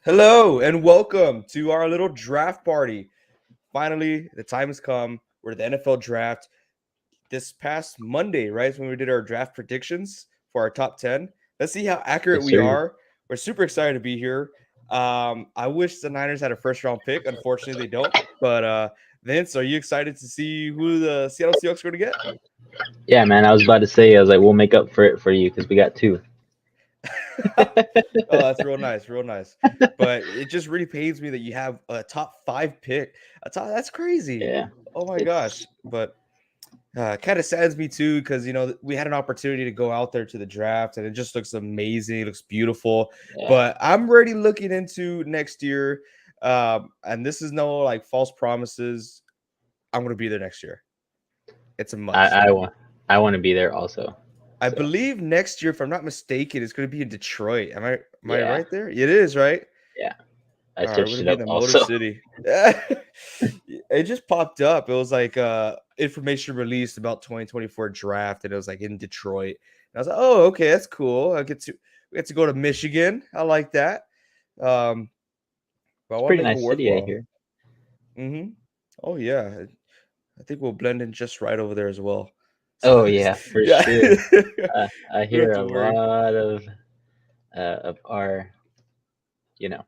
Hello and welcome to our little draft party. Finally, the time has come. We're at the NFL draft. This past Monday, right, is when we did our draft predictions for our top 10. Let's see how accurate Yes, we sir. are. We're super excited to be here. I wish the Niners had a first round pick. Unfortunately, they don't. But Vince, are you excited to see who the Seattle Seahawks are going to get? Yeah, man. I was about to say, I was like, we'll make up for it for you because we got two. Oh, that's real nice, real nice. But it just really pains me that you have a top five pick. That's crazy. Yeah, Oh my it's gosh. But kind of saddens me too because we had an opportunity to go out there to the draft and it just looks amazing. It looks beautiful. yeah. But I'm already looking into next year. And this is no like false promises. I'm gonna be there next year. It's a I must. I want I want to be there also. I So believe next year, if I'm not mistaken, it's gonna be in Detroit. Am I yeah, right there? It is, right? yeah. I We're searched gonna it be in up the Motor also. City. It just popped up. It was like information released about 2024 draft, and it was like in Detroit. And I was like, oh, okay, that's cool. We get to go to Michigan. I like that. Um, but I It's a want to pretty make it nice city, I worthwhile. hear. Hmm. Oh yeah, I think we'll blend in just right over there as well. So Oh yeah, for yeah, sure. I we don't have hear a to worry. lot of our, you know,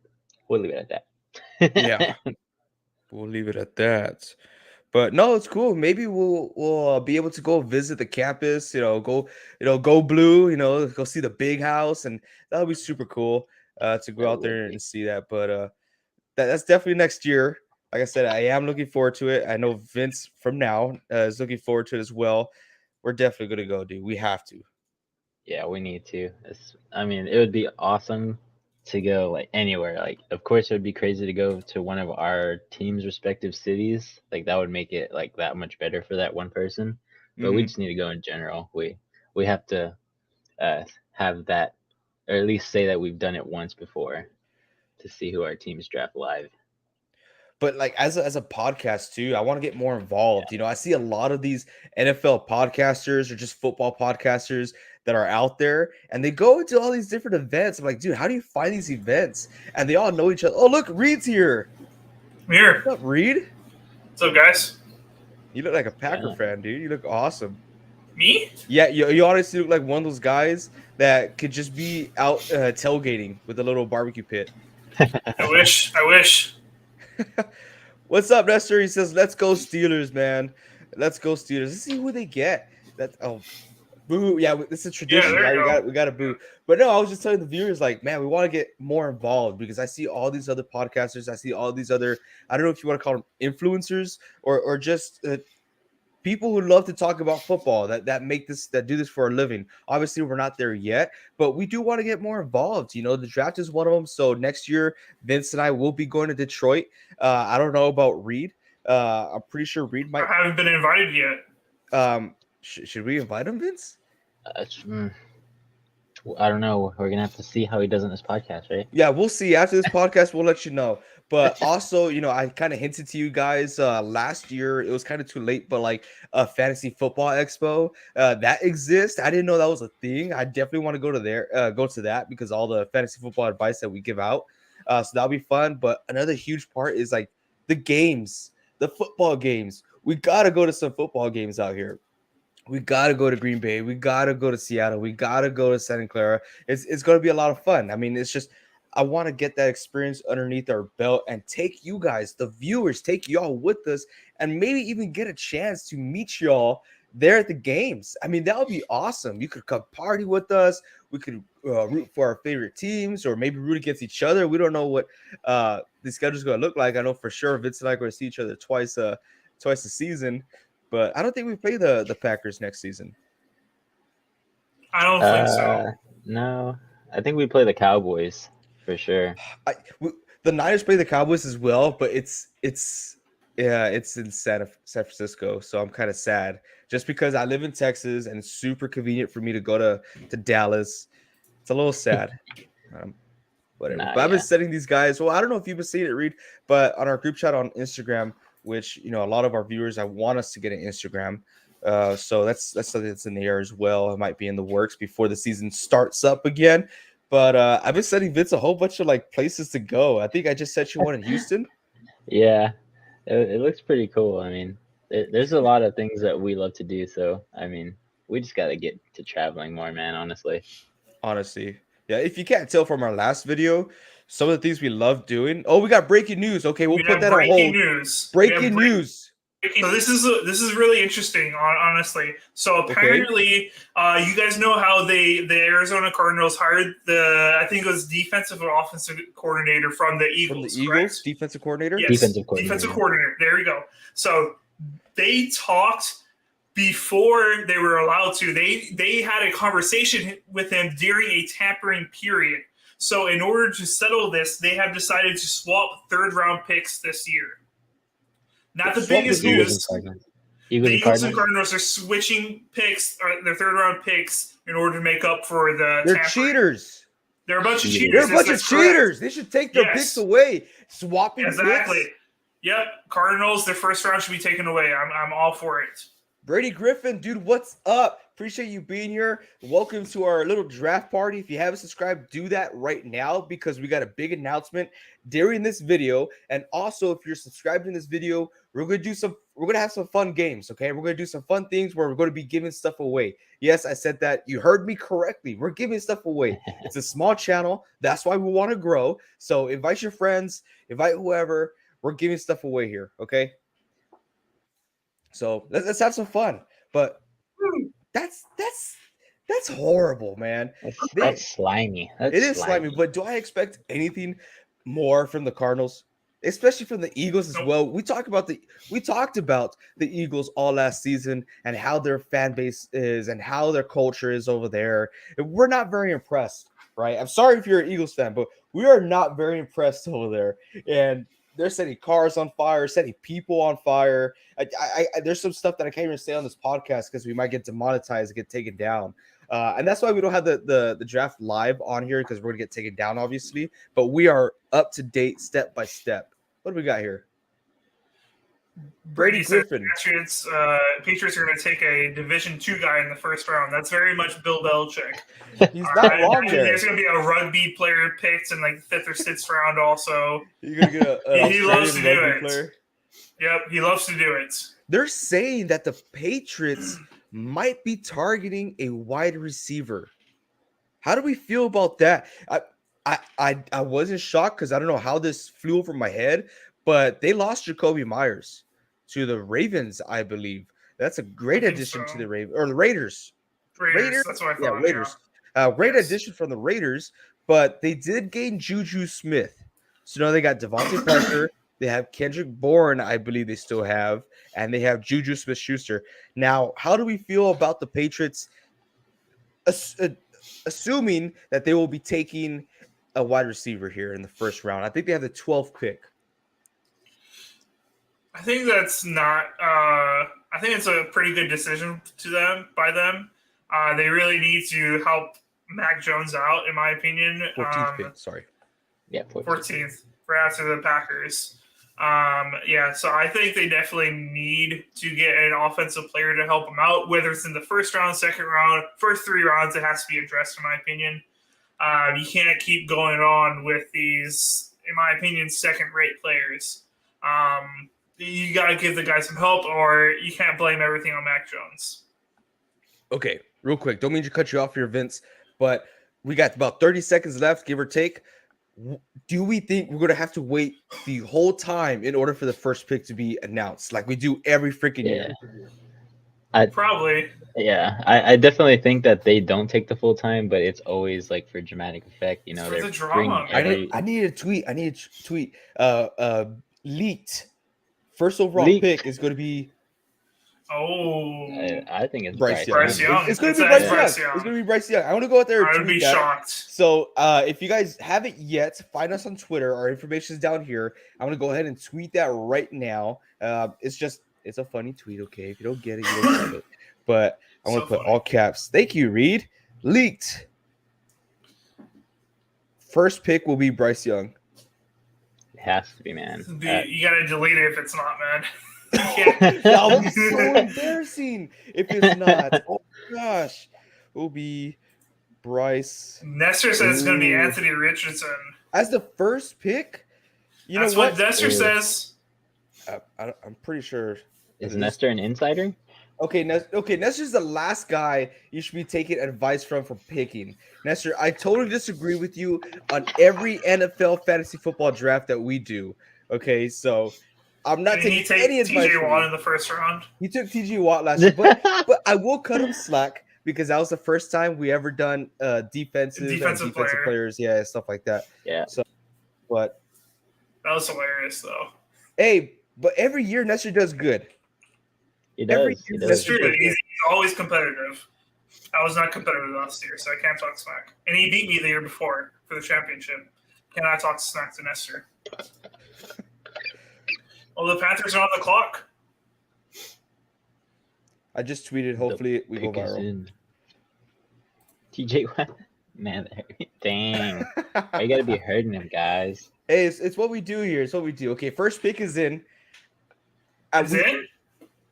we'll leave it at Yeah, that. we'll leave it at that. But no, it's cool. Maybe we'll be able to go visit the campus. Go blue. Go see the big house, and that'll be super cool to go That out would there and be. see that. But that's definitely next year. Like I said, I am looking forward to it. I know Vince from now is looking forward to it as well. We're definitely gonna go, dude. We have to. Yeah, we need to. I mean, it would be awesome to go like anywhere. Like, of course, it would be crazy to go to one of our team's respective cities. Like, that would make it like that much better for that one person. But we Hmm. just need to go in general. We have to have that, or at least say that we've done it once before to see who our teams draft live. But like as a podcast too, I want to get more involved. I see a lot of these NFL podcasters or just football podcasters that are out there and they go into all these different events. I'm like, dude, how do you find these events? And they all know each other. Oh, look, Reed's here. I'm here. What's up, Reed? What's up, guys? You look like a Packer Yeah, fan, dude. You look awesome. Me? Yeah, you honestly look like one of those guys that could just be out tailgating with a little barbecue pit. I wish. I wish. What's up, Nestor? He says, "Let's go Steelers, man. Let's go Steelers. Let's see who they get." That's boo. Yeah, this is Yeah, tradition, there right? you go. We got to boo. But no, I was just telling the viewers, like, man, we want to get more involved because I see all these other podcasters. I see all these other. I don't know if you want to call them influencers or just people who love to talk about football that do this for a living. Obviously, we're not there yet, but we do want to get more involved. The draft is one of them. So next year, Vince and I will be going to Detroit. I don't know about Reed. I'm pretty sure Reed might. I haven't been invited yet. Should we invite him, Vince? mm, I don't know. We're gonna have to see how he does on this podcast, right? Yeah, we'll see. After this podcast, we'll let you know. But also, I kind of hinted to you guys last year. It was kind of too late, but like a fantasy football expo that exists. I didn't know that was a thing. I definitely want to go to that because all the fantasy football advice that we give out. So that'll be fun. But another huge part is like the games, the football games. We gotta go to some football games out here. We gotta go to Green Bay. We gotta go to Seattle. We gotta go to Santa Clara. It's gonna be a lot of fun. I mean, it's just I want to get that experience underneath our belt and take you guys, the viewers, take y'all with us, and maybe even get a chance to meet y'all there at the games. I mean, that would be awesome. You could come party with us. We could root for our favorite teams, or maybe root against each other. We don't know what the schedule's gonna look like. I know for sure Vince and I are going to see each other twice a season. But I don't think we play the Packers next season. I don't think so. Uh, no, I think we play the Cowboys for sure. I we, the Niners play the Cowboys as well, but it's yeah, it's in San Francisco, so I'm kind of sad just because I live in Texas and it's super convenient for me to go to Dallas. It's a little sad. Um, Whatever. Nah, But I've been yeah. setting these guys. Well, I don't know if you've been seeing it, Reed, but on our group chat on Instagram, which a lot of our viewers, I want us to get an Instagram. So that's something that's in the air as well. It might be in the works before the season starts up again. But I've been sending Vince a whole bunch of like places to go. I think I just sent you one in Houston. Yeah, it looks pretty cool. I mean, there's a lot of things that we love to do. So, I mean, we just got to get to traveling more, man, honestly. Honestly, yeah. If you can't tell from our last video, some of the things we love doing. Oh, we got breaking news. Okay, we'll We put have that on breaking hold. news. We have Breaking news. So this is really interesting, honestly. So apparently, you guys know how the Arizona Cardinals hired I think it was defensive or offensive coordinator from the Eagles. From the Eagles, correct? defensive coordinator. Yes, Defensive coordinator. Defensive coordinator. There we go. So they talked before they were allowed to. They had a conversation with him during a tampering period. So in order to settle this, they have decided to swap third-round picks this year. Not the Swap biggest the Eagles news. Eagles The and Eagles and Cardinals. Cardinals are switching picks, or their third-round picks, in order to make up for the They're tampering. cheaters. They're a bunch of Cheaters. cheaters. They're a bunch of That's correct. cheaters. They should take their Yes. picks away. Swapping Exactly. picks. Yep. Cardinals, their first round should be taken away. I'm all for it. Brady Griffin, dude, what's up? Appreciate you being here. Welcome to our little draft party. If you haven't subscribed, do that right now because we got a big announcement during this video. And also, if you're subscribed in this video, we're gonna have some fun games. Okay, we're gonna do some fun things where we're gonna be giving stuff away. Yes, I said that. You heard me correctly. We're giving stuff away. It's a small channel. That's why we want to grow. So invite your friends, invite whoever. We're giving stuff away here. Okay. So let's have some fun. But that's horrible, man. That's slimy. It is slimy, but do I expect anything more from the Cardinals, especially from the Eagles as well? We talked about the Eagles all last season and how their fan base is and how their culture is over there. We're not very impressed, right? I'm sorry if you're an Eagles fan, but we are not very impressed over there. And they're setting cars on fire, setting people on fire. There's some stuff that I can't even say on this podcast because we might get demonetized and get taken down. And that's why we don't have the draft live on here because we're going to get taken down, obviously. But we are up to date step by step. What do we got here? Brady Griffin. Patriots are going to take a Division II guy in the first round. That's very much Bill Belichick. He's not wrong there. There's going to be a rugby player picked in like the fifth or sixth round also. You're going to get a He loves to do rugby it. player. Yep, he loves to do it. They're saying that the Patriots might be targeting a wide receiver. How do we feel about that? I wasn't shocked because I don't know how this flew over my head, but they lost Jacoby Myers to the Ravens, I believe. That's a great I think addition so. to the Ravens or the Raiders. Raiders. That's what I thought. Yeah, Raiders. Great Yes. addition from the Raiders, but they did gain Juju Smith. So now they got Devontae Parker. They have Kendrick Bourne, I believe they still have, and they have Juju Smith-Schuster. Now, how do we feel about the Patriots assuming that they will be taking a wide receiver here in the first round? I think they have the 12th pick. I think that's not. I think it's a pretty good decision by them. They really need to help Mac Jones out, in my opinion. 14th pick, sorry. Yeah, 14th for after the Packers. So I think they definitely need to get an offensive player to help them out, whether it's in the first round, second round, first 3 rounds. It has to be addressed, in my opinion. You can't keep going on with these, in my opinion, second-rate players. You got to give the guy some help, or you can't blame everything on Mac Jones. Okay, real quick. Don't mean to cut you off here, Vince, but we got about 30 seconds left, give or take. Do we think we're going to have to wait the whole time in order for the first pick to be announced like we do every freaking year? Probably. Yeah, I definitely think that they don't take the full time, but it's always like for dramatic effect. You know, For the they're drama, bringing man. I need a tweet. Leaked. First overall Leaked. pick is going to be Oh, I think it's Bryce Young. Bryce Young. It's going to It's be Bryce Bryce Young. Young. It's going to be Bryce Young. I want to go out there and I would tweet be that. shocked. So if you guys haven't yet, find us on Twitter. Our information is down here. I'm going to go ahead and tweet that right now. It's a funny tweet, okay? If you don't get it, you don't get it. But I'm going to put funny. all caps. Thank you, Reed. Leaked. First pick will be Bryce Young. It has to be, man. You got to delete it if it's not, man. You can't. That would be so embarrassing if it's not. Oh my gosh. It will be Bryce. Nestor says it's going to be Ooh. Anthony Richardson. As the first pick? You That's know what? Nestor Ooh. says. I'm pretty sure. Is Nestor an insider? Okay, Nestor's the last guy you should be taking advice from for picking. Nestor, I totally disagree with you on every NFL fantasy football draft that we do. Okay, so I'm not Did he taking take any advice TJ from Watt you. in the first round? He took TJ Watt last year, but I will cut him slack because that was the first time we ever done defensive Defensive players, yeah, stuff like that. Yeah. So, but That was hilarious, though. hey, but every year Nestor does good. He Every does. He year does. It's true. He's always competitive. I was not competitive last year, so I can't talk smack. And he beat me the year before for the championship. Cannot talk smack to Nestor. Well, the Panthers are on the clock. I just tweeted. Hopefully, we go Pick is viral. in. TJ Watt. Man, dang. Why you gotta be hurting him, guys? Hey, it's what we do here. It's what we do. Okay, first pick is in. Is it?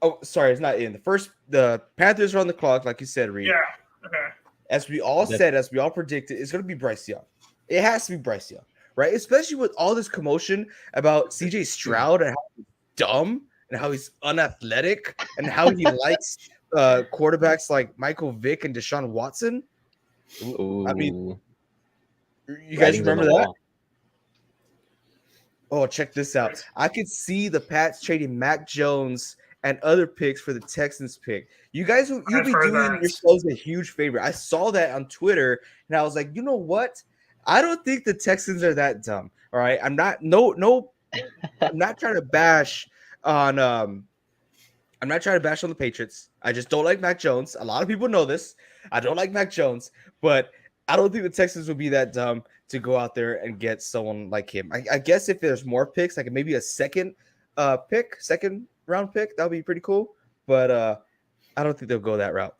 Oh, sorry, it's not in. The Panthers are on the clock, like you said, Reed. Yeah. Okay. As we all said, as we all predicted, it's going to be Bryce Young. It has to be Bryce Young, right? Especially with all this commotion about CJ Stroud and how he's dumb and how he's unathletic and how he likes quarterbacks like Michael Vick and Deshaun Watson. Ooh. I mean, you guys Writing's on remember the that? wall. Oh, check this out. I could see the Pats trading Mac Jones and other picks for the Texans pick. You guys, you'll I've be heard doing that. yourselves a huge favor. I saw that on Twitter, and I was like, you know what? I don't think the Texans are that dumb. All right, I'm not I'm not trying to bash on I'm not trying to bash on the Patriots. I just don't like Mac Jones. A lot of people know this. I don't like Mac Jones, but I don't think the Texans would be that dumb to go out there and get someone like him. I guess if there's more picks, like maybe a second round pick, that would be pretty cool. But I don't think they'll go that route.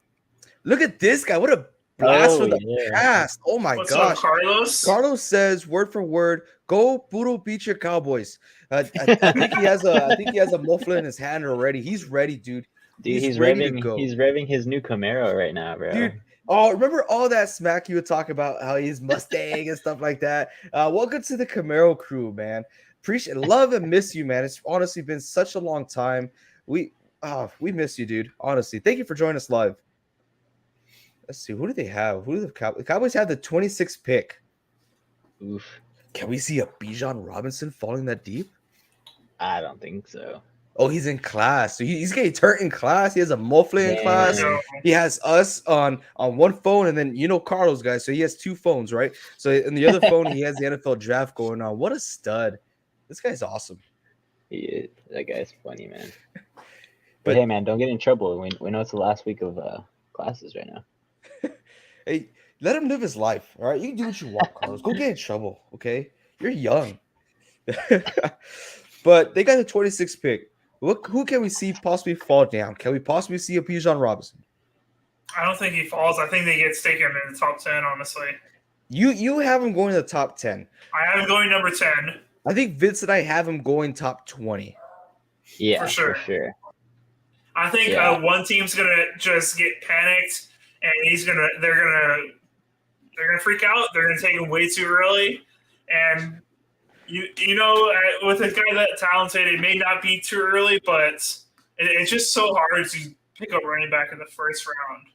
Look at this guy. What a blast from the past. Oh my What's gosh. up, Carlos? Carlos says word for word, go Poodle beat your Cowboys. I think he has a muffler in his hand already. He's ready, dude. Dude, he's ready to revving. go. He's revving his new Camaro right now, bro. Dude, oh, remember all that smack you would talk about how he's Mustang and stuff like that? Welcome to the Camaro crew, man. Appreciate, love and miss you, man. It's honestly been such a long time. We miss you, dude. Honestly, thank you for joining us live. Let's see, who do they have? Who do the Cowboys have? The 26th pick. Oof. Can we see a Bijan Robinson falling that deep? I don't think so. Oh, he's in class. So he's getting turned in class. He has a muffler in Yeah. class. No. He has us on one phone, and then Carlos, guys. So he has two phones, right? So in the other phone, he has the NFL draft going on. What a stud! This guy's awesome. That guy's funny, man. But- But hey, man, don't get in trouble. We know it's the last week of classes right now. Hey, let him live his life. All right, you can do what you want, Carlos. Go get in trouble, okay? You're young. But they got the 26th pick. Who can we see possibly fall down? Can we possibly see a Bijan Robinson? I don't think he falls. I think they get taken in the top 10, honestly. You have him going to the top 10. I have him going number 10. I think Vince and I have him going top 20. Yeah, For sure. for sure. I think Yeah. one team's gonna just get panicked, and they're gonna freak out. They're gonna take him way too early, and with a guy that talented, it may not be too early, but it's just so hard to pick up running back in the first round.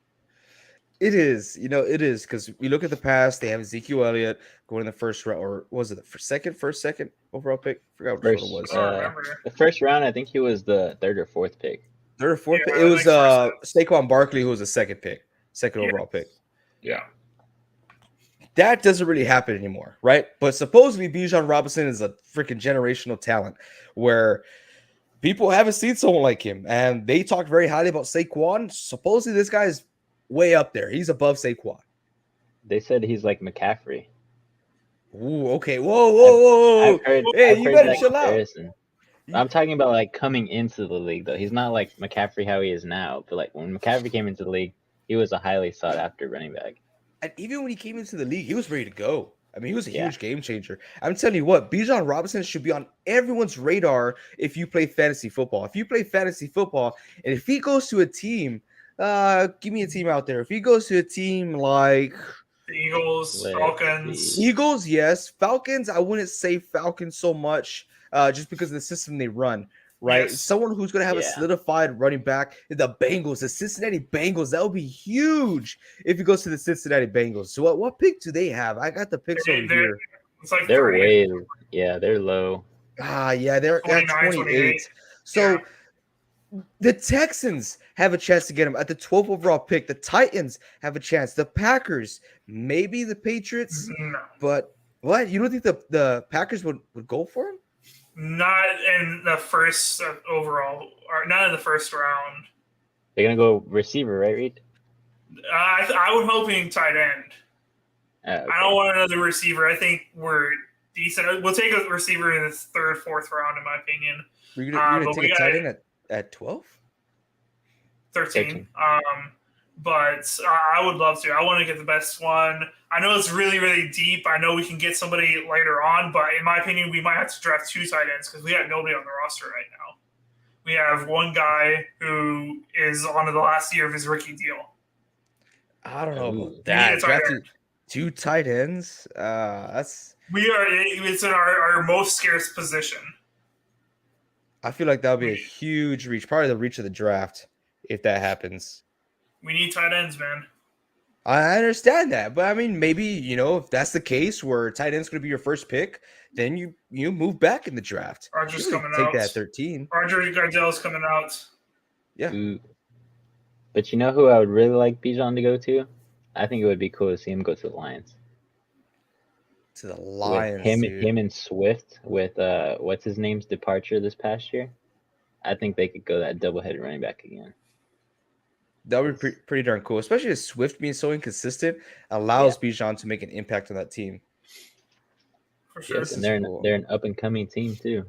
It is, it is because we look at the past. They have Ezekiel Elliott going in the first round, or was it the second overall pick? Forgot which one it was. I don't remember. The first round, I think he was the third or fourth pick. Third or fourth Yeah, pick? It was I think Saquon Barkley who was the second Yeah. overall pick. Yeah. That doesn't really happen anymore, right? But supposedly Bijan Robinson is a freaking generational talent where people haven't seen someone like him, and they talk very highly about Saquon. Supposedly this guy is way up there. He's above Saquon. They said he's like McCaffrey. Ooh, okay. Whoa. I've heard, Hey, I've you heard better that chill out. comparison. I'm talking about like coming into the league though. He's not like McCaffrey how he is now, but like when McCaffrey came into the league, he was a highly sought after running back. And even when he came into the league, he was ready to go. I mean, he was a Yeah. huge game changer. I'm telling you what, Bijan Robinson should be on everyone's radar if you play fantasy football. If you play fantasy football, and if he goes to a team, give me a team out there. If he goes to a team like, The Eagles, Let's Falcons. see. Eagles, yes. Falcons, I wouldn't say Falcons so much, just because of the system they run. Right, Yes. someone who's going to have a Yeah. solidified running back. The Bengals, the Cincinnati Bengals, that would be huge if he goes to the Cincinnati Bengals. So what pick do they have? I got the picks over here. It's like They're 30, they're low. Yeah, they're at 29, 28. So the Texans have a chance to get him at the 12th overall pick. The Titans have a chance. The Packers, maybe the Patriots, No, but what? You don't think the Packers would go for him? not in the first overall, or not in the first round. They're gonna go receiver, right, Reed? I was hoping tight end. Okay. I don't want another receiver. I think we're decent. We'll take a receiver in the third, fourth round, in my opinion. You're gonna but we take a tight got- end at 12? 13. But I would love to. I want to get the best one. I know it's really, really deep. I know we can get somebody later on, but in my opinion, we might have to draft 2 tight ends because we got nobody on the roster right now. We have one guy who is on the last year of his rookie deal. I don't know Ooh. about We that. need a tight Drafting 2 tight ends? That's. It's in our most scarce position. I feel like that would be a huge reach, probably the reach of the draft if that happens. We need tight ends, man. I understand that, but I mean, maybe if that's the case where tight end's going to be your first pick, then you move back in the draft. Rogers You coming take out. that at 13. Roger Goodell's coming out. Yeah. Ooh. But you know who I would really like Bijan to go to? I think it would be cool to see him go to the Lions. To the Lions, with dude. him and Swift with what's his name's departure this past year. I think they could go that double-headed running back again. That would be pretty darn cool, especially as Swift being so inconsistent allows Bijan to make an impact on that team. For sure. Yes, This and is they're cool. they're an up-and-coming team too.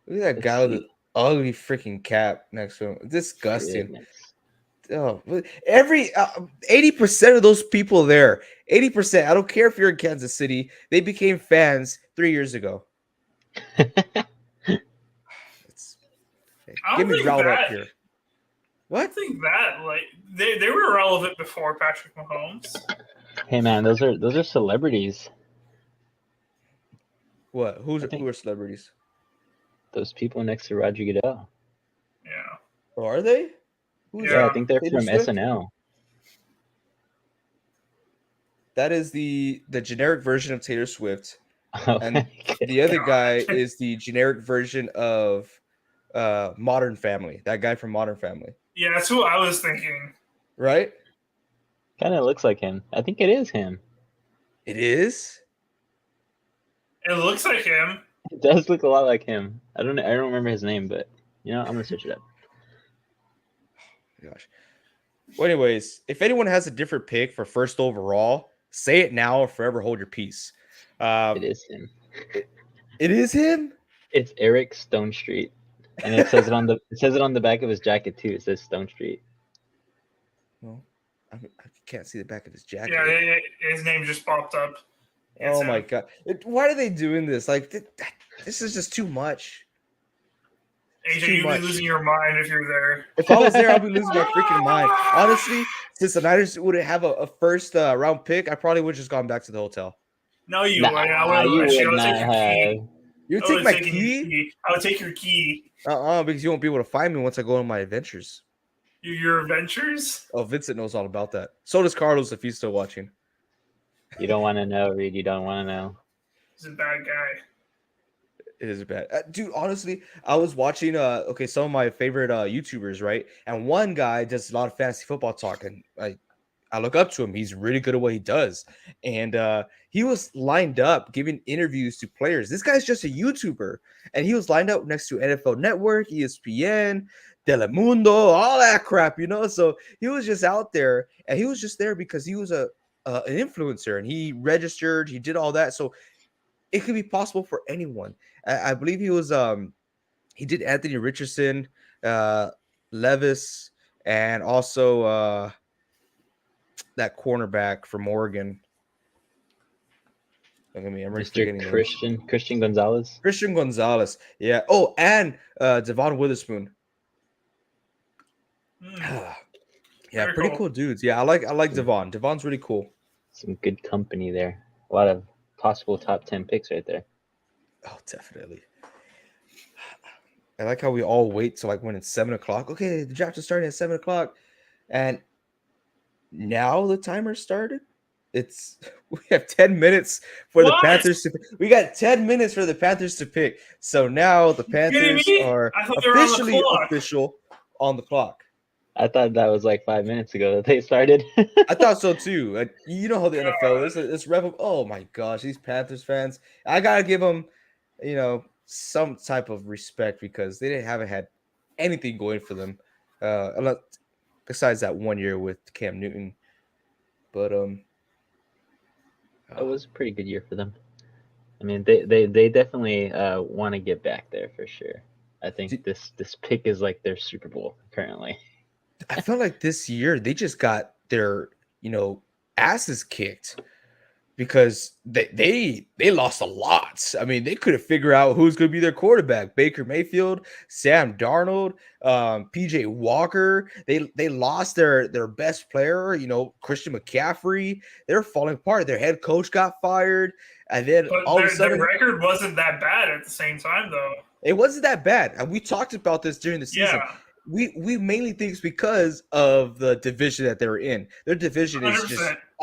Look at that guy with the ugly freaking cap next to him. Disgusting. Goodness. Oh, every 80% of those people there, 80%. I don't care if you're in Kansas City. They became fans 3 years ago. I don't Get me think riled up that- here. I What? think that they were relevant before Patrick Mahomes. Hey man, those are celebrities. What? Who I think- are celebrities? Those people next to Roger Goodell. Yeah. Oh, are they? Who's Yeah. Yeah, I think they're Taylor from Swift? SNL. That is the generic version of Taylor Swift. Oh, And okay. The other guy is the generic version of Modern Family. That guy from Modern Family, Yeah, that's who I was thinking. right? Kind of looks like him. I think it is him. It is. It looks like him. It does look a lot like him. I don't remember his name, but I'm gonna search it up. Gosh. Well, anyways, if anyone has a different pick for first overall, say it now or forever hold your peace. It is him. It is him. It's Eric Stone Street, and it says it on the back of his jacket too. It says Stone Street. Well, I can't see the back of his jacket. Yeah, his name just popped up. It's Oh him. my god! Why are they doing this? Like, this is just too much. It's AJ, too you'd much. be losing your mind if you're there. If I was there, I'd be losing my freaking mind. Honestly, since the Niners wouldn't have a first round pick, I probably would have just gone back to the hotel. No, you Nah, wouldn't. I you would would take not your key. have. You would I take would've my taken your key? I would take your key. Because you won't be able to find me once I go on my adventures. Your adventures. Oh, Vincent knows all about that. So does Carlos if he's still watching. You don't want to know, Reed. You don't want to know. He's a bad guy. It is bad. Dude, honestly, I was watching some of my favorite YouTubers, right? And one guy does a lot of fantasy football talk, and I look up to him. He's really good at what he does. And he was lined up giving interviews to players. This guy's just a YouTuber. And he was lined up next to NFL Network, ESPN, Telemundo, all that crap, So he was just out there, and he was just there because he was an influencer, and he registered, he did all that. So it could be possible for anyone. I believe he was he did Anthony Richardson, Levis, and also that cornerback from Oregon. Look at me, I'm forgetting Mr. names. Christian Gonzalez. Christian Gonzalez. Yeah. Oh, and Devon Witherspoon. Hmm. Yeah, Very pretty cool. cool dudes. Yeah, I like Devon. Devon's really cool. some good company there. A lot of possible top 10 picks right there. Oh, definitely. I like how we all wait till like when it's 7 o'clock. Okay, the draft is starting at 7 o'clock, and now the timer started. It's we have 10 minutes for the What? Panthers to. We got 10 minutes for the Panthers to pick. So now the kidding Panthers me? are I thought they were on the officially clock. official on the clock. I thought that was like 5 minutes ago that they started. I thought so too. You know how the NFL is. It's rev. Oh my gosh, these Panthers fans. I gotta give them, some type of respect because they haven't had anything going for them, besides that 1 year with Cam Newton. But It was a pretty good year for them. I mean, they definitely want to get back there for sure. I think this pick is like their Super Bowl currently. I felt like this year they just got their asses kicked because they lost a lot. I mean, they couldn't figure out who's going to be their quarterback. Baker Mayfield, Sam Darnold, PJ Walker. They lost their best player, Christian McCaffrey. They're falling apart. Their head coach got fired, and then But all of a their sudden, record wasn't that bad at the same time, though. it wasn't that bad. And we talked about this during the season. Yeah. We mainly think it's because of the division that they were in. Their division is just 100%.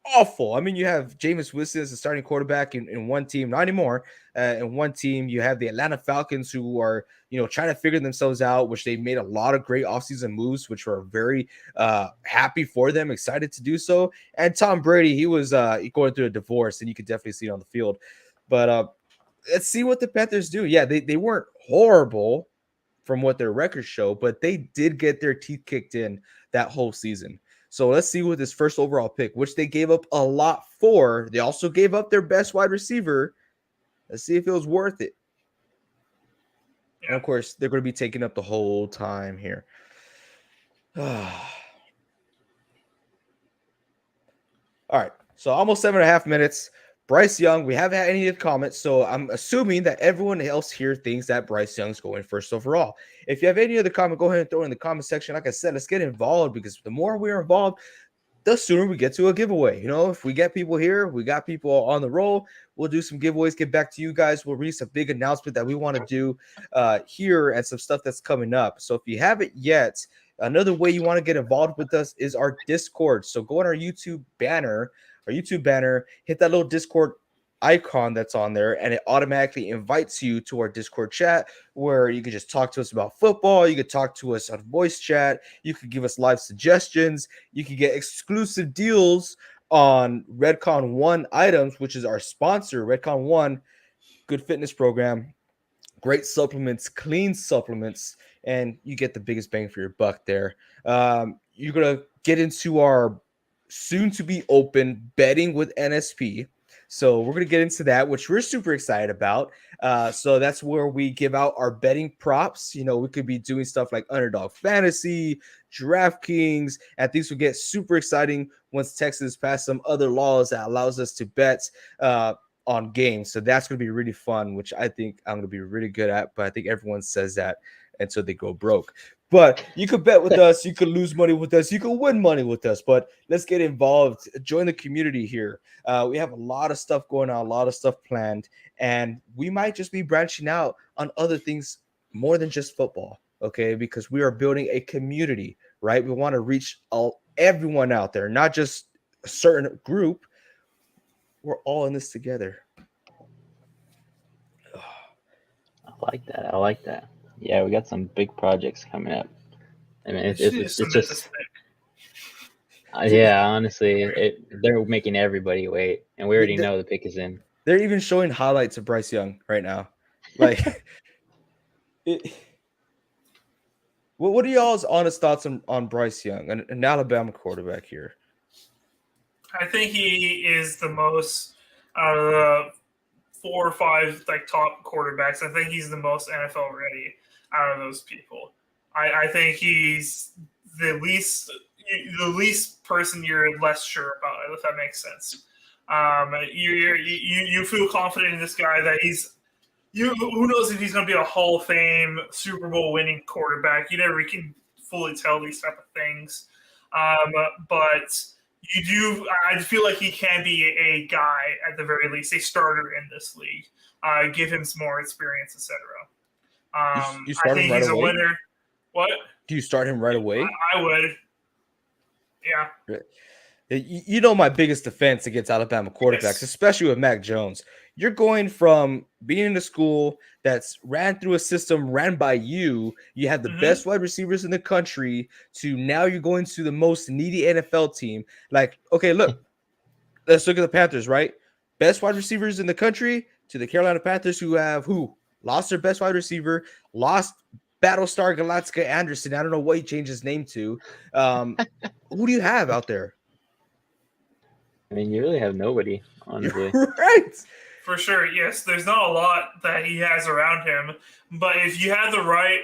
awful. I mean, you have Jameis Winston as the starting quarterback in one team, not anymore. In one team, you have the Atlanta Falcons who are, trying to figure themselves out, which they made a lot of great offseason moves, which were very happy for them, excited to do so. And Tom Brady, he was going through a divorce, and you could definitely see it on the field. But let's see what the Panthers do. Yeah, they weren't horrible from what their records show, but they did get their teeth kicked in that whole season. So let's see with this first overall pick, which they gave up a lot for. They also gave up their best wide receiver. Let's see if it was worth it. Yeah. And of course, they're going to be taking up the whole time here. All right. So almost 7.5 minutes. Bryce Young, we haven't had any comments, so I'm assuming that everyone else here thinks that Bryce Young's going first overall. If you have any other comment, go ahead and throw it in the comment section. Like I said, let's get involved because the more we're involved, the sooner we get to a giveaway. If we get people here, we got people on the roll, we'll do some giveaways, get back to you guys. We'll release a big announcement that we want to do here and some stuff that's coming up. So if you haven't yet, another way you want to get involved with us is our Discord. So go on our YouTube banner, hit that little Discord icon that's on there, and it automatically invites you to our Discord chat where you can just talk to us about football. You could talk to us on voice chat. You could give us live suggestions. You could get exclusive deals on Redcon One items, which is our sponsor. Redcon One, good fitness program, great supplements, clean supplements, and you get the biggest bang for your buck there. You're going to get into our soon to be open betting with NSP. So we're going to get into that, which we're super excited about. So that's where we give out our betting props. We could be doing stuff like Underdog Fantasy, DraftKings, and things will get super exciting once Texas passes some other laws that allows us to bet on games. So that's going to be really fun, which I think I'm going to be really good at, but I think everyone says that until they go broke. But you could bet with us, you could lose money with us, you could win money with us, but let's get involved. Join the community here. We have a lot of stuff going on, a lot of stuff planned, and we might just be branching out on other things more than just football, okay? Because we are building a community, right? We want to reach everyone out there, not just a certain group. We're all in this together. I like that. Yeah, we got some big projects coming up. I mean, it's just yeah. Honestly, they're making everybody wait, and we already know the pick is in. They're even showing highlights of Bryce Young right now. Like, what are y'all's honest thoughts on Bryce Young, an Alabama quarterback here? I think he is the most out of the 4 or 5 top quarterbacks. I think he's the most NFL ready out of those people. I think he's the least person you're less sure about, if that makes sense. You feel confident in this guy that who knows if he's going to be a Hall of Fame Super Bowl winning quarterback. You never can fully tell these type of things. But I feel like he can be a guy at the very least, a starter in this league. Give him some more experience, etc. You I start him think right he's a away? winner. What? Do you start him right away? I would. Yeah. You know my biggest defense against Alabama quarterbacks, Yes. especially with Mac Jones. You're going from being in a school that's ran through a system ran by you. You have the Mm-hmm. best wide receivers in the country. To now you're going to the most needy NFL team. Like, okay, look, let's look at the Panthers. Right, best wide receivers in the country to the Carolina Panthers, who lost their best wide receiver, lost Battlestar Galactica Anderson. I don't know what he changed his name to. Who do you have out there? I mean, you really have nobody, You're honestly. right. For sure, yes. There's not a lot that he has around him, but if you have the right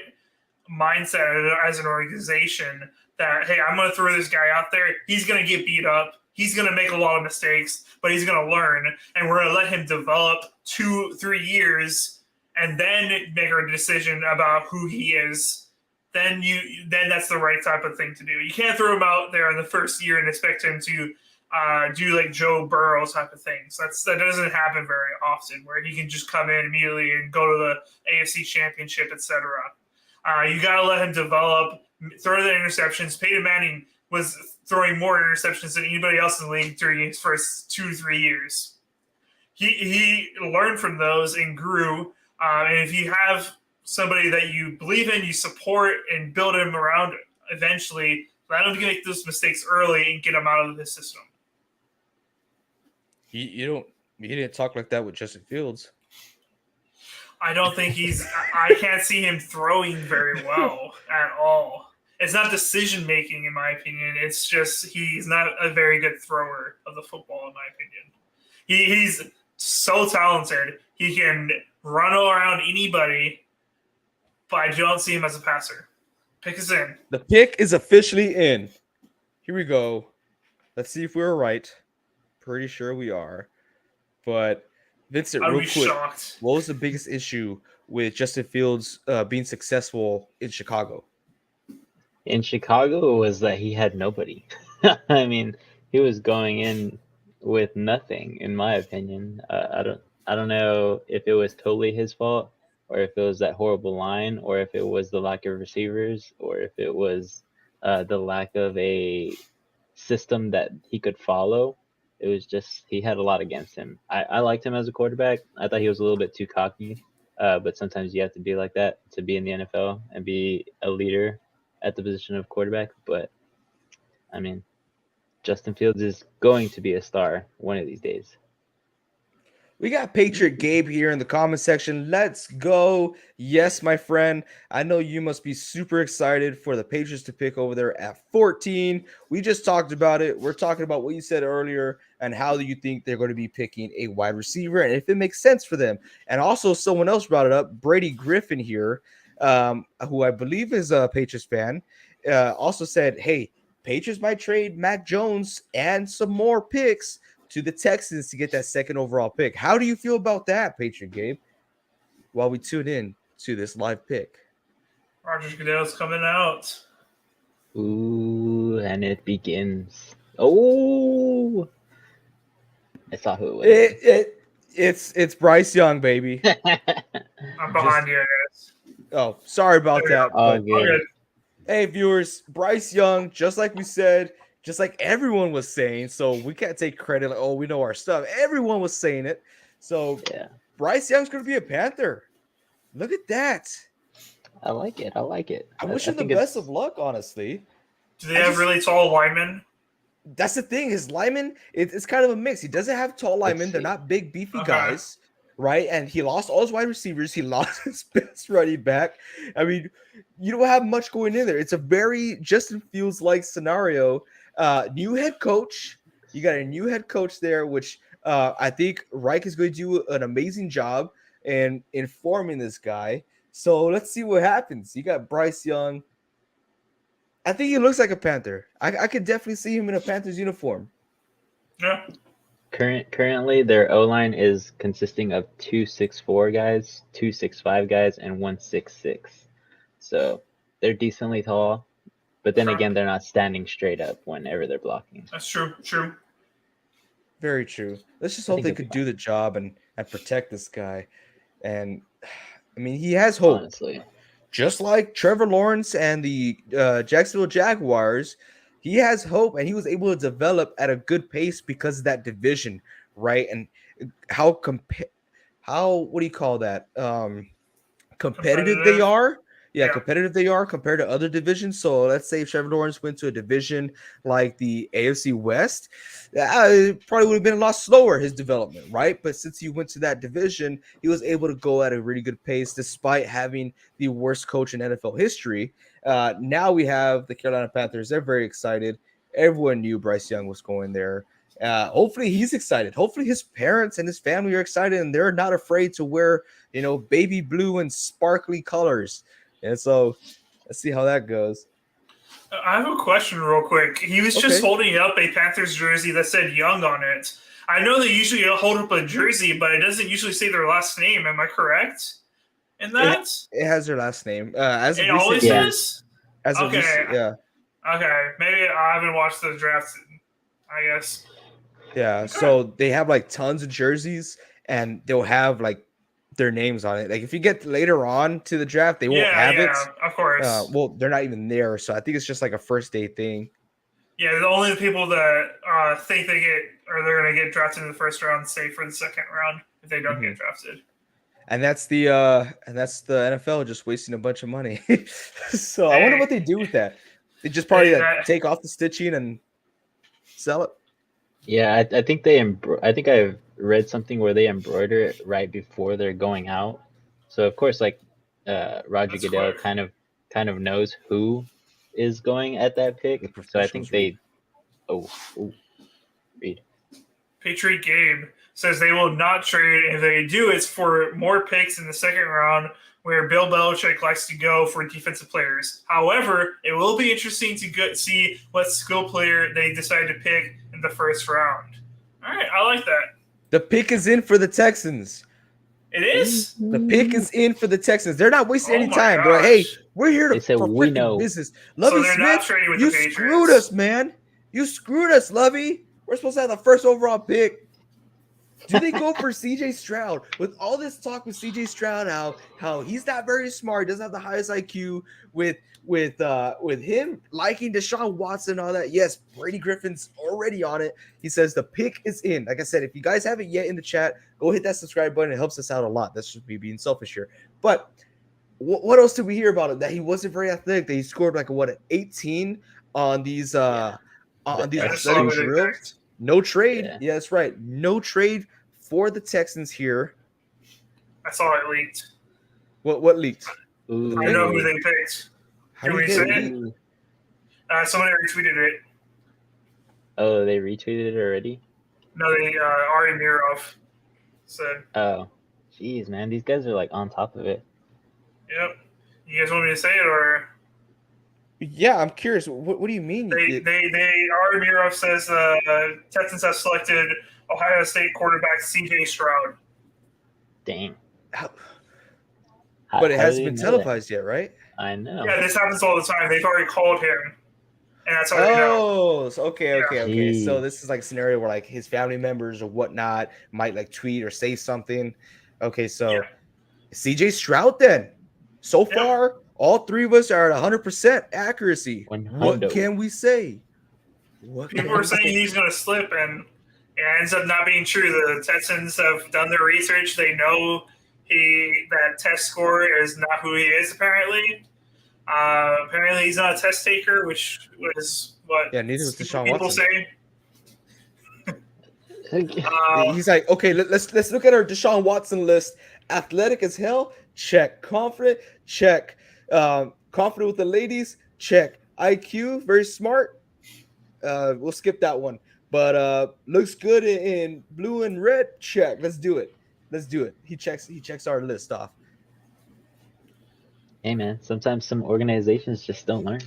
mindset as an organization that, hey, I'm going to throw this guy out there, he's going to get beat up, he's going to make a lot of mistakes, but he's going to learn, and we're going to let him develop 2-3 years, and then make our decision about who he is. Then that's the right type of thing to do. You can't throw him out there in the first year and expect him to do like Joe Burrow type of things. That doesn't happen very often, where he can just come in immediately and go to the AFC Championship, etc. You got to let him develop, throw the interceptions. Peyton Manning was throwing more interceptions than anybody else in the league during his first 2-3 years. He learned from those and grew. And if you have somebody that you believe in, you support, and build him around, eventually let him make those mistakes early and get him out of the system. You didn't talk like that with Justin Fields. I don't think I can't see him throwing very well at all. It's not decision making, in my opinion. It's just he's not a very good thrower of the football, in my opinion. He's so talented. He can run around anybody, but I don't see him as a passer. Pick us in. The pick is officially in. Here we go. Let's see if we were right. Pretty sure we are. But Vincent, I'd real be quick, shocked. what was the biggest issue with Justin Fields being successful in Chicago? In Chicago was that he had nobody. I mean, he was going in with nothing, in my opinion. I don't know if it was totally his fault, or if it was that horrible line, or if it was the lack of receivers, or if it was the lack of a system that he could follow. It was just he had a lot against him. I liked him as a quarterback. I thought he was a little bit too cocky, but sometimes you have to be like that to be in the NFL and be a leader at the position of quarterback. But I mean, Justin Fields is going to be a star one of these days. We got Patriot Gabe here in the comment section. Let's go. Yes, my friend. I know you must be super excited for the Patriots to pick over there at 14. We just talked about it. We're talking about what you said earlier and how do you think they're going to be picking a wide receiver and if it makes sense for them. And also someone else brought it up, Brady Griffin here, who I believe is a Patriots fan, also said, hey, Patriots might trade Mac Jones and some more picks to the Texans to get that second overall pick. How do you feel about that, Patriot Gabe? While we tune in to this live pick. Roger Goodell's coming out. Ooh, and it begins. Oh, I saw who it was. It's Bryce Young, baby. I'm behind you, I guess. Oh, sorry about that. Oh, good. Hey, viewers, Bryce Young, just like we said, just like everyone was saying, so we can't take credit like, oh, we know our stuff. Everyone was saying it. So yeah, Bryce Young's going to be a Panther. Look at that. I like it. I wish him the best of luck, honestly. Do they have really tall linemen? That's the thing. His linemen, it's kind of a mix. He doesn't have tall linemen. They're not big, beefy guys, right? And he lost all his wide receivers. He lost his best running back. I mean, you don't have much going in there. It's a very Justin Fields-like scenario. New head coach. You got a new head coach there, which I think Reich is going to do an amazing job in informing this guy. So let's see what happens. You got Bryce Young. I think he looks like a Panther. I could definitely see him in a Panthers uniform. Yeah. Currently, their O-line is consisting of 2 6'4" guys, 2 6'5" guys, and 1 6'6". So they're decently tall. But then True. again, they're not standing straight up whenever they're blocking. That's true. True. Very true. Let's just I hope think they it'll be could do the job and protect this guy. And I mean, he has hope. Honestly, Just like Trevor Lawrence and the Jacksonville Jaguars, he has hope, and he was able to develop at a good pace because of that division, right? And how what do you call that? Competitive they Competitive. are. Yeah, Yeah. competitive they are compared to other divisions. So let's say if Trevor Lawrence went to a division like the AFC West, it probably would have been a lot slower, his development, right? But since he went to that division, he was able to go at a really good pace despite having the worst coach in NFL history. Now we have the Carolina Panthers. They're very excited. Everyone knew Bryce Young was going there. Hopefully he's excited. Hopefully his parents and his family are excited and they're not afraid to wear, baby blue and sparkly colors. And so let's see how that goes. I have a question real quick. He was just Okay. holding up a Panthers jersey that said Young on it. I know they usually hold up a jersey, but it doesn't usually say their last name. Am I correct in that? It has their last name. As of It recent- always Yeah. is? as of Okay. recent- yeah. Okay. Maybe I haven't watched the draft, I guess. Yeah. So they have like tons of jerseys and they'll have like their names on it. Like if you get later on to the draft, they won't have it. Of course. Well, they're not even there. So I think it's just like a first day thing. Yeah, the only people that think they're going to get drafted in the first round stay for the second round if they don't get drafted. And that's the NFL just wasting a bunch of money. So I wonder what they do with that. They just probably take off the stitching and sell it. yeah, I think I think I've read something where they embroider it right before they're going out. So of course, like Roger That's Goodell quick. kind of knows who is going at that pick. The So I think professionals read. Patriot Gabe says they will not trade. If they do, it's for more picks in the second round where Bill Belichick likes to go for defensive players. However, it will be interesting to see what skill player they decide to pick in the first round. All right, I like that. The pick is in for the Texans. It is? The pick is in for the Texans. They're not wasting any my time. They're like, hey, gosh. we're here They said, for "We freaking know." business. So Lovey they're not Smith, trading with you the Patriots. screwed us, man. You screwed us, Lovey. We're supposed to have the first overall pick. Do they go for CJ Stroud? With all this talk with CJ Stroud, how he's not very smart, doesn't have the highest IQ, with him liking Deshaun Watson and all that. Yes, Brady Griffin's already on it. He says the pick is in. Like I said, if you guys haven't yet in the chat, go hit that subscribe button. It helps us out a lot. That's just me being selfish here. But what else did we hear about him? That he wasn't very athletic. That he scored like an 18 on these on these That's athletic solid drills. impact. No trade. Yeah. Yeah, that's right. No trade for the Texans here. I saw it leaked. What leaked? Ooh. I know who they picked. How Can do you we get say it? it? Ooh. Someone retweeted it. Oh, they retweeted it already? No, they Ari Mirov said, Oh, jeez, man, these guys are like on top of it. "Yep." You guys want me to say it, or Yeah, I'm curious. What do you mean? Ari Mirov says Texans have selected Ohio State quarterback C.J. Stroud. Dang. How- How- but it how hasn't did been they know that? televised yet, right? I know. Yeah, this happens all the time. They've already called him, and that's how they know. Oh, so okay. So Jeez. this is like a scenario where like his family members or whatnot might like tweet or say something. Okay, so Yeah. CJ Stroud then. So Yeah. far, all three of us are at 100% accuracy. What 100. can we say? What People can are we saying say? he's going to slip, and it ends up not being true. The Texans have done their research. They know that test score is not who he is. Apparently he's not a test taker, which was what Yeah, neither was Deshaun people Watson. say. He's like, okay, let's look at our Deshaun Watson list. Athletic as hell, check. Confident, check. Confident with the ladies, check. IQ, very smart. We'll skip that one. But looks good in blue and red, check. Let's do it. He checks our list off. Hey, man, sometimes some organizations just don't learn.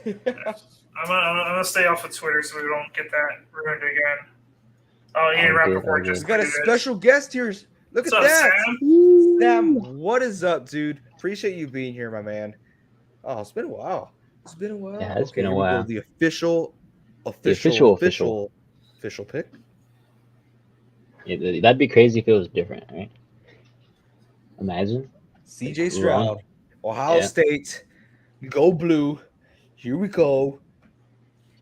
I'm gonna stay off of Twitter so we don't get that ruined again. Oh, Ian All good, Rappaport all just We got a tweeted it. special guest here. Look What's at up, that. Sam? Sam, what is up, dude? Appreciate you being here, my man. Oh, it's been a while. It's been a while. Yeah, it's Okay, been a here we go. while. The official pick. Yeah, that'd be crazy if it was different, right? Imagine. CJ Wrong. Stroud, Ohio Yeah. State, go blue. Here we go.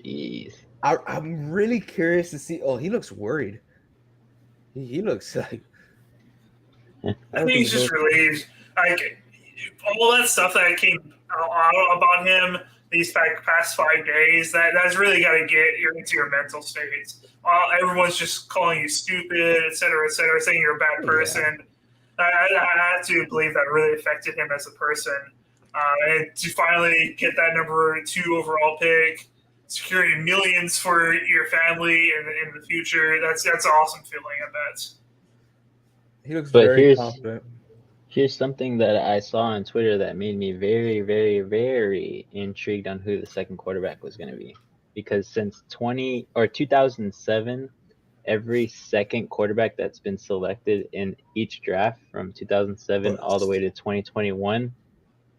Jeez. I'm really curious to see. Oh, he looks worried. He looks like I I don't think think he's just relieved. Like all that stuff that came out about him these past 5 days, that's really got to get into your mental state. Everyone's just calling you stupid, et cetera, saying you're a bad person. I have to believe that really affected him as a person. And to finally get that number 2 overall pick, securing millions for your family in the future, that's an awesome feeling, I bet. he looks But very confident. here's something that I saw on Twitter that made me very, very, very intrigued on who the second quarterback was going to be. Because since 2007, every second quarterback that's been selected in each draft from 2007 all the way to 2021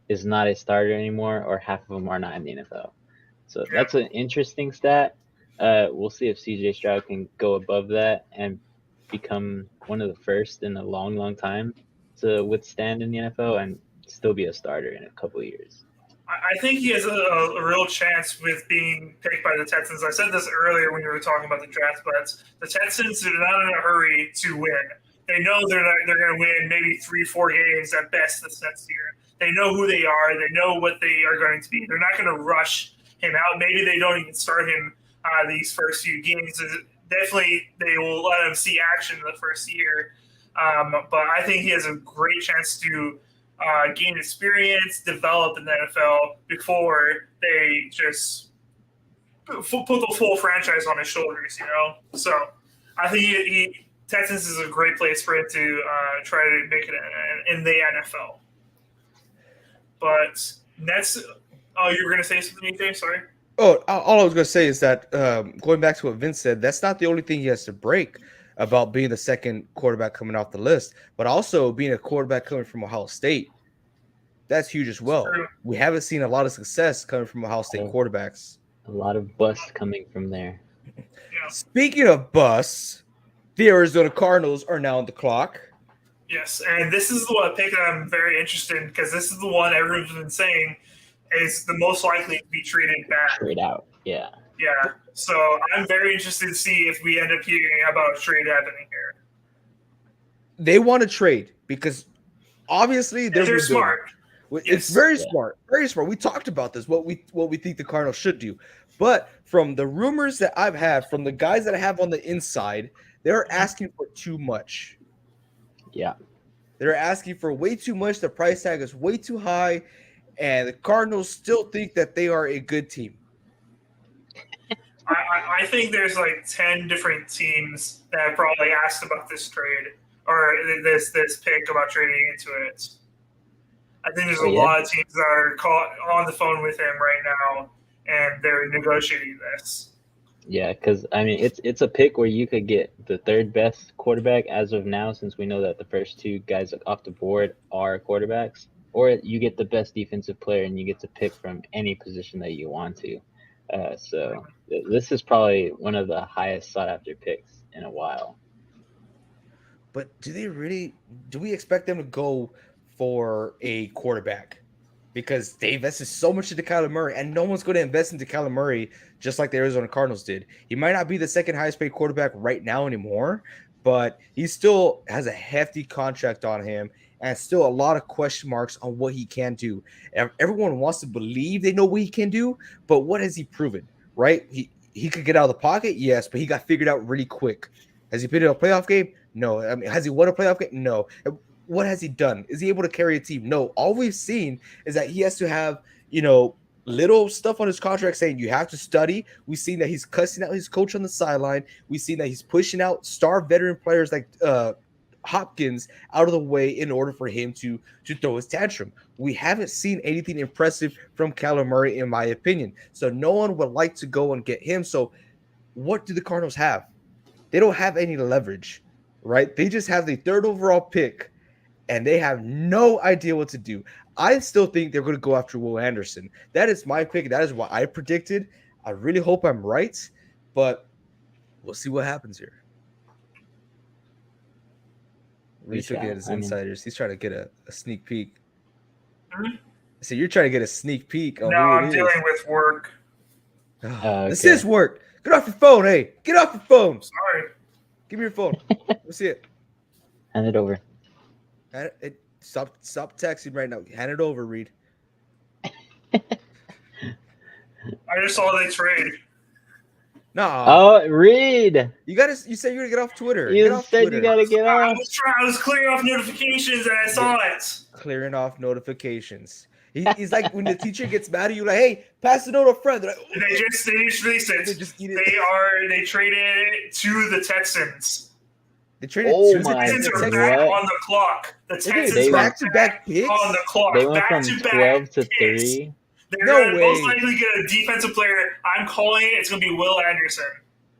is not a starter anymore, or half of them are not in the NFL. So that's an interesting stat. We'll see if CJ Stroud can go above that and become one of the first in a long, long time to withstand in the NFL and still be a starter in a couple of years. I think he has a real chance with being picked by the Texans. I said this earlier when you were talking about the draft, but the Texans are not in a hurry to win. They know they're going to win maybe 3-4 games at best this next year. They know who they are. They know what they are going to be. They're not going to rush him out. Maybe they don't even start him these first few games. Definitely, they will let him see action in the first year. But I think he has a great chance to gain experience, develop in the NFL before they just put the full franchise on his shoulders, So I think Texans is a great place for him to try to make it in the NFL. But next, you were going to say something, Dave? Sorry. Oh, all I was going to say is that going back to what Vince said, that's not the only thing he has to break about being the second quarterback coming off the list, but also being a quarterback coming from Ohio State. That's huge as well. We haven't seen a lot of success coming from Ohio State quarterbacks. A lot of busts coming from there. Yeah. Speaking of busts, the Arizona Cardinals are now on the clock. Yes, and this is the one pick that I'm very interested in because this is the one everyone's been saying is the most likely to be traded back. Trade out, yeah. Yeah, so I'm very interested to see if we end up hearing about a trade happening here. They want to trade because obviously they're smart. It's very smart, very smart. We talked about this, what we think the Cardinals should do. But from the rumors that I've had, from the guys that I have on the inside, they're asking for too much. Yeah. They're asking for way too much. The price tag is way too high, and the Cardinals still think that they are a good team. I think there's like 10 different teams that have probably asked about this trade or this pick about trading into it. I think there's a lot of teams that are on the phone with him right now, and they're negotiating this. Yeah, because I mean, it's a pick where you could get the third best quarterback as of now, since we know that the first two guys off the board are quarterbacks, or you get the best defensive player and you get to pick from any position that you want to. So this is probably one of the highest sought after picks in a while. But do we expect them to go for a quarterback? Because they invested so much into Kyler Murray, and no one's going to invest into Kyler Murray just like the Arizona Cardinals did. He might not be the second highest paid quarterback right now anymore, but he still has a hefty contract on him and still a lot of question marks on what he can do. Everyone wants to believe they know what he can do, but what has he proven, right? He could get out of the pocket, yes, but he got figured out really quick. Has he played in a playoff game? No. I mean, has he won a playoff game? No. What has he done? Is he able to carry a team? No. All we've seen is that he has to have, little stuff on his contract saying you have to study. We've seen that he's cussing out his coach on the sideline. We've seen that he's pushing out star veteran players like Hopkins out of the way in order for him to throw his tantrum. We haven't seen anything impressive from Kyler Murray, in my opinion. So no one would like to go and get him. So what do the Cardinals have? They don't have any leverage, right? They just have the third overall pick. and they have no idea what to do. I still think they're going to go after Will Anderson. That is my pick. That is what I predicted. I really hope I'm right, but we'll see what happens here. Reese took it at his insiders. He's trying to get a sneak peek. So you're trying to get a sneak peek. No, I'm dealing with work. This is work. Get off your phone, hey. Get off your phone. Sorry. Give me your phone. Let's see it. Hand it over. Stop texting right now. Hand it over, Reed. I just saw they trade. Nah. Oh, Reed. You said you're gonna get off Twitter. You get off said Twitter. you gotta get off. I was clearing off notifications and I saw it. Clearing off notifications. He's like when the teacher gets mad at you, like, hey, pass the note up front. Like, oh. They just released it. They traded it to the Texans. They traded Oh to the my Texans are Texans. back What? on the clock. The Texans They are went back-to-back picks? on the clock. They went from Back-to-back 12 to picks. 3. They're No gonna most way. likely get a defensive player. I'm calling it. It's gonna be Will Anderson.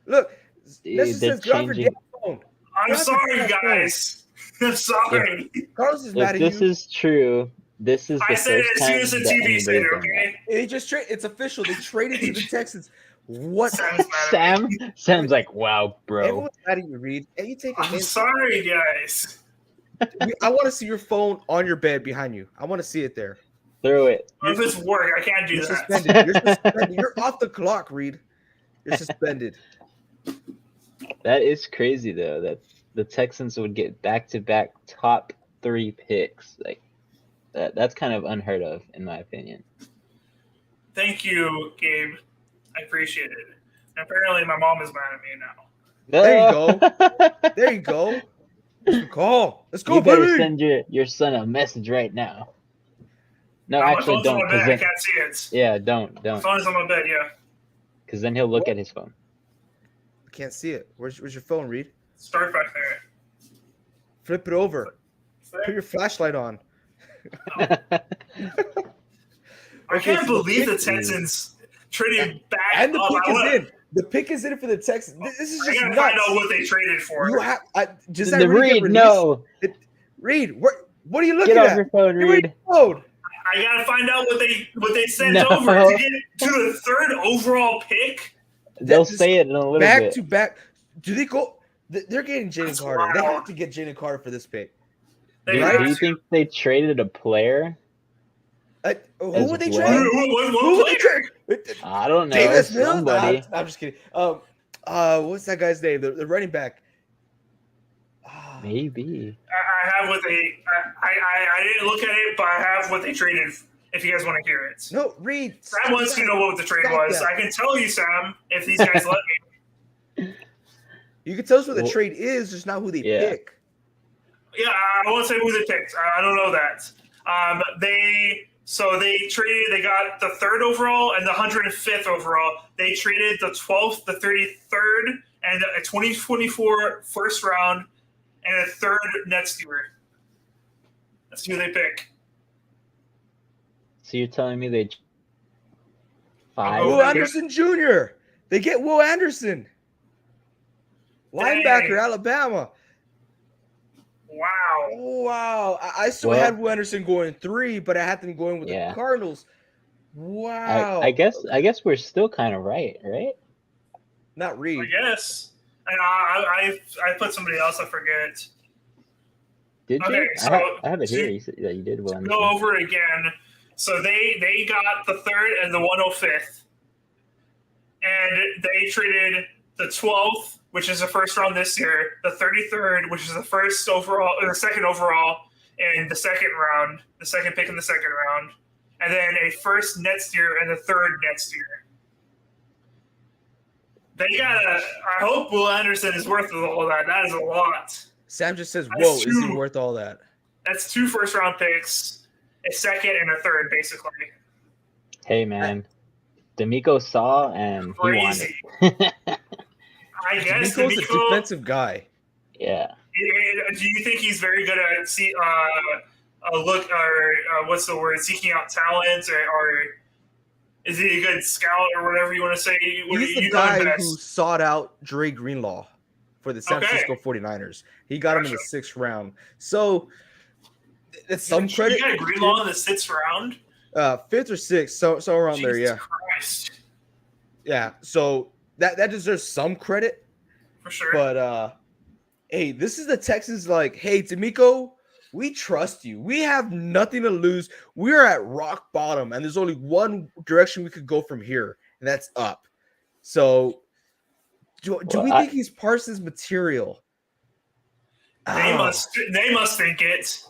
Look, Dude, this they're says get off your changing. damn phone. I'm That's sorry, a fact. guys. I'm sorry. Carlos is mad If at this you. is true, this is the I said it first as soon time as the that TV said it. anybody's done Okay. They just it's official. They traded to the Texans. What? Sam's mad at me. Sam's like, wow, bro. Everyone's mad at you, Reed. And you take a I'm hint. sorry, guys. I want to see your phone on your bed behind you. I want to see it there. Throw it. If it's work, I can't do You're that. suspended. You're suspended. You're off the clock, Reed. You're suspended. That is crazy though, that the Texans would get back-to-back top 3 picks. Like that's kind of unheard of, in my opinion. Thank you, Gabe. I appreciate it. Apparently, my mom is mad at me now. There you go. There you go. Let's call. Let's go, You better baby. send your son a message right now. No, My actually, phone's on don't. my 'Cause bed. I then, can't see it. yeah, don't. My phone is on my bed. Yeah. Because then he'll look at his phone. I can't see it. Where's your phone, Reed? Start back there. Flip it over. Put your flashlight on. I Okay, can't so believe the pick- Texans traded back And the up. pick I is wanna- in. The pick is in for the Texans. This is I just gotta nuts. find out what they traded for. You have just The that really get Reed, released? no. Reed, what are you looking Get off at? your phone, Give me Reed. your phone. I gotta find out what they sent No. over to get to the 3rd overall pick. They'll Just say it in a little Back bit. to back. Do they go? They're getting Jalen That's Carter. They wild. have to get Jalen Carter for this pick. They Right? Do you have to. think they traded a player? Who As would they well. trade? What Who would they player? trade? I don't know. Davis Mills? Somebody. I'm just kidding. What's that guy's name? The running back. Maybe. I have what they. I didn't look at it, but I have what they traded. If you guys want to hear it, No, Reed. Sam wants to know what the trade Stop was. that. I can tell you, Sam, if these guys let me. You can tell us what the Well, trade is, just not who they yeah. pick. Yeah, I won't say who they picked. I don't know that. They traded. They got the 3rd overall and the 105th overall. They traded the 12th, the 33rd, and a 2024 first round and a 3rd next year. That's who they pick. So you're telling me they Oh, Will yeah. Anderson Jr. They get Will Anderson. Linebacker, Dang. Alabama. Wow. Oh, wow. I still Well- had Will Anderson going 3, but I had them going with Yeah. the Cardinals. Wow. I guess we're still kind of right? Not Reed. I guess. And I put somebody else. I forget. Did you? Okay, I have it so here. You said that you did well. Go over it again. So they got the 3rd and the 105th, and they traded the 12th, which is the first round this year, the 33rd, which is the first overall, or the 2nd overall, in the 2nd round, the 2nd pick in the 2nd round, and then a first next year and the 3rd next year. They I hope Will Anderson is worth all that. That is a lot. Sam just says, That's whoa, is he true. worth all that? That's 2 first round picks, a 2nd and a 3rd, basically. Hey man, D'Amico saw and Crazy. he wanted. I guess Nico's a D'Amico, defensive guy. Yeah. do you think he's very good at seeking out talent, or is he a good scout, or whatever you want to say? What do He's the you know him guy best? who sought out Dre Greenlaw for the San Okay. Francisco 49ers. He got him in the Gotcha. 6th round. So It's some You credit. got Greenlaw in the 6th round. 5th or 6th, so around there, Jesus yeah. Christ. Yeah. So that deserves some credit. For sure. But hey, this is the Texans like, hey, D'Amico, we trust you. We have nothing to lose. We're at rock bottom, and there's only one direction we could go from here, and that's up. So do we think he's Parsons material? They must think it.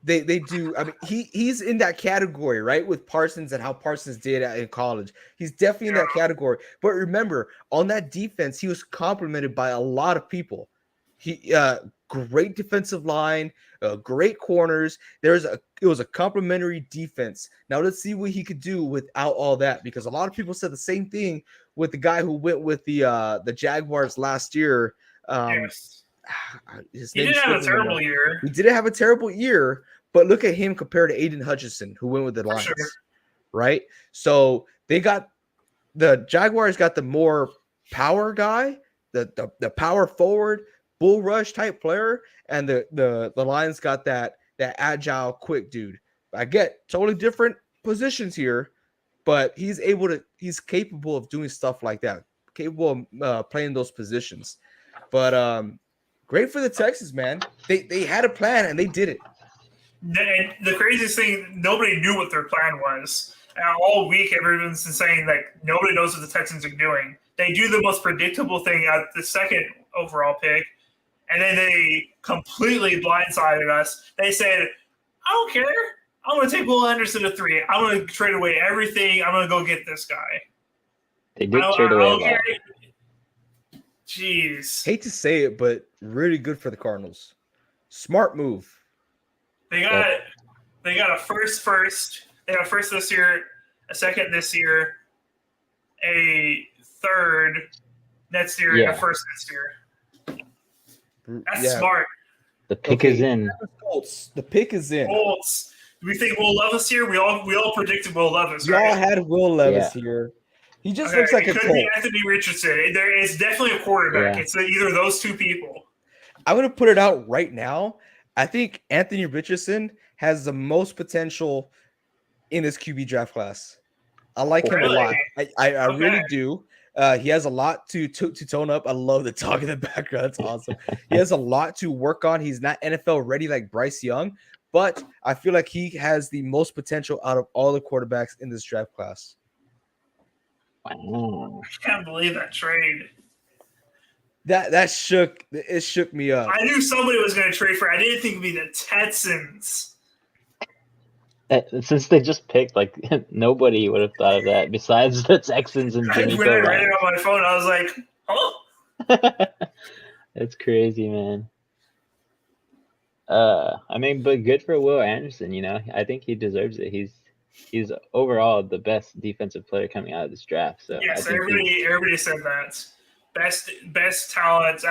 They do. I mean, he's in that category, right? With Parsons and how Parsons did in college. He's definitely in that category. But remember, on that defense, he was complimented by a lot of people. He great defensive line, great corners. It was a complimentary defense. Now let's see what he could do without all that, because a lot of people said the same thing with the guy who went with the Jaguars last year. Yes. He didn't have a terrible year. He didn't have a terrible year, but look at him compared to Aiden Hutchinson, who went with the Lions, right? So the Jaguars got the more power guy, the power forward, bull rush type player, and the Lions got that agile, quick dude. I get totally different positions here, but he's capable of doing stuff like that, capable of playing those positions. But great for the Texans, man. They had a plan and they did it. And the craziest thing, nobody knew what their plan was. All week, everyone's been saying like nobody knows what the Texans are doing. They do the most predictable thing at the 2nd overall pick, and then they completely blindsided us. They said, "I don't care. I'm going to take Will Anderson to 3. I'm going to trade away everything. I'm going to go get this guy." They did trade away a lot. Jeez. Hate to say it, but really good for the Cardinals. Smart move. They got a first. They got a first this year, a second this year, a third next year, and a first next year. That's smart. The pick is in. The pick is in. Colts. Do we think Will Levis here? We all predicted Will Levis. Y'all had Will Levis here. He just looks like a Colt. It could be Anthony Richardson. It's definitely a quarterback. Yeah. It's either those two people. I'm going to put it out right now. I think Anthony Richardson has the most potential in this QB draft class. I like him a lot. I really do. He has a lot to tone up. I love the talk in the background. That's awesome. He has a lot to work on. He's not NFL ready like Bryce Young, but I feel like he has the most potential out of all the quarterbacks in this draft class. Wow. I can't believe that trade. That shook me up. I knew somebody was going to trade for it. I didn't think it would be the Texans. Since they just picked, like, nobody would have thought of that besides the Texans and D'Amico. When I read it on my phone, I was like, oh. That's crazy, man. I mean, but good for Will Anderson, you know. I think he deserves it. He's overall the best defensive player coming out of this draft. So yes, everybody said that. Best talent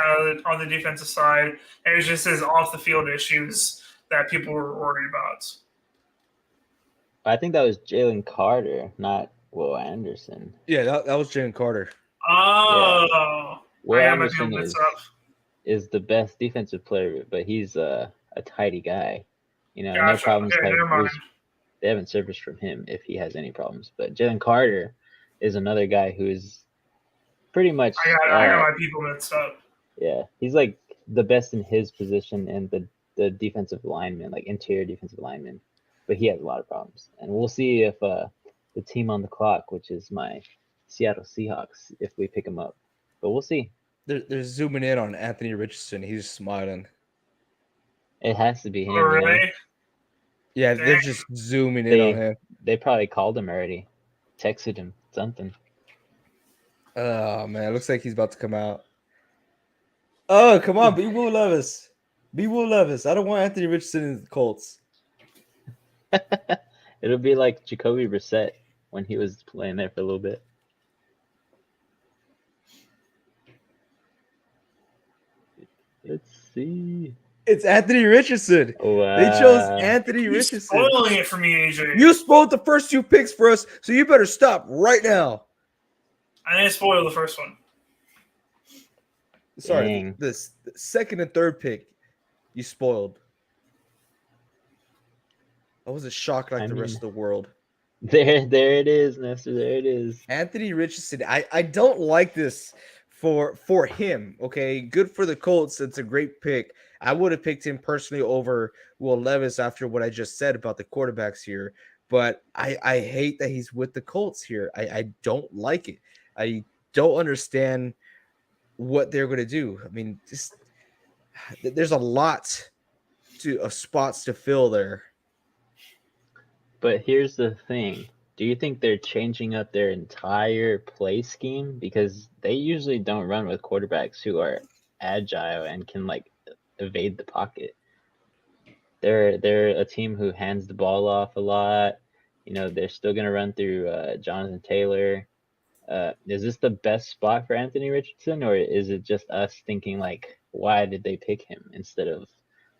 on the defensive side. And it was just his off the field issues that people were worried about. I think that was Jalen Carter, not Will Anderson. Yeah, that was Jalen Carter. Oh, yeah. Will Anderson is the best defensive player, but he's a tidy guy. You know, no problems. They haven't serviced from him if he has any problems. But Jalen Carter is another guy who is pretty much. I got my people mixed up. Yeah, he's like the best in his position and the defensive lineman, like interior defensive lineman. But he has a lot of problems. And we'll see if the team on the clock, which is my Seattle Seahawks, if we pick him up. But we'll see. They're zooming in on Anthony Richardson. He's smiling. It has to be him. Oh, really? Yeah, they're just zooming in on him. They probably called him already. Texted him. Something. Oh, man. It looks like he's about to come out. Oh, come on. Be Will Levis. Be Will Levis. I don't want Anthony Richardson in the Colts. It'll be like Jacoby Brissett when he was playing there for a little bit. Let's see. It's Anthony Richardson. Wow. They chose Anthony Richardson. Spoiling it for me, AJ. You spoiled the first 2 picks for us, so you better stop right now. I didn't spoil the first one. Sorry, the second and third pick. You spoiled. I was a shock like I the mean, rest of the world. there it is, Nestor. There it is. Anthony Richardson. I don't like this for him. Okay, good for the Colts. It's a great pick. I would have picked him personally over Will Levis after what I just said about the quarterbacks here. But I hate that he's with the Colts here. I don't like it. I don't understand what they're going to do. I mean, just there's a lot of spots to fill there. But here's the thing. Do you think they're changing up their entire play scheme? Because they usually don't run with quarterbacks who are agile and can like evade the pocket. They're a team who hands the ball off a lot. You know, they're still gonna run through Jonathan Taylor. Is this the best spot for Anthony Richardson, or is it just us thinking like, why did they pick him instead of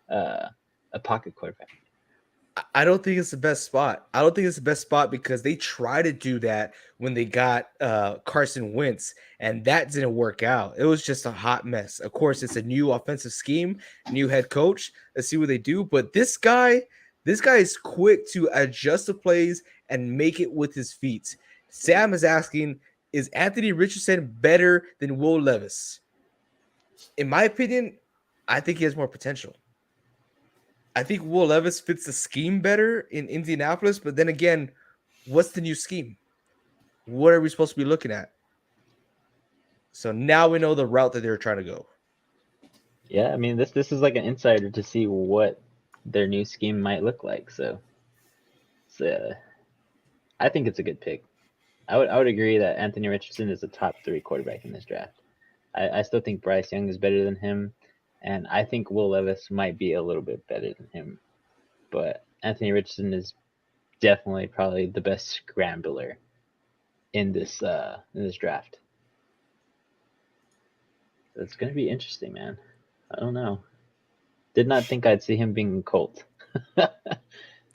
a pocket quarterback? I don't think it's the best spot. I don't think it's the best spot because they tried to do that when they got Carson Wentz, and that didn't work out. It was just a hot mess. Of course, it's a new offensive scheme, new head coach. Let's see what they do. But this guy is quick to adjust the plays and make it with his feet. Sam is asking, is Anthony Richardson better than Will Levis? In my opinion, I think he has more potential. I think Will Levis fits the scheme better in Indianapolis, but then again, what's the new scheme? What are we supposed to be looking at? So now we know the route that they're trying to go. Yeah, I mean this is like an insider to see what their new scheme might look like. So, I think it's a good pick. I would agree that Anthony Richardson is a top 3 quarterback in this draft. I still think Bryce Young is better than him. And I think Will Levis might be a little bit better than him. But Anthony Richardson is definitely probably the best scrambler in this draft. So it's going to be interesting, man. I don't know. Did not think I'd see him being a Colt.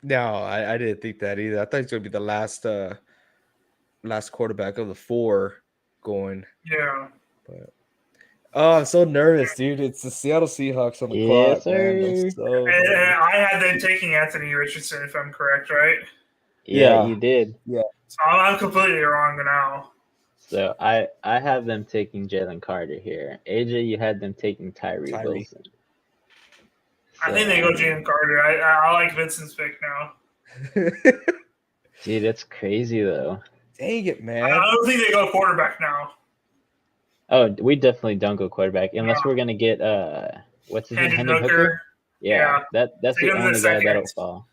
No, I didn't think that either. I thought he was going to be the last quarterback of the 4 going. Yeah. But oh, I'm so nervous, dude. It's the Seattle Seahawks on the clock, man. I'm so And I had them taking Anthony Richardson, if I'm correct, right? Yeah, you did. Yeah. So I'm completely wrong now. So I have them taking Jalen Carter here. AJ, you had them taking Tyree Wilson. I think they go Jalen Carter. I like Vincent's pick now. Dude, that's crazy though. Dang it, man. I don't think they go quarterback now. Oh, we definitely don't go quarterback unless we're gonna get what's his name, Hendon Hooker. Yeah, that's the only guy that'll fall.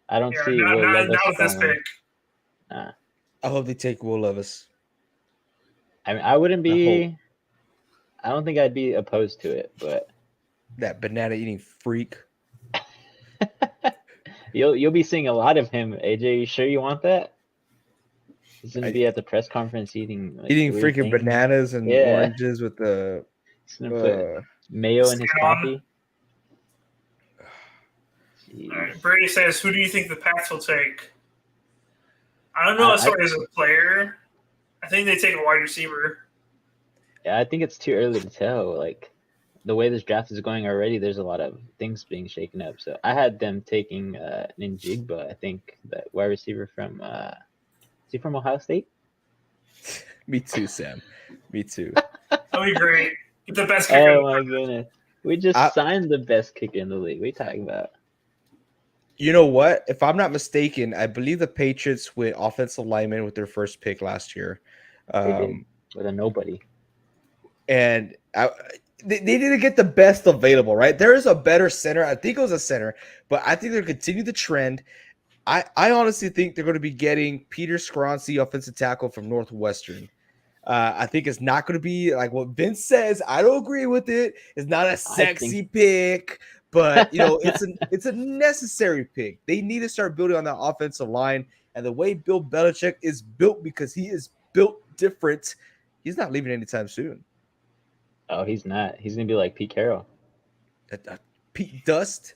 I don't see Will Levis not with this falling. pick. I hope they take Will Levis. I mean, I wouldn't be. I don't think I'd be opposed to it, but that banana eating freak. You'll be seeing a lot of him. AJ, you sure you want that? He's gonna be at the press conference eating freaking bananas and oranges with the. He's gonna put mayo in his coffee. All right, Brady says, "Who do you think the Pats will take?" I don't know as far as a player. I think they take a wide receiver. Yeah, I think it's too early to tell. Like the way this draft is going already, there's a lot of things being shaken up. So I had them taking Njigba. I think that wide receiver from is he from Ohio State? Me too, Sam. Me too. That'd be great. Get the best kicker. Oh my goodness. We just signed the best kicker in the league. What are you talking about? You know what? If I'm not mistaken, I believe the Patriots went offensive lineman with their first pick last year. With a nobody. And they didn't get the best available, right? There is a better center. I think it was a center, but I think they're going to continue the trend. I honestly think they're going to be getting Peter Skoronski, offensive tackle from Northwestern. I think it's not going to be like what Vince says. I don't agree with it. It's not a sexy pick, but it's a necessary pick. They need to start building on that offensive line. And the way Bill Belichick is built, because he is built different, he's not leaving anytime soon. Oh, he's not. He's going to be like Pete Carroll. Pete Dust?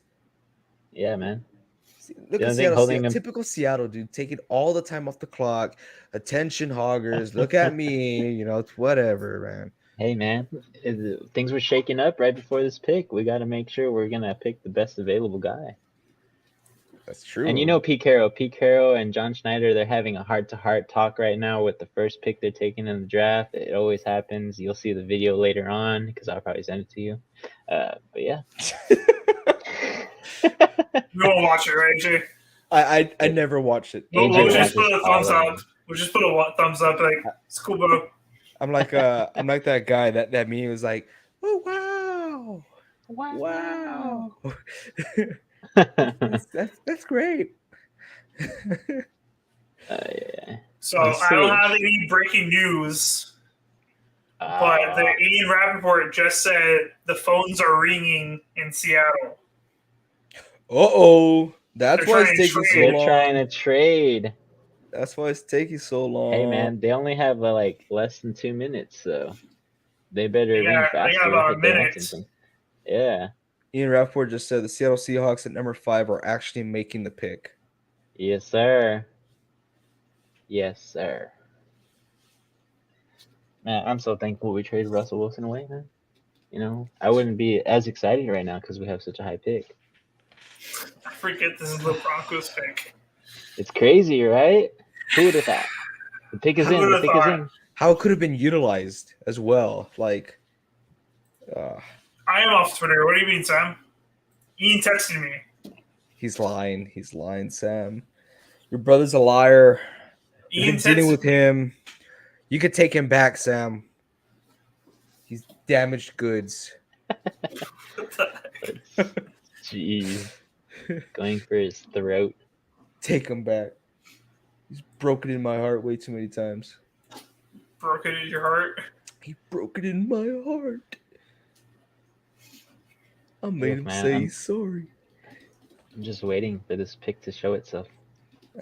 Yeah, man. Look at Seattle, typical Seattle, dude, taking all the time off the clock. Attention hoggers. Look at me. It's whatever, man. Hey man, things were shaking up right before this pick. We got to make sure we're gonna pick the best available guy. That's true. And you know Pete Carroll and John Schneider, they're having a heart-to-heart talk right now with the first pick they're taking in the draft. It always happens. You'll see the video later on because I'll probably send it to you. But yeah. You won't watch it, right, Jay? I never watched it. We'll AJ just put watches a thumbs all of up. them. We'll just put a thumbs up. Like, it's cool, bro. I'm like that guy that meme was like, oh wow. That's great. Yeah. So I don't have any breaking news, but the Ian Rappaport just said the phones are ringing in Seattle. That's They're why trying it's to taking so trade. They're long. trying to trade. That's why it's taking so long. Hey man, they only have like less than 2 minutes, so they better ring They faster got about a if they want minute. something. Yeah. Ian Rappaport just said the Seattle Seahawks at number 5 are actually making the pick. Yes, sir. Yes, sir. Man, I'm so thankful we traded Russell Wilson away, man. You know, I wouldn't be as excited right now because we have such a high pick. I forget this is the Broncos pick. It's crazy, right? Who would have thought? The pick is Who in. The would've pick is thought? in. How it could have been utilized as well. Like, I am off Twitter. What do you mean, Sam? Ian texted me. he's lying. He's lying, Sam. Your brother's a liar. You've Ian been dealing texted with him. You could take him back, Sam. He's damaged goods. Jeez. Going for his throat. Take him back. He's broken in my heart way too many times. Broken in your heart. He broke it in my heart. I made him man, say I'm- sorry. I'm just waiting for this pick to show itself.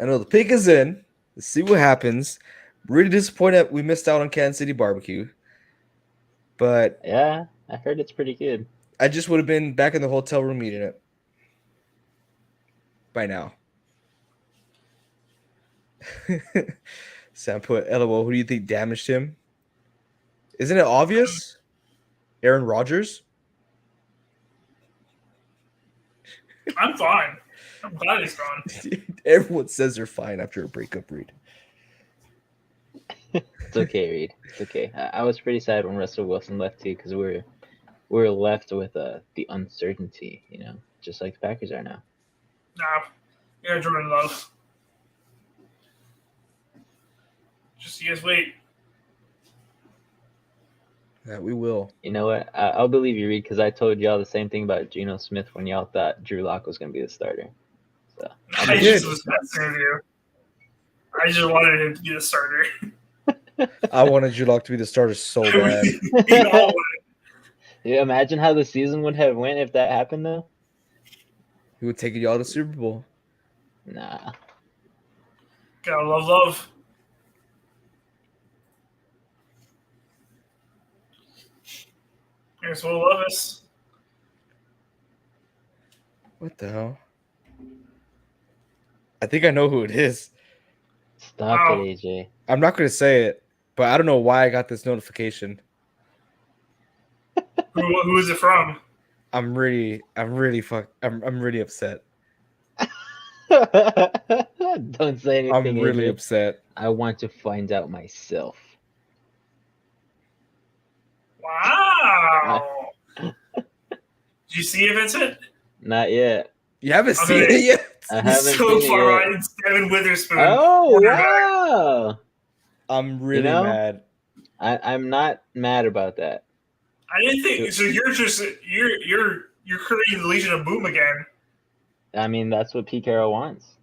I know the pick is in. Let's see what happens. Really disappointed we missed out on Kansas City barbecue. But Yeah, I heard it's pretty good. I just would have been back in the hotel room eating it by now. Sam put, LOL, who do you think damaged him? Isn't it obvious? Aaron Rodgers? I'm fine. I'm glad he's gone. Everyone says they're fine after a breakup, Reed. It's okay, Reed. It's okay. I was pretty sad when Russell Wilson left too, because we were left with the uncertainty, you know, just like the Packers are now. Nah. Yeah, Jordan Love. Just you guys wait. Yeah, we will. You know what? I'll believe you, Reed, because I told y'all the same thing about Geno Smith when y'all thought Drew Lock was going to be the starter. So I just was messing with you. I just wanted him to be the starter. I wanted Drew Lock to be the starter so bad. We all wanted. yeah, imagine how the season would have went if that happened, though. He would take y'all to the Super Bowl. Nah. Gotta love. Here's Will Levis. What the hell? I think I know who it is. Stop Wow. it, AJ. I'm not going to say it, but I don't know why I got this notification. Who is it from? I'm really upset. Don't say anything. I'm really AJ. upset. I want to find out myself. Wow. Did you see it, Vincent? Not yet. You haven't Okay. seen it yet? I haven't So seen far it yet. behind Devin Witherspoon. Oh quarterback. wow! I'm really know? mad. I'm not mad about that. I didn't think so. You're creating the Legion of Boom again. I mean, that's what Pete Carroll wants.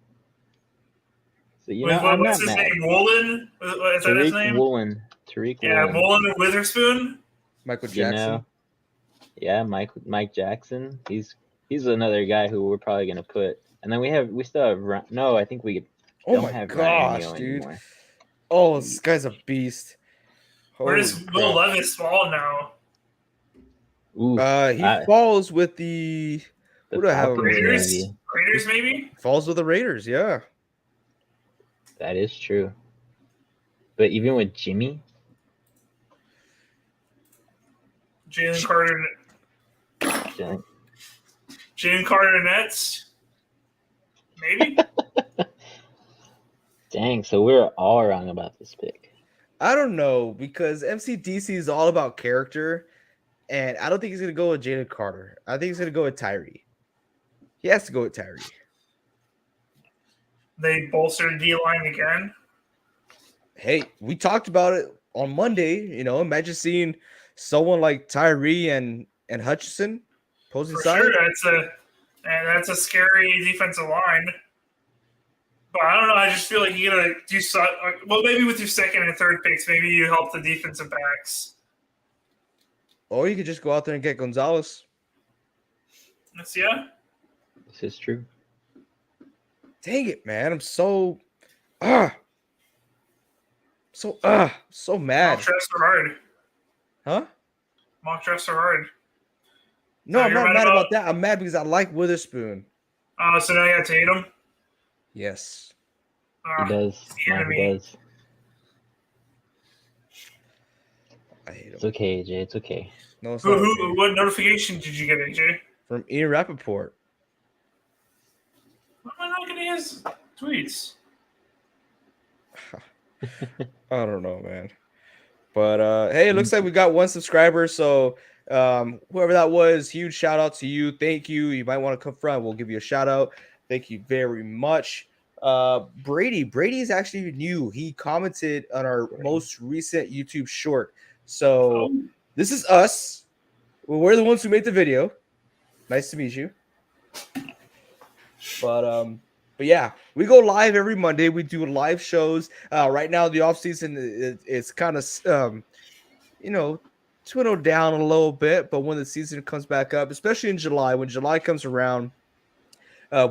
So you know, I'm What's not his mad. name? Woolen? Is that his Tariq name? Woolen. Tariq Yeah, Woolen. Woolen and Witherspoon. Michael You Jackson. know, yeah, Mike Jackson. He's another guy who we're probably gonna put. And then we still have no. I think we Oh don't my have gosh, Ryan Neal dude. anymore. Oh, this guy's a beast. Where does Holy Will crap. Levis fall now? Ooh, He falls with the who do I have him with? Raiders? maybe. Raiders, maybe? Falls with the Raiders, yeah. That is true. But even with Jimmy, Jalen Carter. Jalen- Jalen Carter Nets. Maybe. Dang, so we're all wrong about this pick. I don't know because MCDC is all about character, and I don't think he's gonna go with Jalen Carter. I think he's gonna go with Tyree. He has to go with Tyree. They bolstered D line again. Hey, we talked about it on Monday. You know, imagine seeing someone like Tyree and Hutchinson opposing For side. sure, that's a scary defensive line. But I don't know. I just feel like you gotta do something. Well, maybe with your second and third picks, maybe you help the defensive backs. Or you could just go out there and get Gonzalez. Yeah. This is true. Dang it, man! I'm so so mad. Mock drafts are hard. Huh? Mock drafts are hard. No, So I'm you're not mad mad about about- that. I'm mad because I like Witherspoon. So now you got Tatum. Yes. He does. the No, he enemy. does. I hate It's him. okay, AJ. It's okay. No, it's not okay. What notification did you get, AJ? From Ian Rappaport. Why am I not getting his tweets? I don't know, man. But hey, it looks like we got one subscriber. So whoever that was, huge shout out to you. Thank you. You might want to come front. We'll give you a shout out. Thank you very much. Brady is actually new. He commented on our most recent YouTube short. So this is us. Well, we're the ones who made the video. Nice to meet you. But yeah, we go live every Monday. We do live shows. Right now, the off season it's kind of dwindled down a little bit. But when the season comes back up, especially in July, when July comes around,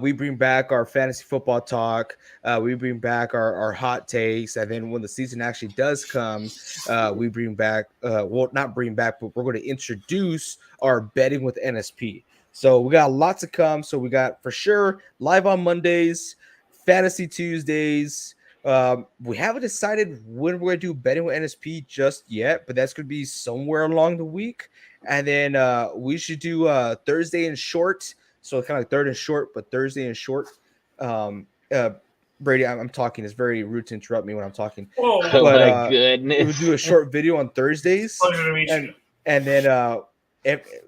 we bring back our fantasy football talk. We bring back our hot takes, and then when the season actually does come, we bring back. Well, not bring back, but we're going to introduce our betting with NSP. So we got lots to come. So we got for sure live on Mondays, fantasy Tuesdays. We haven't decided when we're going to do betting with NSP just yet, but that's going to be somewhere along the week. And then we should do Thursday in short. So kind of like third and short, but Thursday and short. Brady, I'm talking. It's very rude to interrupt me when I'm talking. Whoa. Oh But, my we goodness. would do a short video on Thursdays. Pleasure to meet you. And then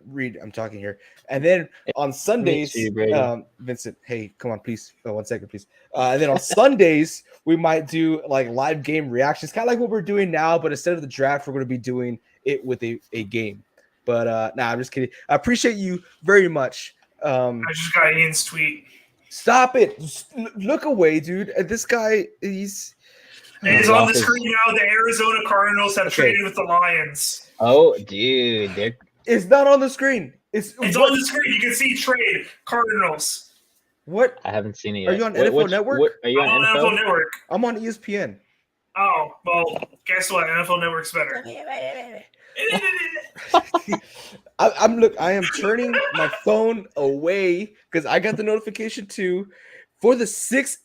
Reed, I'm talking here. And then on Sundays, you, Brady. Vincent, hey, come on, please. 1 second, please. And then on Sundays, we might do like live game reactions, kind of like what we're doing now, but instead of the draft, we're going to be doing it with a game. But I'm just kidding. I appreciate you very much. I just got Ian's tweet. Stop it. Just look away, dude. This guy, he's It's on the screen now. The Arizona Cardinals have Okay. traded with the Lions. Oh, dude. They're it's not on the screen. It's It's what, on the screen. You can see trade Cardinals. what? I haven't seen it Are yet. you on NFL Network? Are you I'm on on NFL? NFL Network. I'm on ESPN. Oh, well, guess what? NFL Network's better. I am turning my phone away because I got the notification too for the 6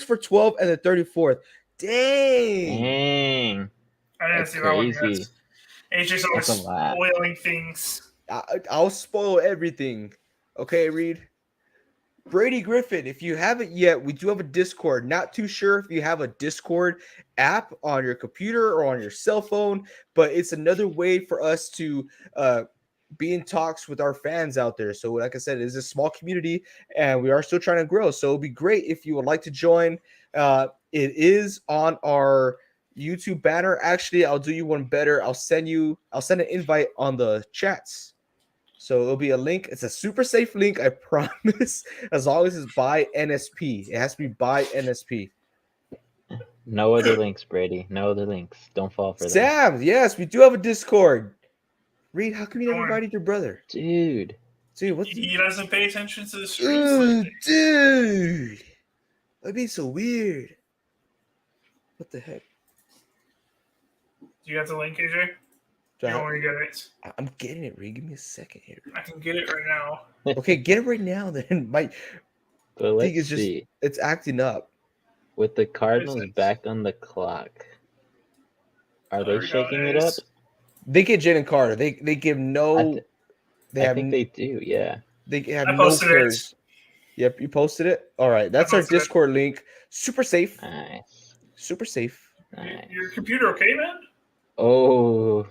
for 12 and the 34th. Dang. Dang. I didn't That's see that one crazy. yet. It's just That's a lot. spoiling things. I'll spoil everything. Okay, Reed. Brady Griffin, if you haven't yet, we do have a Discord. Not too sure if you have a Discord app on your computer or on your cell phone, but it's another way for us to be in talks with our fans out there. So, like I said, it's a small community and we are still trying to grow. So, it'd be great if you would like to join. It is on our YouTube banner. Actually, I'll do you one better. I'll send an invite on the chats. So it'll be a link. It's a super safe link, I promise. As long as it's by NSP. It has to be by NSP. No other links, Brady. No other links. Don't fall for that. Sam, yes, we do have a Discord. Reed, how come you never invited your brother? Dude. Dude, what's He doesn't pay attention to the streets. lately. dude? That'd be so weird. What the heck? Do you have the link, AJ? You don't want to get it. I'm getting it, Reed. Give me a second here. I can get it right now. Okay, get it right now. Then my But thing let's is just see. it's acting up. With the Cardinals it? back on the clock, are There they we go, shaking it it up? is. They get Jalen Carter. They give no. They I have think they do. Yeah. they have I no posted it. players. Yep, you posted it. All right, that's our posted it. Discord link. Super safe. Nice. Super safe. Nice. Your computer okay, man? Oh.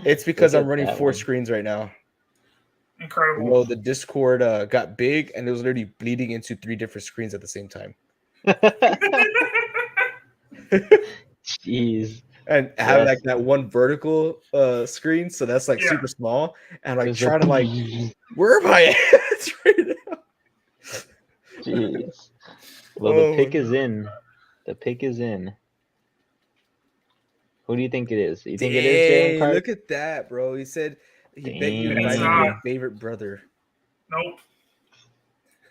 It's because Look I'm at running that 4 one. screens right now. Incredible. No, the Discord got big and it was literally bleeding into 3 different screens at the same time. Jeez. And I have Yes. like that one vertical screen, so that's like Yeah. super small. And like Just trying to like, where am I at right now? Jeez. Well, Oh the pick my is in. The pick is in. Who do you think it is? You think it is Jalen Dang, Carter? look at that, bro. He said he bet you Dang. invited It's your not. favorite brother. Nope.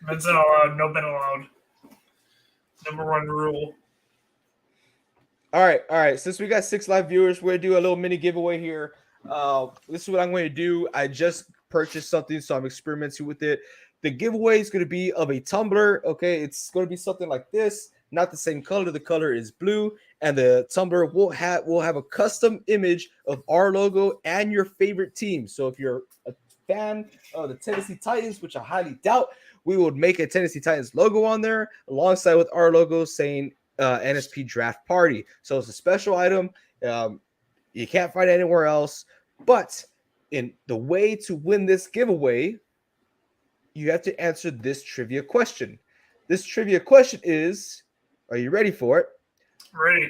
Men's not allowed. No men allowed. Number 1 rule. All right. Since we got 6 live viewers, we're gonna do a little mini giveaway here. This is what I'm going to do. I just purchased something, so I'm experimenting with it. The giveaway is going to be of a tumbler. Okay, it's going to be something like this. Not the same color. The color is blue, and the tumbler will have a custom image of our logo and your favorite team. So if you're a fan of the Tennessee Titans, which I highly doubt, we would make a Tennessee Titans logo on there alongside with our logo saying NSP Draft Party. So it's a special item. You can't find it anywhere else. But in the way to win this giveaway, you have to answer this trivia question. This trivia question is, are you ready for it? Ready.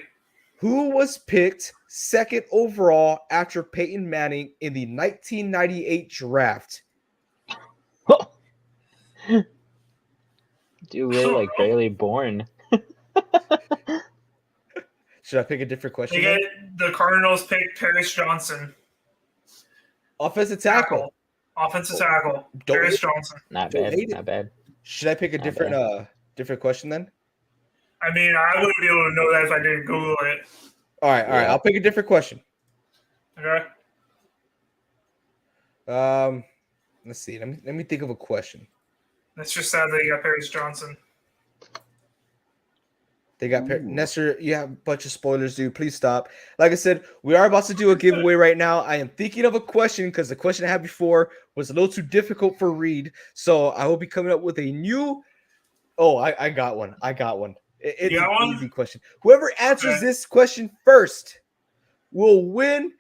Who was picked second overall after Peyton Manning in the 1998 draft? Dude, we're like barely born. Should I pick a different question? They get the Cardinals pick Paris Johnson. Offensive tackle. Offensive tackle. Don't Paris hate it. Johnson. Not Don't bad. hate it. Not bad. Should I pick a Not different question then? I mean, I wouldn't be able to know that if I didn't Google it. All right. Yeah. I'll pick a different question. Okay. Let's see. Let me think of a question. It's just sad that you got Paris Johnson. They got Ooh. Nestor. You have a bunch of spoilers, dude. Please stop. Like I said, we are about to do a giveaway right now. I am thinking of a question because the question I had before was a little too difficult for Reed. So I will be coming up with a new. Oh, I got one. It's got an one? easy question. Whoever answers Okay. this question first will win.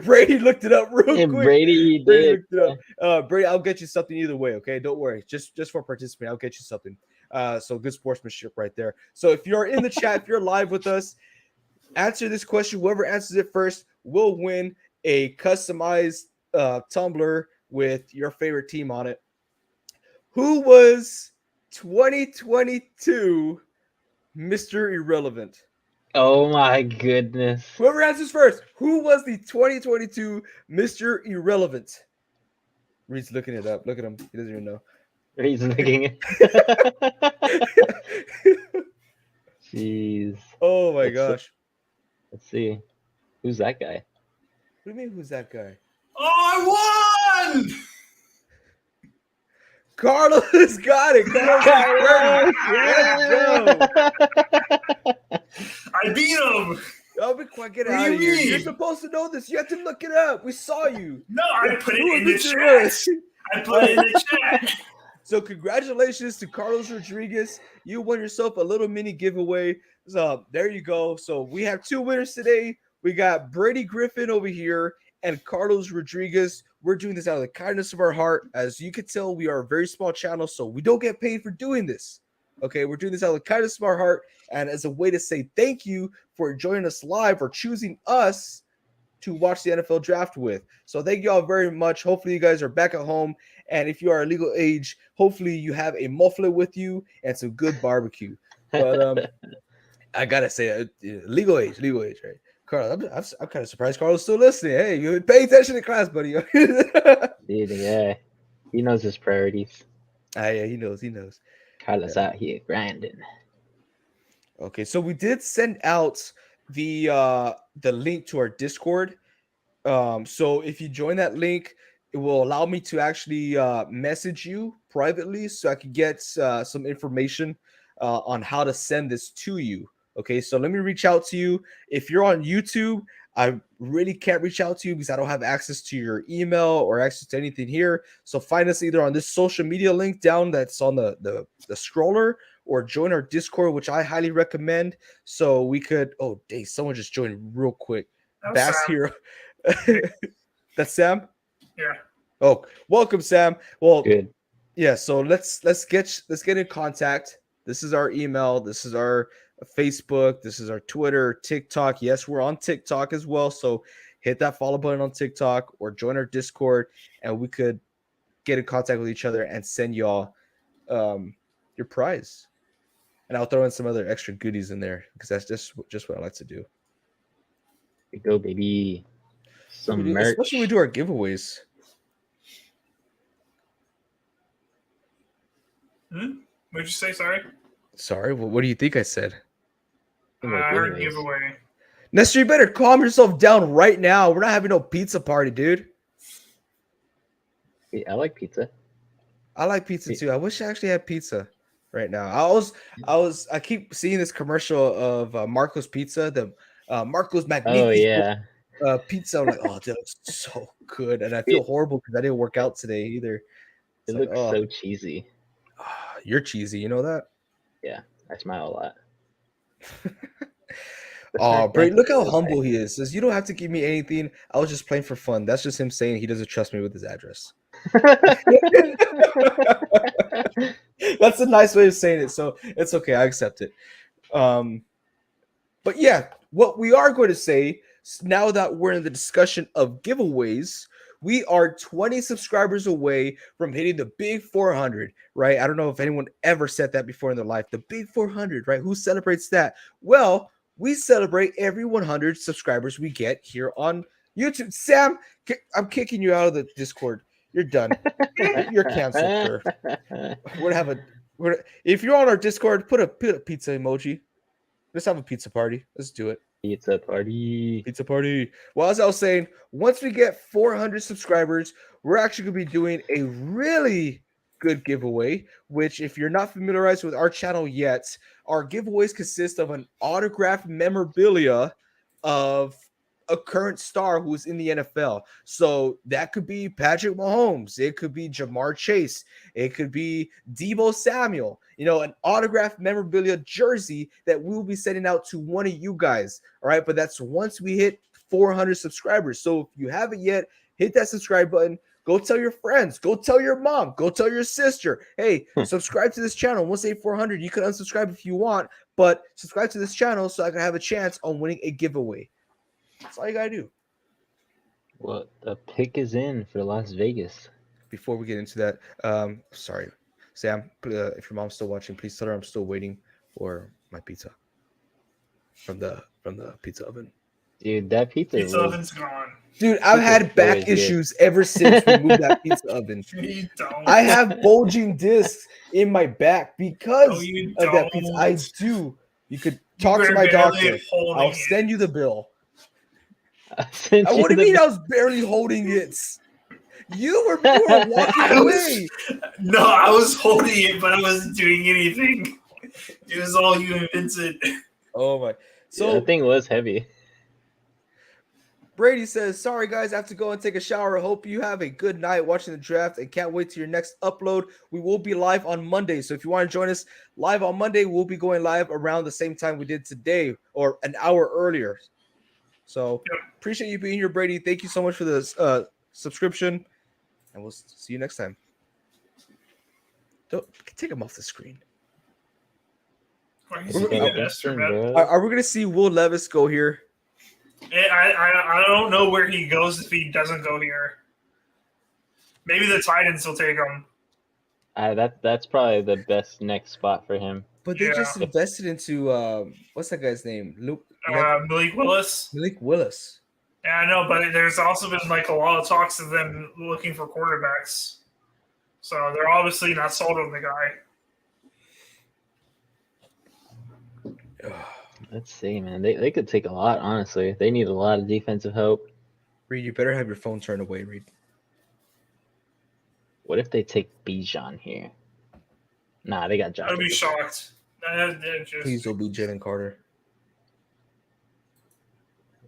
Brady looked it up real And quick. Brady Brady did. looked it up. Brady, I'll get you something either way. Okay, don't worry. Just for participating, I'll get you something. So good sportsmanship right there. So if you're in the chat, if you're live with us, answer this question. Whoever answers it first will win a customized tumbler with your favorite team on it. Who was 2022 Mr. Irrelevant? Oh my goodness. Whoever answers first, who was the 2022 Mr. Irrelevant? Reed's looking it up. Look at him. He doesn't even know. He's looking. Jeez. Oh my Let's- gosh. Let's see. Who's that guy? What do you mean, who's that guy? Oh, I won! Carlos got it. Carlos I beat him! Oh, be quiet. Get What out do of you here. You're mean? supposed to know this. You have to look it up. We saw you. No, I put Who it in was the Mr. chat. Irrelevant? I put it in the chat. So congratulations to Carlos Rodriguez. You won yourself a little mini giveaway. So there you go. So we have 2 winners today. We got Brady Griffin over here and Carlos Rodriguez. We're doing this out of the kindness of our heart. As you can tell, we are a very small channel, so we don't get paid for doing this. Okay, we're doing this out of the kindness of our heart and as a way to say thank you for joining us live or choosing us to watch the NFL draft with. So thank you all very much. Hopefully you guys are back at home. And if you are legal age, hopefully you have a muffler with you and some good barbecue. But I gotta say, legal age, right? Carlos, I'm kind of surprised Carlos still listening. Hey, you pay attention to class, buddy. Dude, yeah. He knows his priorities. Yeah, he knows. Carlos out here grinding. Okay, so we did send out the link to our Discord. So if you join that link, it will allow me to actually message you privately so I can get some information on how to send this to you. Okay, so let me reach out to you. If you're on YouTube, I really can't reach out to you because I don't have access to your email or access to anything here. So find us either on this social media link down that's on the scroller, or join our Discord, which I highly recommend. So we could. Oh, dang! Someone just joined real quick. That was Bass Sam. Hero. That's Sam. Yeah. Oh, welcome, Sam. Well, Good. yeah. So let's get in contact. This is our email. This is our Facebook. This is our Twitter, TikTok. Yes, we're on TikTok as well. So hit that follow button on TikTok or join our Discord, and we could get in contact with each other and send y'all your prize. And I'll throw in some other extra goodies in there because that's just what I like to do. Here we go, baby. Some merch. Especially when we do our giveaways. What'd you say? Sorry. Sorry, what do you think I said? I heard giveaway. Nestor, you better calm yourself down right now. We're not having no pizza party, dude. I like pizza. I like pizza too. I wish I actually had pizza right now. I keep seeing this commercial of Marco's Pizza, the Marco's Magnificent Oh yeah. pizza. I'm like, oh, that looks so good, and I feel horrible because I didn't work out today either. It looks so cheesy. You're cheesy, you know that? Yeah, I smile a lot. Oh, Brady, look how humble he is. Says, you don't have to give me anything. I was just playing for fun. That's just him saying he doesn't trust me with his address. That's a nice way of saying it. So it's okay. I accept it. But yeah, what we are going to say now that we're in the discussion of giveaways, we are 20 subscribers away from hitting the big 400, right? I don't know if anyone ever said that before in their life. The big 400, right? Who celebrates that? Well, we celebrate every 100 subscribers we get here on YouTube. Sam, I'm kicking you out of the Discord. You're done. You're canceled, sir. If you're on our Discord, put a pizza emoji. Let's have a pizza party. Let's do it. Pizza party. Pizza party. Well, as I was saying, once we get 400 subscribers, we're actually going to be doing a really good giveaway, which if you're not familiarized with our channel yet, our giveaways consist of an autographed memorabilia of a current star who's in the NFL. So that could be Patrick Mahomes. It could be Jamar Chase. It could be Deebo Samuel. An autographed memorabilia jersey that we'll be sending out to one of you guys. All right. But that's once we hit 400 subscribers. So if you haven't yet, hit that subscribe button. Go tell your friends. Go tell your mom. Go tell your sister. Hey, subscribe to this channel. Once they hit 400, you can unsubscribe if you want. But subscribe to this channel so I can have a chance on winning a giveaway. That's all you gotta do. Well, the pick is in for Las Vegas. Before we get into that, sorry, Sam. If your mom's still watching, please tell her I'm still waiting for my pizza from the pizza oven. Dude, that pizza oven's gone. Dude, I've had back issues ever since we moved that pizza oven. You don't. I have bulging discs in my back because of that pizza. I do. You could talk to my doctor. I'll send you the bill. What do you mean I was barely holding it? You were walking away. No, I was holding it, but I wasn't doing anything. It was all you, Vincent. Oh my! So that thing was heavy. Brady says, "Sorry guys, I have to go and take a shower. Hope you have a good night watching the draft and can't wait to your next upload. We will be live on Monday, so if you want to join us live on Monday, we'll be going live around the same time we did today, or an hour earlier." So appreciate you being here, Brady. Thank you so much for the subscription, and we'll see you next time. Don't take him off the screen. Are we gonna see Will Levis go here? I don't know where he goes if he doesn't go here. Maybe the Titans will take him. That's probably the best next spot for him. But they just invested into what's that guy's name? Malik Willis. Malik Willis. Yeah, I know, but there's also been a lot of talks of them looking for quarterbacks. So they're obviously not sold on the guy. Let's see, man. They could take a lot, honestly. They need a lot of defensive help. Reed, you better have your phone turned away, Reed. What if they take Bijan here? Nah, they got Josh. I'd be shocked. Please don't be Jalen Carter.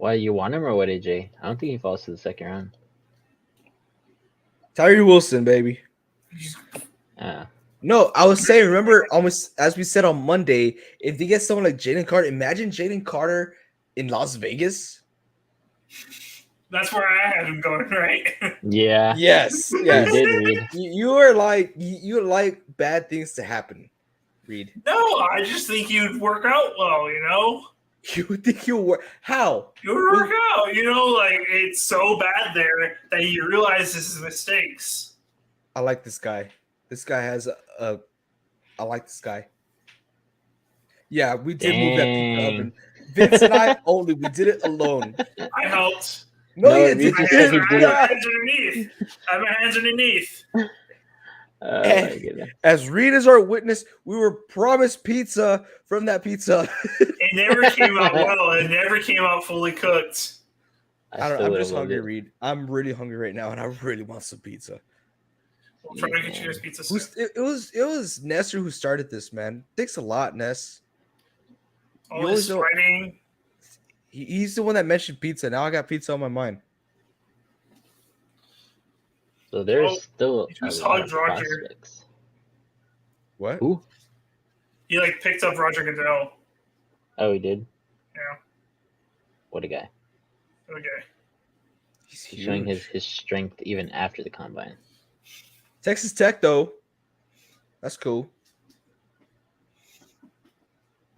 Why you want him or what, AJ? I don't think he falls to the second round. Tyree Wilson, baby. Uh, No, I was saying, remember, almost as we said on Monday, if they get someone like Jalen Carter, imagine Jalen Carter in Las Vegas. That's where I had him going, right? yeah, Yes, you yes. did, Reed. You are like you like bad things to happen, Reed. No, I just think you'd work out well, you know? You would think you'll work. How? You would work out, you know? Like, it's so bad there that you realize this is mistakes. I like this guy. This guy has a I like this guy. Yeah, we did move that pizza Dang. oven. Vince and I only. We did it alone. I helped. No, No, you Reed didn't. just said he I did have it. my hands underneath. I have my hands underneath. Oh my goodness. As Reed is our witness, we were promised pizza from that pizza. It never came out well. It never came out fully cooked. I don't know. still I'm would've just loved hungry, it. Reed. I'm really hungry right now, and I really want some pizza. We'll try to get you guys pizza soon. It was Nestor who started this, man. Thanks a lot, Ness. All you this always know- fighting. He's the one that mentioned pizza. Now I got pizza on my mind. So there's Oh, still you a just lot hugged of Roger. prospects. What? Who? He like picked up Roger Goodell. Oh, he did. Yeah. What a guy. Okay. He's He's showing huge. his strength even after the combine. Texas Tech, though. That's cool.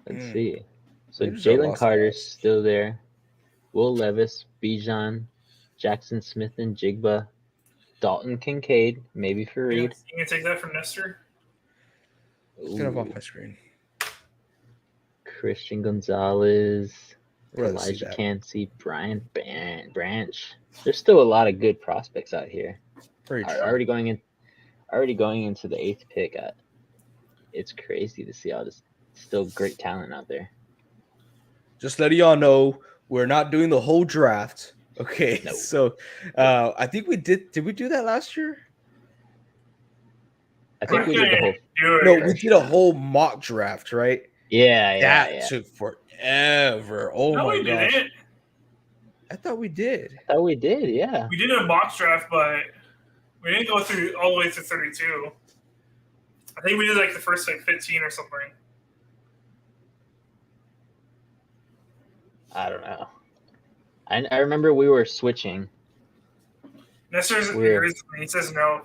Let's Mm. see. So Maybe they'll Jalen lost Carter's guys. still there. Will Levis, Bijan, Jackson Smith and Jigba, Dalton Kincaid, maybe for You Reed. gonna take that from Nestor? Get him off Ooh, my screen. Christian Gonzalez, I'd rather see Elijah that. Cansey, Brian Branch. There's still a lot of good prospects out here. Very true. Already going into the 8th pick. It's crazy to see all this still great talent out there. Just letting y'all know, we're not doing the whole draft. Okay, No. so I think we did. Did we do that last year? I think we did the whole. Do it. No, we did a whole mock draft, right? Yeah, That took forever. Oh No, my we gosh! didn't. I thought we did. Oh, we did. Yeah. We did a mock draft, but we didn't go through all the way through 32. I think we did like the first like 15 or something. I don't know. I remember we were switching. Nestor's Weird. agrees with me. He says no.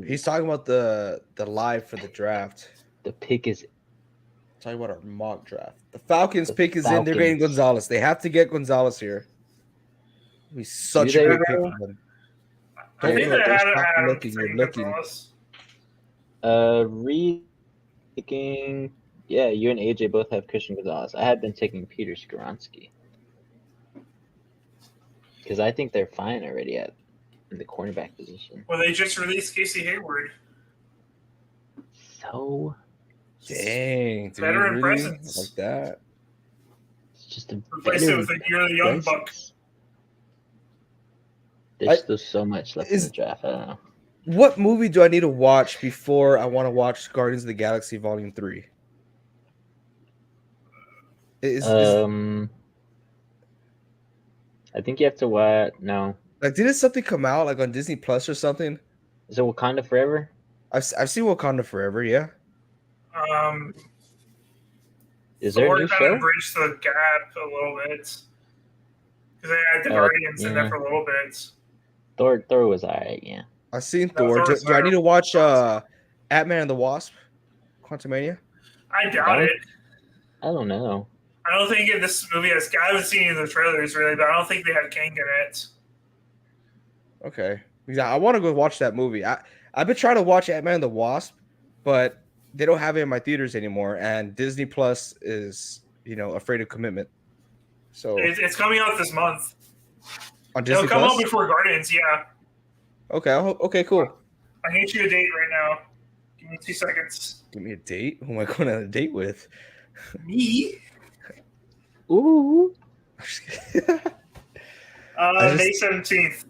He's talking about the live for the draft. The pick is Talking about our mock draft. The Falcons The pick is in. They're getting Falcons. Gonzalez. They have to get Gonzalez here. It'd be such Do a they, good pick bro? for them. I think Don't that look, had stop Adam looking, you're looking. Reed taking. Yeah, you and AJ both have Christian Gonzalez. I had been taking Peter Skoronski because I think they're fine already in the cornerback position. Well, they just released Casey Hayward. So Dang, dude, Veteran really? presence. Like that. it's just a Replace it with a yearly young buck. presence. There's I- still so much left is- in the draft. I don't know. What movie do I need to watch before I want to watch Guardians of the Galaxy Volume 3? I think you have to what? No, Like, didn't something come out like on Disney Plus or something? is it Wakanda Forever? I've seen Wakanda Forever, yeah. Is there a Thor new kind show? of bridged the gap a little bit because they had the Oh, Guardians in there yeah. for a little bit. Thor was alright. Yeah. I've seen No, Thor. Thor's Do I need to better. watch Ant-Man and the Wasp? Quantumania? I doubt it. I don't know. I don't think this movie has. I haven't seen any of the trailers really, but I don't think they had Kang in it. Okay. Yeah, I want to go watch that movie. I've been trying to watch Ant-Man and the Wasp, but they don't have it in my theaters anymore, and Disney Plus is, afraid of commitment. So It's coming out this month. on Disney It'll come Plus? out before Guardians. Yeah, Okay, okay, cool. I can get you a date right now. Give me 2 seconds. Give me a date. Who am I going on a date with? Me? Ooh. I'm just kidding. May 17th.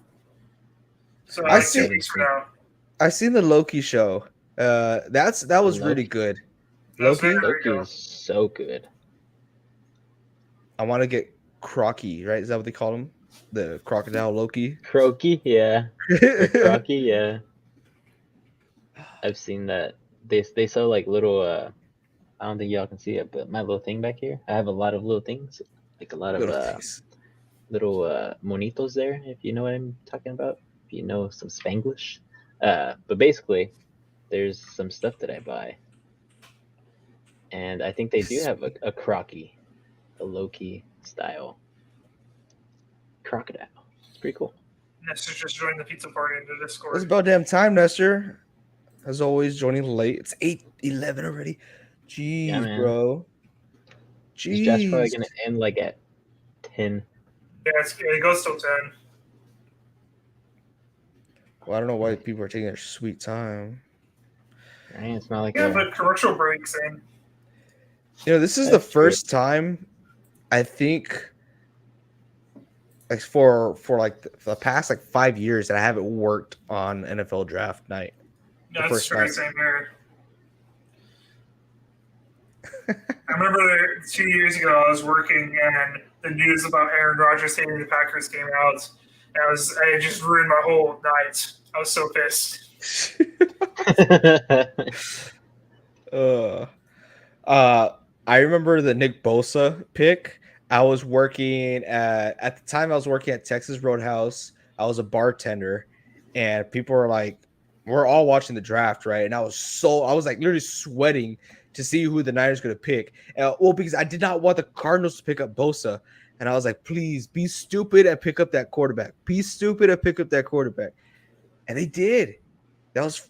So I like see- 2 weeks from now. I've seen the Loki show. That was really Loki? good. That's Loki? very- Loki is so good. I want to get Crocky, right? Is that what they call him? The crocodile Loki. Croaky, yeah. Or Crocky, yeah. I've seen that. They sell like little I don't think y'all can see it, but my little thing back here, I have a lot of little things, like a lot of Little things. little monitos there, if you know what I'm talking about, if you know some Spanglish. But basically, there's some stuff that I buy, and I think they do have a crocky, a Loki style crocodile. It's pretty cool. Nestor just joined the pizza party in the It's Discord. about damn time, Nestor. As always, joining late. It's 8:11 already. Jeez, Yeah, man. bro. This draft's probably Jeez. gonna end like at 10. Yeah, it goes till 10. Well, I don't know why people are taking their sweet time. Right? It's not like Yeah, a, but commercial breaks in. You know, this is the That's true. first time I think like for like the past like 5 years that I haven't worked on NFL draft night. That's first true. night. Same here. I remember 2 years ago I was working and the news about Aaron Rodgers hating the Packers came out. And I just ruined my whole night. I was so pissed. I remember the Nick Bosa pick. I was working at the time I was working at Texas Roadhouse. I was a bartender, and people were like, we're all watching the draft, right? And I was like literally sweating to see who the Niners going to pick. Well, because I did not want the Cardinals to pick up Bosa. And I was like, please be stupid and pick up that quarterback. Be stupid and pick up that quarterback. And they did. That was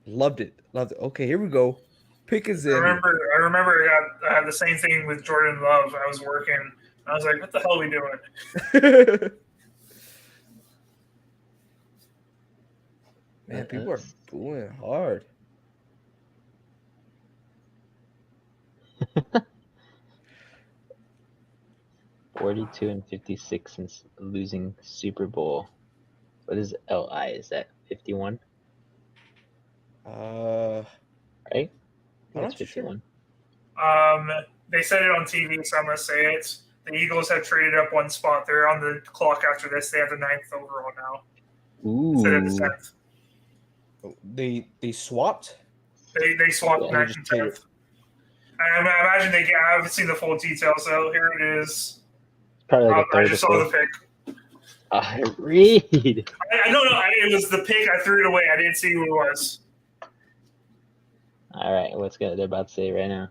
loved it. Okay, here we go. Pick is in. I remember I had the same thing with Jordan Love. I was working. I was like, what the hell are we doing? Man, people are booing hard. $42 and 56 since losing Super Bowl. What is LI? Is that 51? Right? I'm That's not sure. 51. They said it on TV, so I'm gonna say it. The Eagles have traded up one spot. They're on the clock after this. They have the 9th overall now instead of the Ooh. 10th. They swapped. They swapped Yeah, 9th and 10th. I imagine I haven't seen the full details, so here it is. It's probably like a I third just or saw the fourth. pick. Reed. I don't know. It was the pick. I threw it away. I didn't see who it was. All right, what's good? They're about to say right now.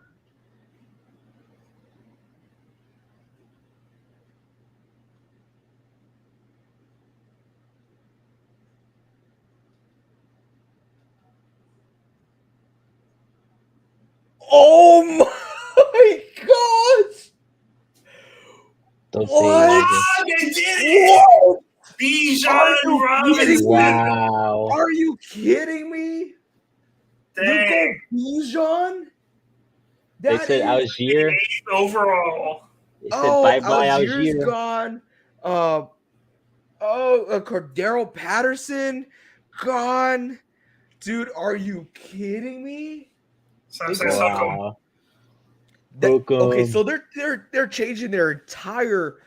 Oh my gosh! Don't What? say They did it! What? Bijan Robinson. Wow. Are you kidding me? Dang. Bijan? They said Algier. 8th overall. They said bye-bye Algier's Algier. gone. Cordero Patterson gone. Dude, are you kidding me? So I'm saying Socom. Wow. Okay, so they're changing their entire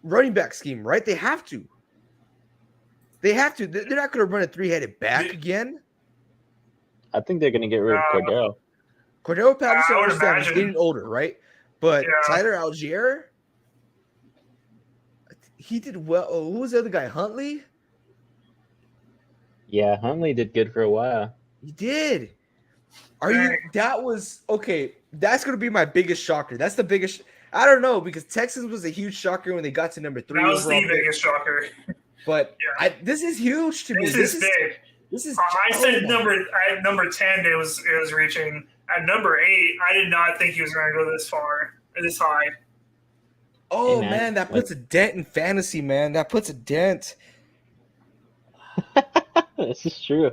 running back scheme, right? They have to. They're not going to run a 3-headed back again. I think they're gonna get rid of Cordero. Cordero Patterson, I would understand, he's imagine. getting older, right? But Yeah. Tyler Algier, he did well. Oh, who was the other guy? Huntley? Yeah, Huntley did good for a while. He did. That was okay. That's gonna be my biggest shocker. That's the biggest. I don't know, because Texans was a huge shocker when they got to number 3. That was the overall pick. biggest shocker. But Yeah. this is huge to me. This is big. This is. I said oh my- number 10. It was reaching. At number 8, I did not think he was going to go this far, or this high. Oh Hey, man, that puts a dent in fantasy, man. That puts a dent. This is true.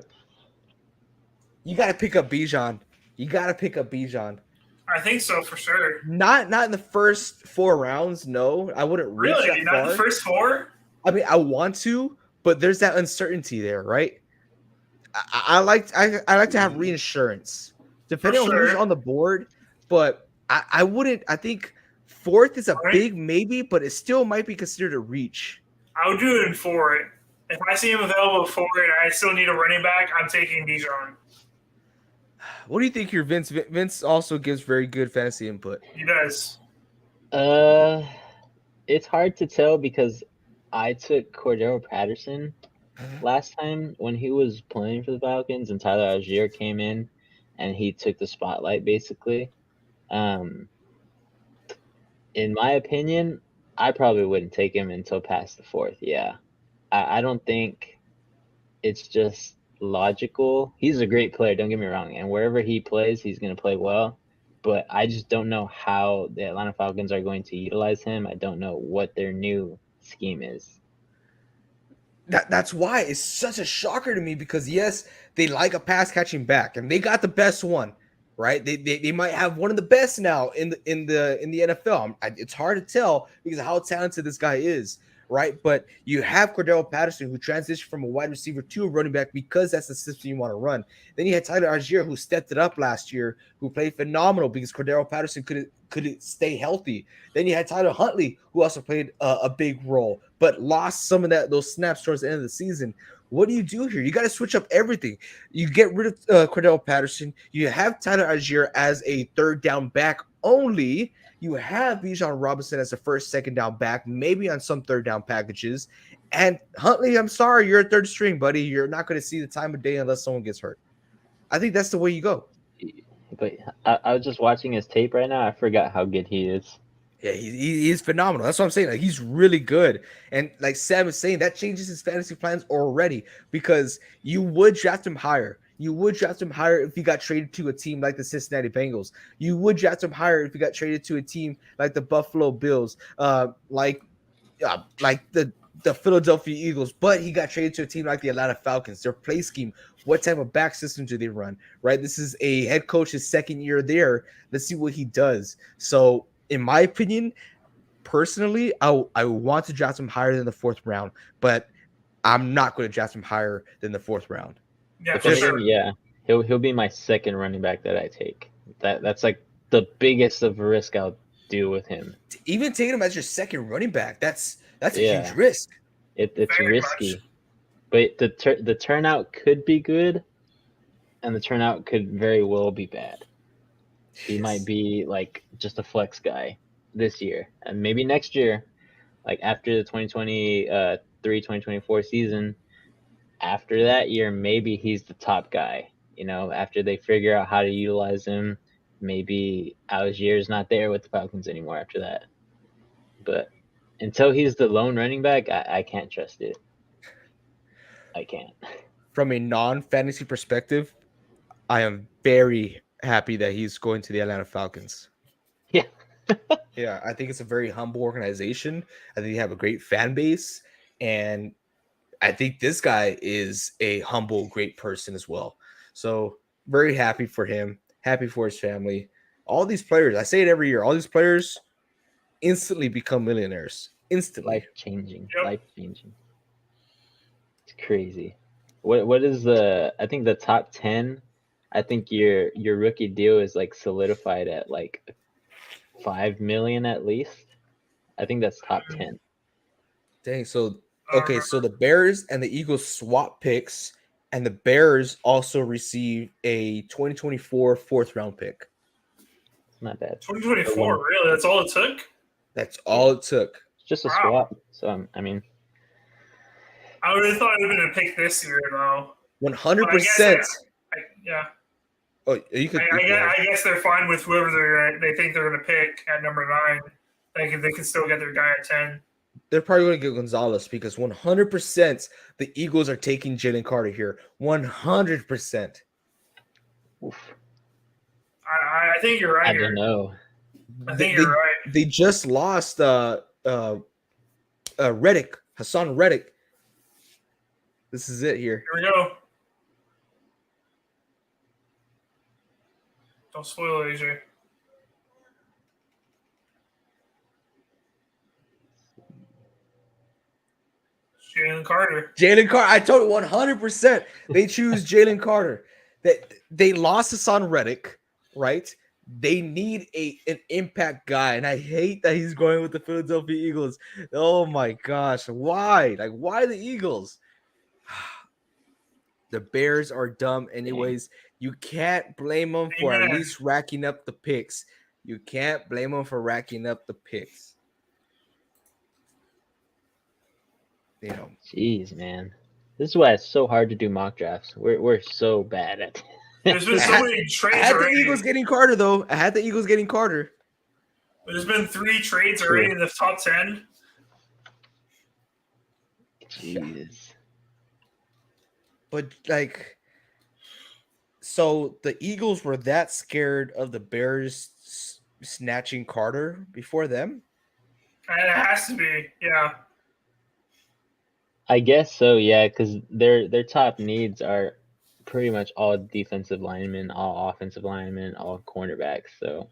You got to pick up Bijan. I think so for sure. Not in the first 4 rounds. No, I wouldn't reach Really, that not far. the first 4. I mean, I want to, but there's that uncertainty there, right? I like to have reinsurance depending on who's sure. on the board, but I wouldn't. I think Fourth is a Right. big maybe, but it still might be considered a reach. I would do it in 4. If I see him available at 4 and I still need a running back, I'm taking Bijan. What do you think here, Vince? Vince also gives very good fantasy input. He does. It's hard to tell because I took Cordero Patterson last time when he was playing for the Falcons, and Tyler Algier came in, and he took the spotlight basically. In my opinion, I probably wouldn't take him until past the 4th. Yeah, I don't think it's just logical. He's a great player, don't get me wrong, and wherever he plays, he's going to play well. But I just don't know how the Atlanta Falcons are going to utilize him. I don't know what their new scheme is. That's why it's such a shocker to me because yes, they like a pass catching back, and they got the best one, right? They might have one of the best now in the NFL. It's hard to tell because of how talented this guy is, right? But you have Cordero Patterson who transitioned from a wide receiver to a running back because that's the system you want to run. Then you had Tyler Algier who stepped it up last year, who played phenomenal because Cordero Patterson couldn't stay healthy. Then you had Tyler Huntley who also played a big role, but lost some of those snaps towards the end of the season. What do you do here? You got to switch up everything. You get rid of Cordero Patterson. You have Tyler Algier as a third down back only. You have Bijan Robinson as a first, second down back, maybe on some third down packages. And Huntley, I'm sorry, you're a third string, buddy. You're not going to see the time of day unless someone gets hurt. I think that's the way you go. But I was just watching his tape right now. I forgot how good he is. Yeah, he is phenomenal. That's what I'm saying. Like, he's really good. And like Sam is saying, that changes his fantasy plans already because you would draft him higher. You would draft him higher if he got traded to a team like the Cincinnati Bengals. You would draft him higher if he got traded to a team like the Buffalo Bills, like the Philadelphia Eagles. But he got traded to a team like the Atlanta Falcons. Their play scheme, what type of back system do they run? Right? This is a head coach's second year there. Let's see what he does. So, in my opinion, personally, I want to draft him higher than the 4th round, but I'm not going to draft him higher than the 4th round. Yeah, for sure. Yeah, he'll be my second running back that I take. That's like the biggest of a risk I'll do with him. Even taking him as your second running back, that's a Yeah. huge risk. It's Very risky, much. but the turnout could be good, and the turnout could very well be bad. He might be like just a flex guy this year, and maybe next year, like after the 2023-2024 season, after that year, maybe he's the top guy. You know, after they figure out how to utilize him, maybe Algier's not there with the Falcons anymore after that. But until he's the lone running back, I can't trust it. I can't. From a non-fantasy perspective, I am very happy that he's going to the Atlanta Falcons. Yeah. Yeah, I think it's a very humble organization. I think they have a great fan base, and I think this guy is a humble, great person as well. So very happy for him, happy for his family. All these players, I say it every year, all these players instantly become millionaires. Instantly. Life changing. Yep. Life changing. It's crazy. What is I think the top 10, I think your rookie deal is like solidified at like 5 million at least. I think that's top 10. Dang, so okay, so the Bears and the Eagles swap picks, and the Bears also receive a 2024 4th round pick. It's not bad. 2024, really? That's all it took? That's all it took. It's just a Wow. swap. So I mean, I would have thought it would have been a pick this year, though. 100%. Yeah. Oh, you could. I guess they're fine with whoever they think they're going to pick at number 9. They can still get their guy at 10. They're probably going to get Gonzalez because 100% the Eagles are taking Jalen Carter here. 100%. oof, I think you're right I here. don't know. I think you're right. They just lost Reddick, Hassan Reddick. This is it here. Here we go. Don't spoil it, AJ. Jalen Carter. Jalen Carter. I told you 100%. They choose Jalen Carter. They lost Hassan Reddick, right? They need an impact guy, and I hate that he's going with the Philadelphia Eagles. Oh my gosh, why? Like, why the Eagles? The Bears are dumb, anyways. You can't blame them for at Amen. least racking up the picks. You can't blame them for racking up the picks. You know, Jeez, man. This is why it's so hard to do mock drafts. We're so bad at. There's been so many I trades had the already. Eagles getting Carter, though. I had the Eagles getting Carter. There's been 3 trades True. already in the top 10. Jeez. But like, so the Eagles were that scared of the Bears snatching Carter before them? And it has to be, yeah. I guess so, yeah, because their top needs are pretty much all defensive linemen, all offensive linemen, all cornerbacks. So,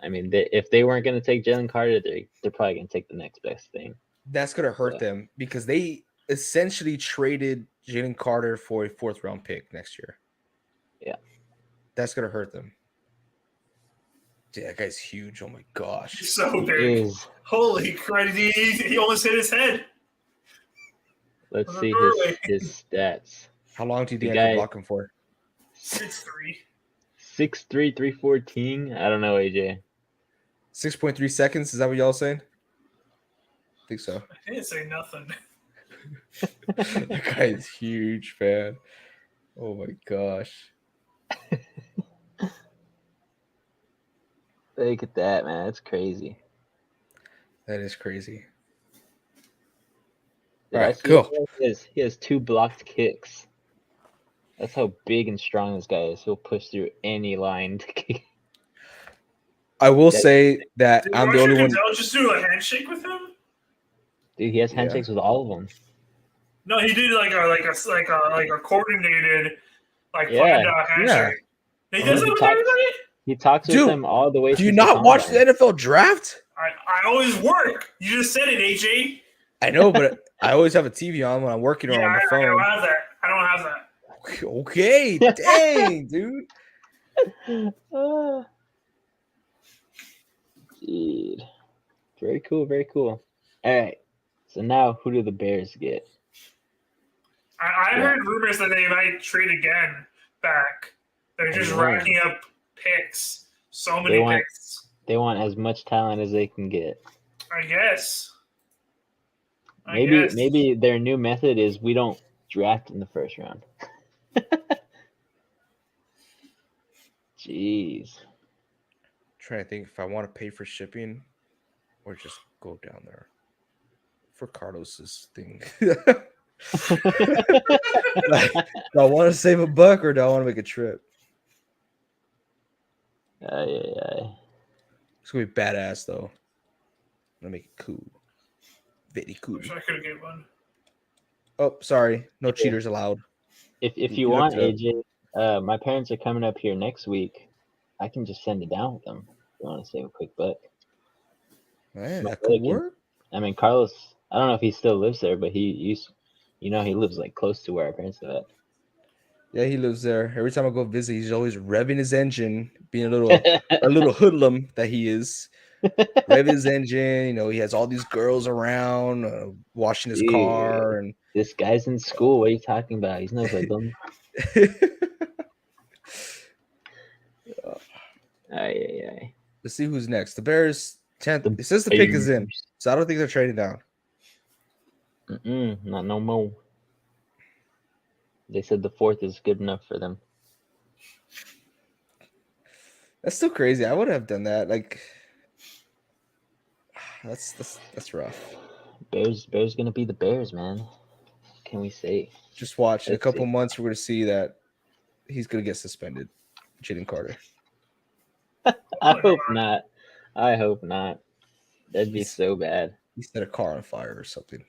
I mean, if they weren't going to take Jalen Carter, they're probably going to take the next best thing. That's gonna hurt Yeah. them because they essentially traded Jalen Carter for a 4th round pick next year. Yeah. That's gonna hurt them. Dude, that guy's huge. Oh my gosh. He's so He big. is. Holy crap. He almost hit his head. Let's On the see doorway. his stats. How long do you The think I guy- can block him for? 6'3". 6'3", 314. I don't know, AJ. 6.3 seconds. Is that what y'all saying? I think so. I didn't say nothing. That guy is huge, man. Oh my gosh. Look at that, man. That's crazy. That is crazy. Did All I right, see cool. He has 2 blocked kicks. That's how big and strong this guy is. He'll push through any line to kick. I will That- say that Did I'm the Roger only one. Goodell just do a handshake with him? Dude, he has Yeah. handshakes with all of them. No, he did like a coordinated Yeah. handshake. He Oh, does he that with talked- everybody? He talks with Dude, them all the way. Do you since not watch the combine. NFL draft? I always work. You just said it, AJ. I know, but I always have a TV on when I'm working or Yeah, on the I phone. don't have that. I don't have that. Okay, dang, dude. Ah. Dude. Very cool, very cool. All right. So now who do the Bears get? I Yeah. heard rumors that they might trade again back. They're just I know. racking up picks. So They many want- picks. They want as much talent as they can get. I guess. Maybe their new method is we don't draft in the first round. Jeez. Trying to think if I want to pay for shipping or just go down there for Carlos's thing. Like, do I want to save a buck or do I want to make a trip? Aye. It's gonna be badass though. I'm gonna make it cool. Very cool. Wish I could get one. Oh, sorry. No Yeah. cheaters allowed. If You you want, looked AJ, my parents are coming up here next week. I can just send it down with them. If you want to save a quick buck. Man, My that could brother can- work. I mean, Carlos, I don't know if he still lives there, but he used, he lives like close to where our parents live Yeah, he lives there. Every time I go visit, he's always revving his engine, being a at. little hoodlum that he is. Rev his engine. You know, he has all these girls around washing his Dude. car, and This guy's in school. What are you talking about? He's no hoodlum. Aye. let's see who's next. The Bears 10th. The It says the pick is in, so I don't think they're trading down. Not no more. They said the 4th is good enough for them. That's still crazy. I would have done that. Like, that's rough. Bears gonna be the Bears, man. What can we say? Just watch. In a Let's couple see. months, we're gonna see that he's gonna get suspended. Jaden Carter. I hope not. I hope not. That'd be He's- so bad. He set a car on fire or something.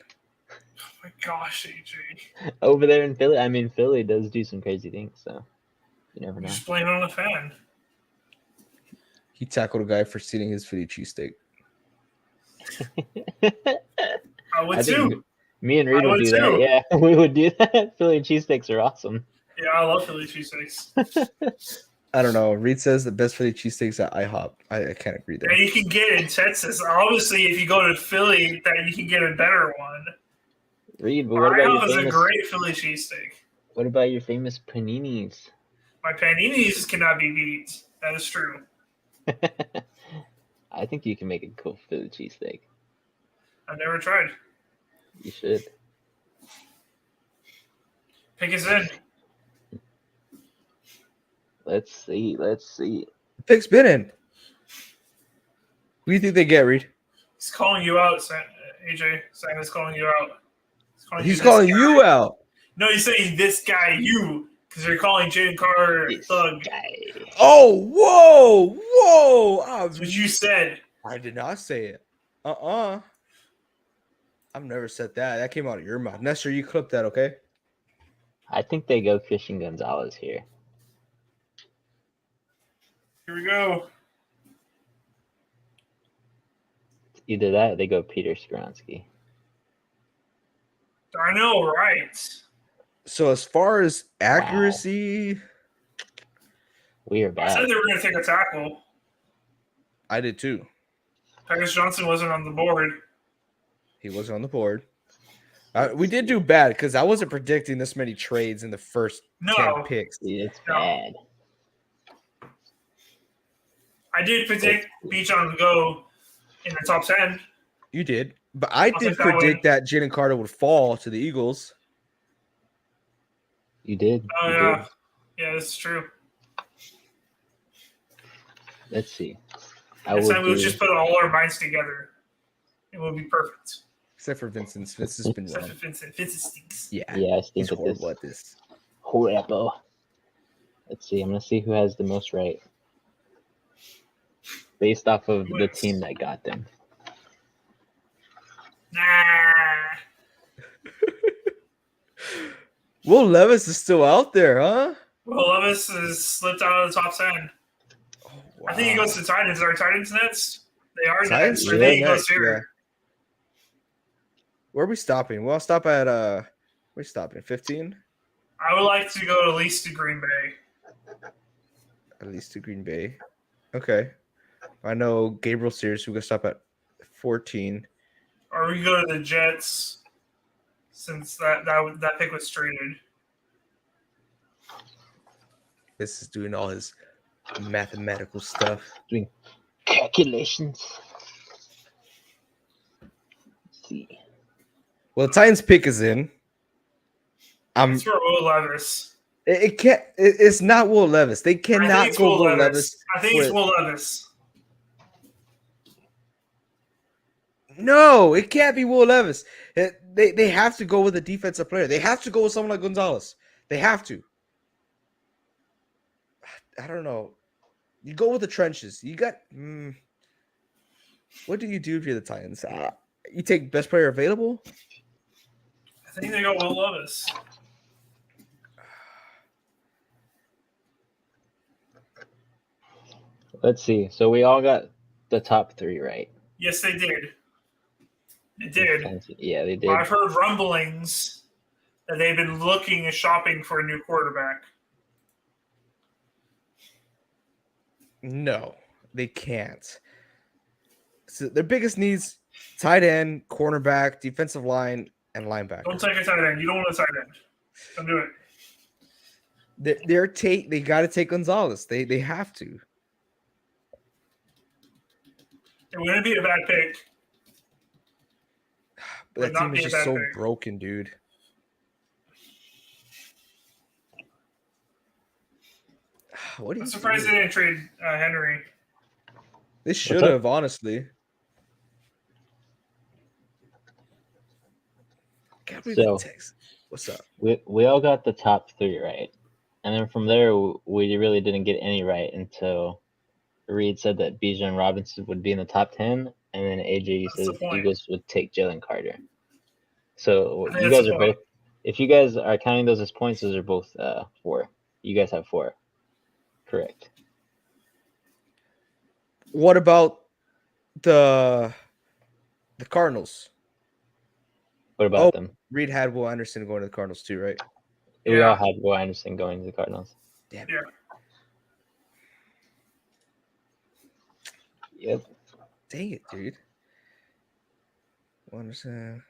Oh my gosh, AJ. Over there in Philly, I mean, Philly does do some crazy things, so you never You know. just blame it on the fan. He tackled a guy for stealing his Philly cheesesteak. I would I think too. me and Reed I would would do that. too. Yeah, we would do that. Philly cheesesteaks are awesome. Yeah, I love Philly cheesesteaks. I don't know. Reed says the best Philly cheesesteaks at IHOP. I can't agree there. And you can get it in Texas. Obviously, if you go to Philly, that you can get a better one. Reed, but what about your IHOP is a famous? great Philly cheesesteak. What about your famous paninis? My paninis cannot be beat. That is true. I think you can make a cool Philly cheesesteak. I've never tried. You should. Pick us in. Let's see. Pick's been in. Who do you think they get, Reed? He's calling you out, AJ. Simon's calling you out. He's calling you out. No, he's saying this guy, you, because you're calling Jaden Carter a This thug. guy. Oh, whoa. That's what you said. I did not say it. I've never said that. That came out of your mouth. Nestor, you clip that, okay? I think they go Christian Gonzalez here. Here we go. Either that or they go Peter Skoronsky. I know, right? So as far as accuracy, We are I said bad. they were going to take a tackle. I did too. Paris Johnson wasn't on the board. He wasn't on the board. We did do bad because I wasn't predicting this many trades in the first 10 picks. It's No. bad. I did predict Bijan to go in the top 10. You did. But I did think that predict that Jaden Carter would fall to the Eagles. You did. Oh, You yeah. did. Yeah, that's true. Let's see. Next time we'll just put all our minds together. It will be perfect. Except for Vincent's. Vincent's been Except wrong. for Vincent. Vincent stinks. Yeah. Yeah, I He's think of horrible this. at this. Horrible. Let's see. I'm gonna see who has the most right, based off of the team that got them. Nah. Will Levis is still out there, huh? Will Levis has slipped out of the top 10. Oh, I think he goes to Titans. Are Titans next? They are Titans? next. I Yeah, think he goes next, here. yeah. Where are we stopping? Well, I'll stop at we're stopping 15? I would like to go at least to Green Bay. At least to Green Bay. Okay. I know Gabriel Sears, we're gonna stop at 14. Or we go to the Jets since that pick was traded. This is doing all his mathematical stuff. Doing calculations. Let's see. Well, the Titans pick is in. It's for Will Levis. It can't. It's not Will Levis. They I think cannot it's go Will Levis. I think it's Will Levis. No, it can't be Will Levis. They have to go with a defensive player. They have to go with someone like Gonzalez. They have to. I don't know. You go with the trenches. You got. What do you do if you're the Titans? You take best player available. I think they go Will Levis. Let's see. So we all got the top three right. Yes, they did. They did. Yeah, they did. I've heard rumblings that they've been looking and shopping for a new quarterback. No, they can't. So their biggest needs: tight end, cornerback, defensive line, and linebacker. Don't take a tight end. You don't want a tight end. Don't do it. They got to take Gonzalez. They have to. It wouldn't be a bad pick. But Would that team not is be a just bad so pick. broken, dude. What do you I'm surprised do? they didn't trade Henry. They should have, honestly. Can't believe So- the Texans. What's up? We all got the top three right, and then from there we really didn't get any right until Reed said that Bijan Robinson would be in the top 10, and then AJ That's says the point. Eagles would take Jalen Carter. So I think you that's guys the are point. both. If you guys are counting those as points, those are both 4. You guys have 4. Correct. What about the Cardinals? What about Oh. them? Reed had Will Anderson going to the Cardinals too, right? We Yeah. all had Will Anderson going to the Cardinals. Damn. Yeah. Yep. Dang it, dude. Wonderson.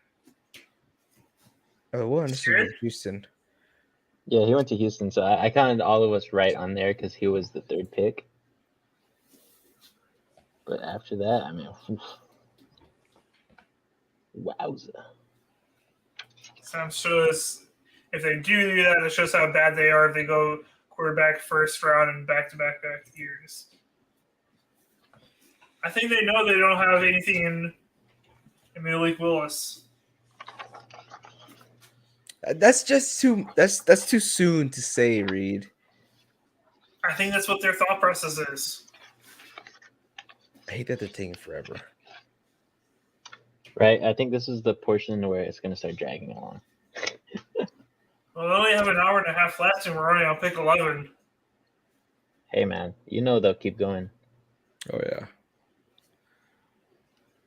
Oh, Wonderson Scared? with Houston. Yeah, he went to Houston, so I counted all of us right on there because he was the third pick. But after that, I mean, wowza. Sam shows if they do that, it shows how bad they are if they go quarterback first round and back years. I think they know they don't have anything in Malik Willis. That's just too. That's too soon to say, Reed. I think that's what their thought process is. I hate that they're taking forever. Right? I think this is the portion where it's going to start dragging along. Well, they only have an hour and a half left, and we're already on pick 11. Hey, man, you know they'll keep going. Oh yeah.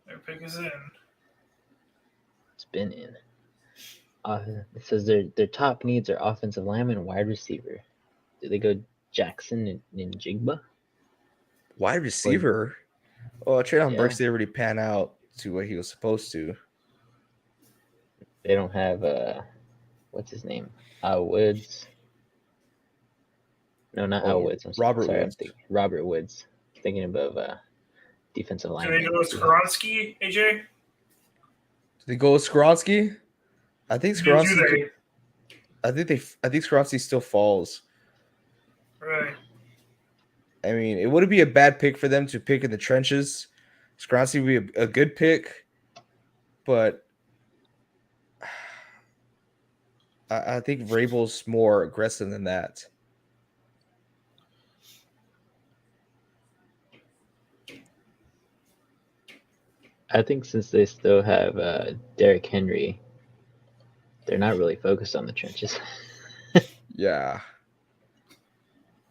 Their pick is in. It's been in. It says their top needs are offensive lineman and wide receiver. Do they go Jackson and Njigba? Wide receiver. Oh, Traylon Yeah. Burks didn't really pan out to what he was supposed to. They don't have what's his name? Woods. No, not Al Woods. I'm Robert sorry, Woods. I'm thinking Robert Woods. Thinking above defensive Do lineman. they go with Skoronski, AJ? Did they go with Skoronski? I think Do Skoronski. they? I think Skoronski still falls. Right. I mean, it wouldn't be a bad pick for them to pick in the trenches. Skoronski would be a good pick, but I think Vrabel's more aggressive than that. I think since they still have Derrick Henry, they're not really focused on the trenches. Yeah.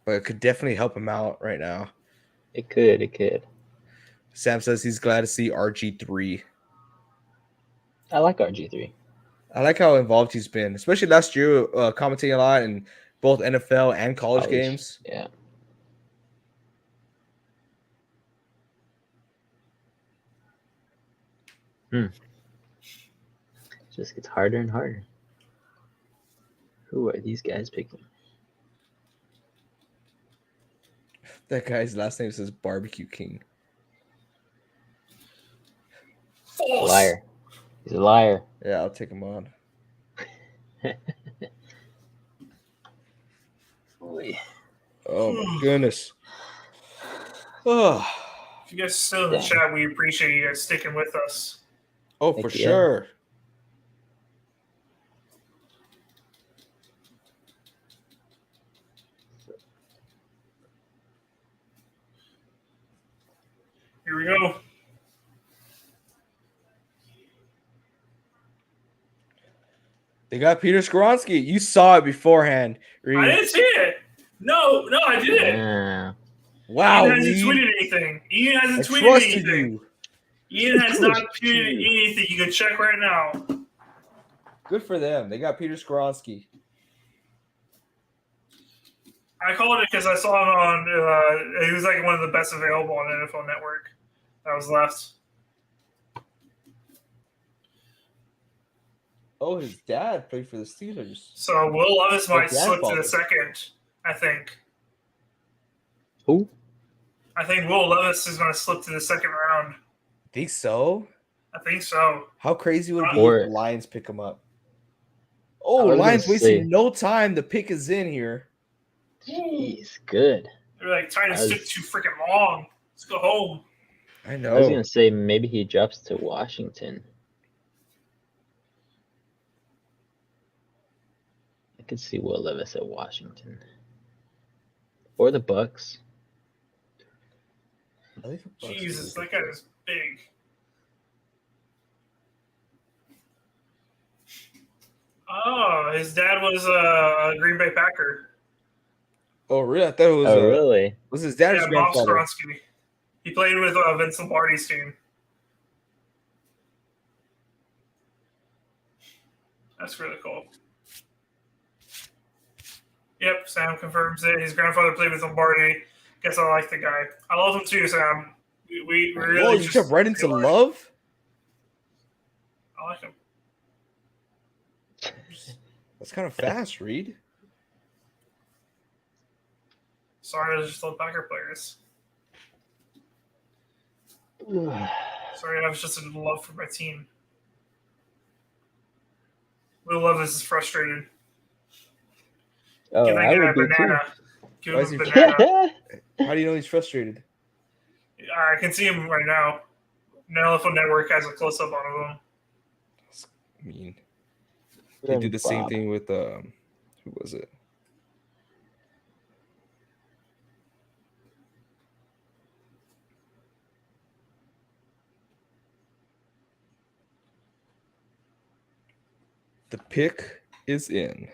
But it could definitely help him out right now. It could. Sam says he's glad to see RG3. I like RG3. I like how involved he's been, especially last year, commentating a lot in both NFL and college games. Yeah. It just gets harder and harder. Who are these guys picking? That guy's last name says Barbecue King. False. Liar. He's a liar. Yeah, I'll take him on. Boy. Oh my goodness. Oh, If you guys are still in the Damn. chat, we appreciate you guys sticking with us. oh, Heck for yeah. sure. Here we go. They got Peter Skoronski. You saw it beforehand. Reed. I didn't see it. No, I didn't. Yeah. Wow, Ian hasn't Reed. tweeted anything. Ian I hasn't tweeted trusted anything. you. Ian has not Trust tweeted you. anything. You can check right now. Good for them. They got Peter Skoronski. I called it because I saw him on. He was like one of the best available on NFL Network. That was left. Oh, his dad played for the Steelers. So Will Levis might slip to grandfather. the second. I think. Who? I think Will Levis is going to slip to the second round. Think so? I think so. How crazy would it be Or- if the Lions pick him up? I Oh, was gonna Lions wasting say- no time. The pick is in here. Jeez, good. They're like trying to I was- stick too freaking long. Let's go home. I I was know. gonna say maybe he drops to Washington. I could see Will Levis at Washington. Or the Bucks. I think the Bucks Jesus, would that be guy good. is big. Oh, his dad was a Green Bay Packer. Oh, really? I thought it was. Oh, really? Was his dad's Yeah, Bob grandfather? Skoronski. He played with Vince Lombardi's team. That's really cool. Yep, Sam confirms it. His grandfather played with Lombardi. Guess I like the guy. I love him too, Sam. We Oh, really you jump right into Love? I like him. That's kind of fast, Reed. Sorry, I just love Packer players. Sorry, I was just in love for my team. Will Levis is frustrated. Oh, Give I him a would be banana. Give Why him is a he- banana. How do you know he's frustrated? I can see him right now. Nelifo Network has a close up on him. That's mean. too. They did the same Bob. thing with who was it? The pick is in.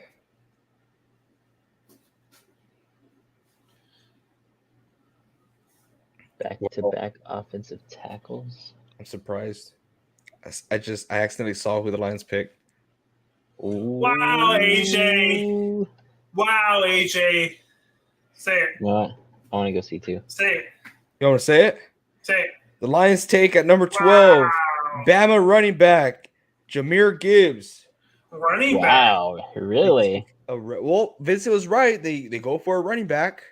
Back-to-back offensive tackles. I'm surprised. I accidentally saw who the Lions picked. Wow, AJ. Wow, AJ. Say it. You know what? I want to go see too. Say it. You want to say it? Say it. The Lions take at number 12, Wow. Bama running back, Jahmyr Gibbs. Running back. Wow, really? Well, Vincent was right. They go for a running back.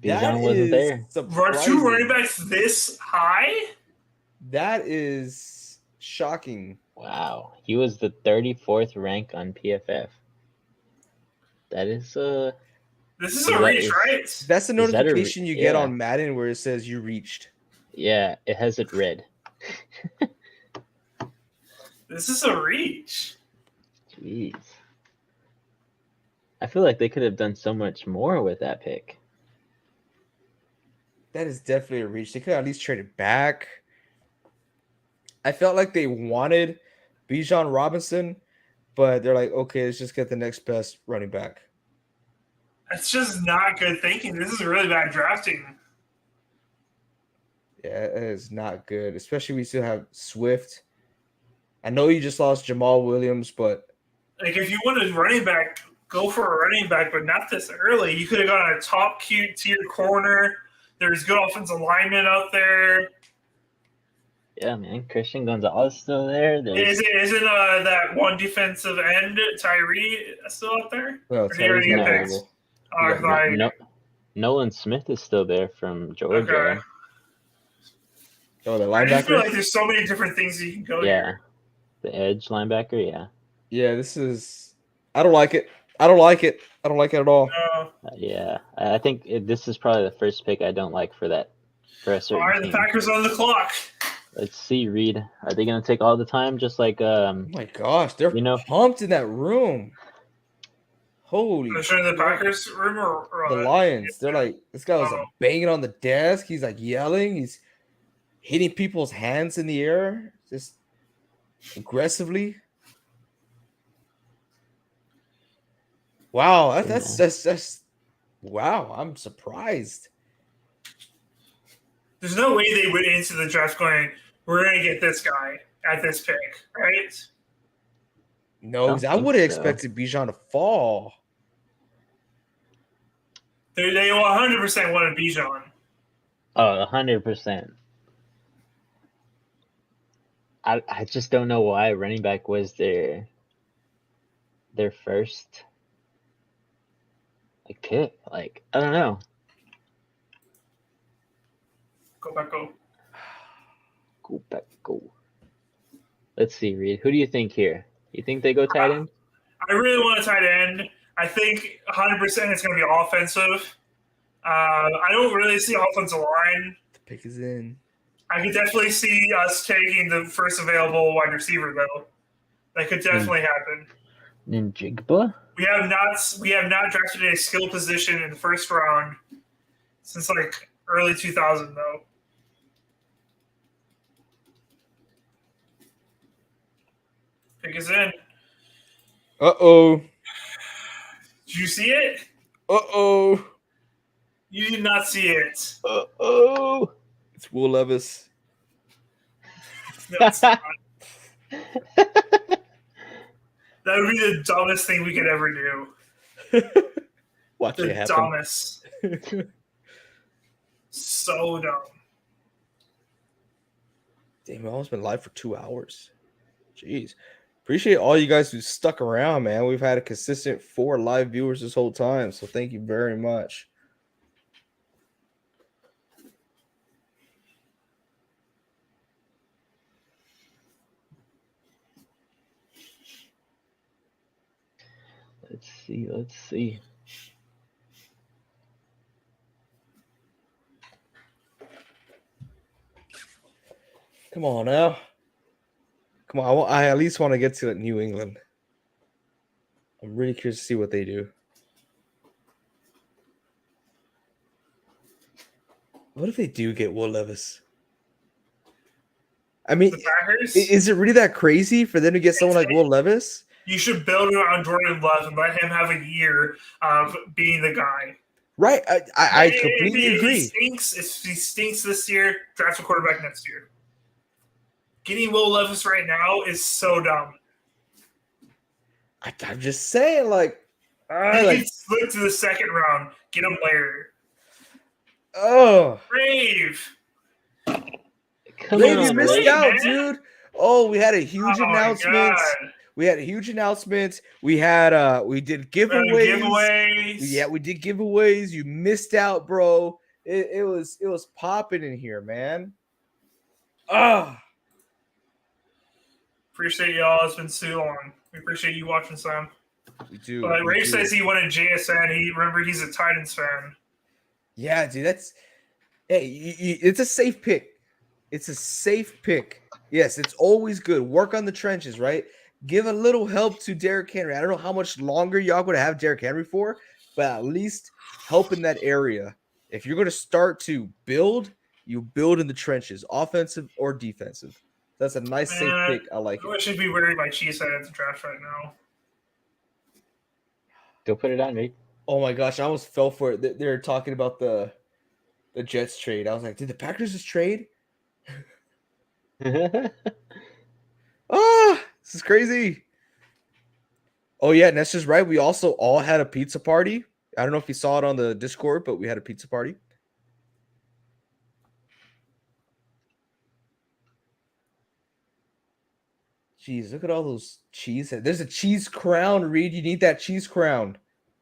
Bijan wasn't there. Two running backs this high? That is shocking. Wow, he was the 34th rank on PFF. That is This is So a that reach, is- right? That's the Is that a notification you get yeah. on Madden where it says you reached. yeah, it has it red. This is a reach. Jeez. I feel like they could have done so much more with that pick. That is definitely a reach. They could have at least traded back. I felt like they wanted Bijan Robinson, but they're like, okay, let's just get the next best running back. That's just not good thinking. This is really bad drafting. Yeah, it is not good, especially we still have Swift. I know you just lost Jamal Williams, but Like, if you want a running back, go for a running back, but not this early. You could have gone a top cute tier corner. There's good offensive linemen out there. Yeah, man. Christian Gonzalez still there. Isn't that one defensive end, Tyree, still out there? no, Or did he already Tyree's get not picked? available. I Yeah, thought- No, Nolan Smith is still there from Georgia. Okay. Oh, the I just feel linebacker? like there's so many different things you can go Yeah. here. The edge linebacker, yeah. Yeah, this is. I don't like it. I don't like it at all. No. Yeah. I think this is probably the first pick I don't like for a All certain right, the team. Packers on the clock. Let's see, Reed. Are they going to take all the time just like Oh my gosh, they're You know- pumped in that room. Holy I'm sure the crap. Packers room or The Lions. They're like, this guy was like banging on the desk. He's like yelling. He's hitting people's hands in the air, just aggressively. Wow, that's wow. I'm surprised. There's no way they went into the draft going, we're going to get this guy at this pick, right? No, Don't I think would have so. expected Bijan to fall. They 100% wanted Bijan. Oh, 100%. I just don't know why running back was their first pick. Like, I don't know. Go back, go. Go back, go. Let's see, Reed. Who do you think here? You think they go tight end? I really want a tight end. I think 100% it's going to be offensive. I don't really see offensive line. The pick is in. I could definitely see us taking the first available wide receiver, though. That could definitely happen. Ninjigba? We have not drafted a skill position in the first round since like early 2000, though. Pick is in. Uh-oh. Did you see it? Uh-oh. You did not see it. Uh-oh. It's Will Levis. No, it's not. That would be the dumbest thing we could ever do. Watch The it happen. dumbest. So dumb. Damn, we've almost been live for 2 hours. Jeez. Appreciate all you guys who stuck around, man. We've had a consistent 4 live viewers this whole time, so thank you very much. Let's see. Come on now. Come on, I at least want to get to New England. I'm really curious to see what they do. What if they do get Will Levis? I mean, The Packers? is it really that crazy for them to get someone like Will Levis? You should build around Jordan Love and let him have a year of being the guy. Right. I completely If agree. If he stinks this year, draft a quarterback next year. Getting Will Levis right now is so dumb. I'm just saying, like, He like, can slip to the second round. Get a player. oh, Brave. Come Brady on, missed Brady, out, man. dude. Oh, we had a huge Oh my announcement. God. We had a huge announcement. We had we did giveaways. Giveaways. Yeah, we did giveaways. You missed out, bro. It was popping in here, man. Ah, Appreciate y'all. It's been so long. We appreciate you watching, Sam. we do. But we Ray do. says he wanted JSN. Remember he's a Titans fan. Yeah, dude. That's it's a safe pick. It's a safe pick. Yes, it's always good. Work on the trenches, right? Give a little help to Derrick Henry. I don't know how much longer y'all going to have Derrick Henry for, but at least help in that area. If you're going to start to build, you build in the trenches, offensive or defensive. That's a nice safe pick. I like I it. should be wearing my Cheesehead at the draft right now. Go put it on, Rick. Oh my gosh, I almost fell for it. They're talking about the Jets trade. I was like, did the Packers just trade? Ah, this is crazy. Oh yeah, and that's just right. We also all had a pizza party. I don't know if you saw it on the Discord, but we had a pizza party. Jeez, look at all those cheese. There's a cheese crown, Reed. You need that cheese crown.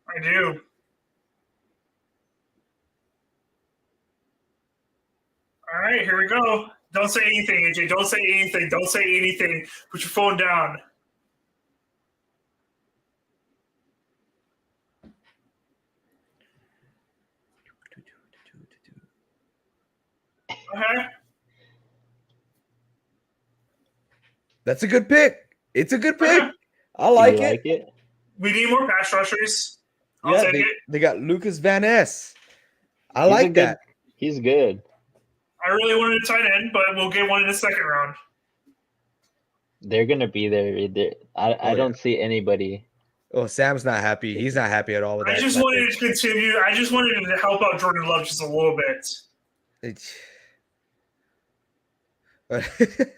I do. All right, here we go. Don't say anything, AJ. Don't say anything. Don't say anything. Put your phone down. Okay. That's a good pick. It's a good pick. Okay. I like You it. like it? We need more pass rushers. I'll Yeah, take they, it. they got Lucas Van Ness. I He's a like good- that. He's good. I really wanted a tight end, but we'll get one in the second round. They're gonna be there. I yeah. don't see anybody. Oh, Sam's not happy. He's not happy at all with I that. just that wanted to continue. I just wanted to help out Jordan Love just a little bit. pick.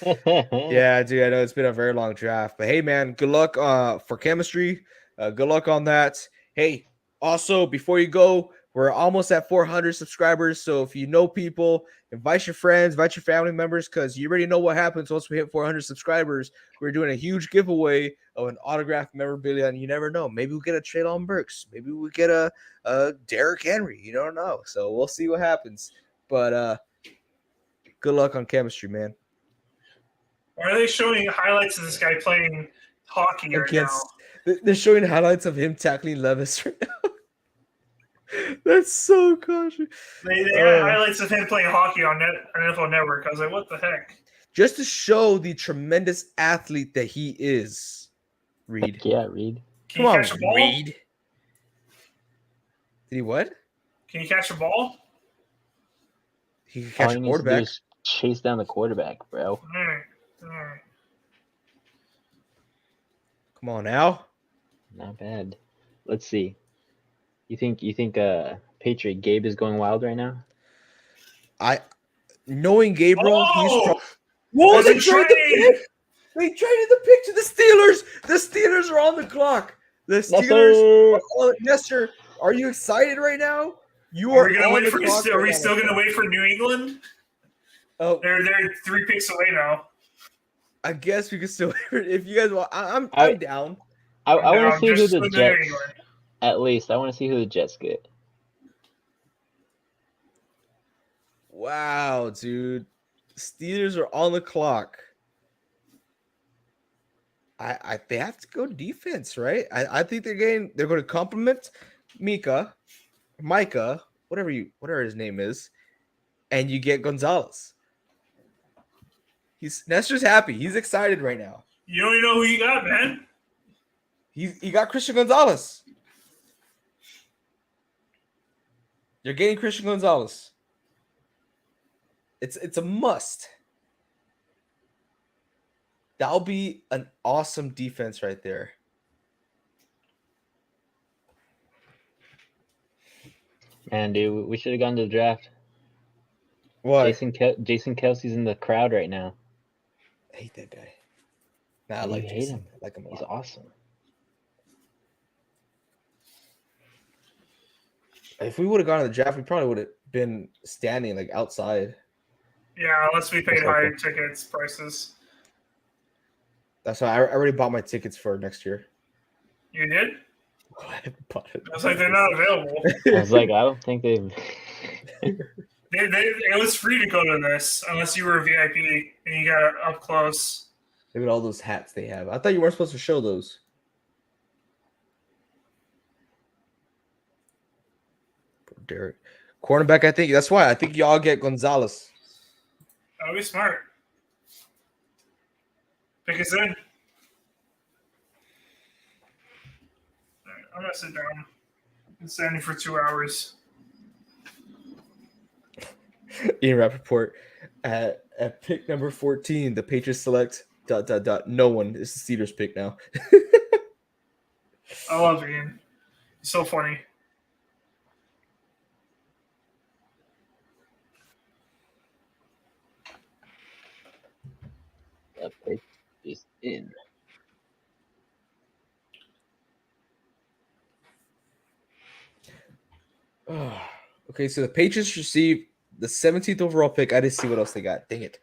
Yeah, dude, I know it's been a very long draft, but hey, man, good luck for chemistry. Good luck on that. Hey, also before you go, we're almost at 400 subscribers, so if you know people, invite your friends, invite your family members, because you already know what happens once we hit 400 subscribers. We're doing a huge giveaway of an autographed memorabilia, and you never know. Maybe we'll get a Traylon Burks. Maybe we'll get a Derrick Henry. You don't know, so we'll see what happens. But good luck on chemistry, man. Why are they showing highlights of this guy playing hockey right now? They're showing highlights of him tackling Levis right now. That's so cautious. They had highlights of him playing hockey on NFL Network. I was like, what the heck? Just to show the tremendous athlete that he is, Reed. Yeah, Reed. Can Come you on, catch a ball? Reed. Did he what? Can you catch a ball? He can All catch he a needs to do quarterback. is chase down the quarterback, bro. All right. Come on now. Not bad. Let's see. You think Patriot Gabe is going wild right now? Knowing Gabriel, he's Oh! Whoa, There's they a traded the trade! pick. They traded the pick to the Steelers. The Steelers are on the clock. The Steelers. Nestor! Nestor, are you excited right now? You Are are we gonna on wait the for? clock Are right we now, still my gonna friend. wait for New England? Oh, They're 3 picks away now. I guess we can still. If you guys want, I'm I down. I want Now, to see who just the with New Jets. England. At least I want to see who the Jets get. Wow, dude. Steelers are on the clock. They have to go defense, right? I think they're going to compliment Micah, whatever his name is, and you get Gonzalez. Nestor's happy. He's excited right now. You don't even know who you got, man. He got Christian Gonzalez. You're getting Christian Gonzalez. It's a must. That'll be an awesome defense right there. Man, dude, we should have gone to the draft. Why? Jason Kelsey's in the crowd right now. I hate that guy. Nah, I You like hate Jason. him. I like him a He's lot. awesome. If we would have gone to the draft, we probably would have been standing like outside. Yeah, unless we paid That's higher okay. tickets prices. That's why I already bought my tickets for next year. You did? I haven't bought it. I was like, they're not available. I was like, I don't think they've. It was free to go to this unless you were a VIP and you got it up close. Look at all those hats they have. I thought you weren't supposed to show those. Poor Derek. Cornerback, I think. That's why. I think y'all get Gonzalez. That would be smart. Pick us in. All right, I'm going to sit down. Been standing for 2 hours. Ian Rappaport at pick number 14, the Patriots select ... No one. It's the Steelers pick now. I love Ian. He's so funny. That pick is in. Okay, so the Patriots received the 17th overall pick. I didn't see what else they got. Dang it.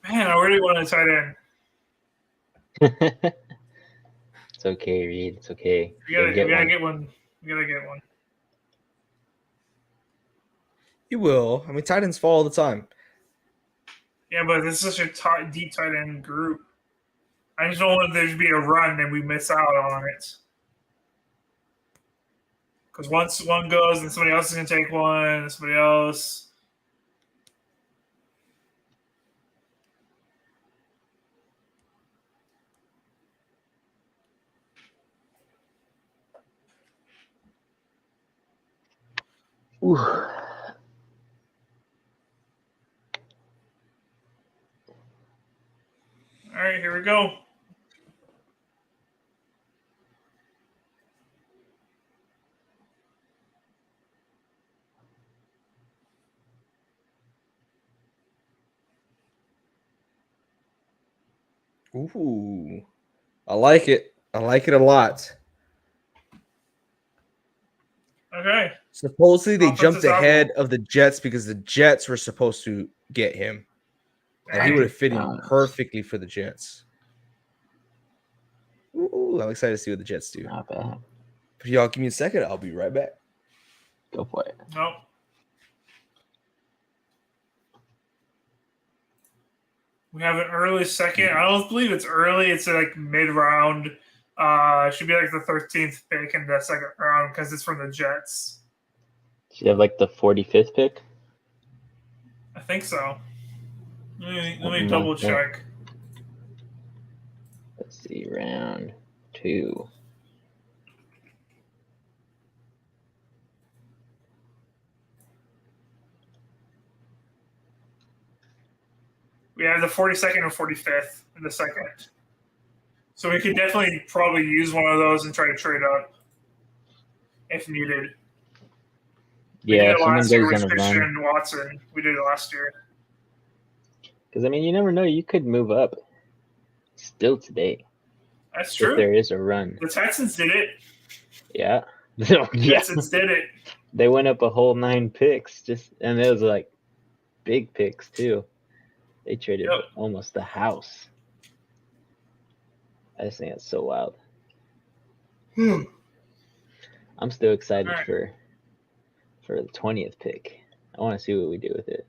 Man, I already want to tight end. It's okay, Reed. It's okay. We gotta You'll get one. We gotta get one. You will. I mean, tight ends fall all the time. Yeah, but this is such a deep tight end group. I just don't want there to be a run and we miss out on it. Because once one goes, then somebody else is going to take one, and somebody else. Ooh. All right, here we go. Ooh. I like it. I like it a lot. Okay. Supposedly, they Offensive jumped ahead tackle. of the Jets because the Jets were supposed to get him. And he would have fit in Nice. perfectly for the Jets. Ooh, I'm excited to see what the Jets do. Not bad. If y'all give me a second, I'll be right back. Go for it. Nope. We have an early second. I don't believe it's early. It's like mid-round. It should be like the 13th pick in the second round because it's from the Jets. Do you have like the 45th pick? I think so. Let me No, double no. check. Let's see, round 2. We have the 42nd or 45th in the second. So we could definitely probably use one of those and try to trade up if needed. We Yeah, did if it someone last year goes with on a Christian run. Watson. We did it last year. Because, I mean, you never know. You could move up. still today. That's If true. there is a run. The Texans did it. Yeah. The Yeah. Texans did it. They went up a whole 9 picks, and it was like big picks too. They traded Yep. almost the house. I just think that's so wild. I'm still excited All right. for the 20th pick. I want to see what we do with it.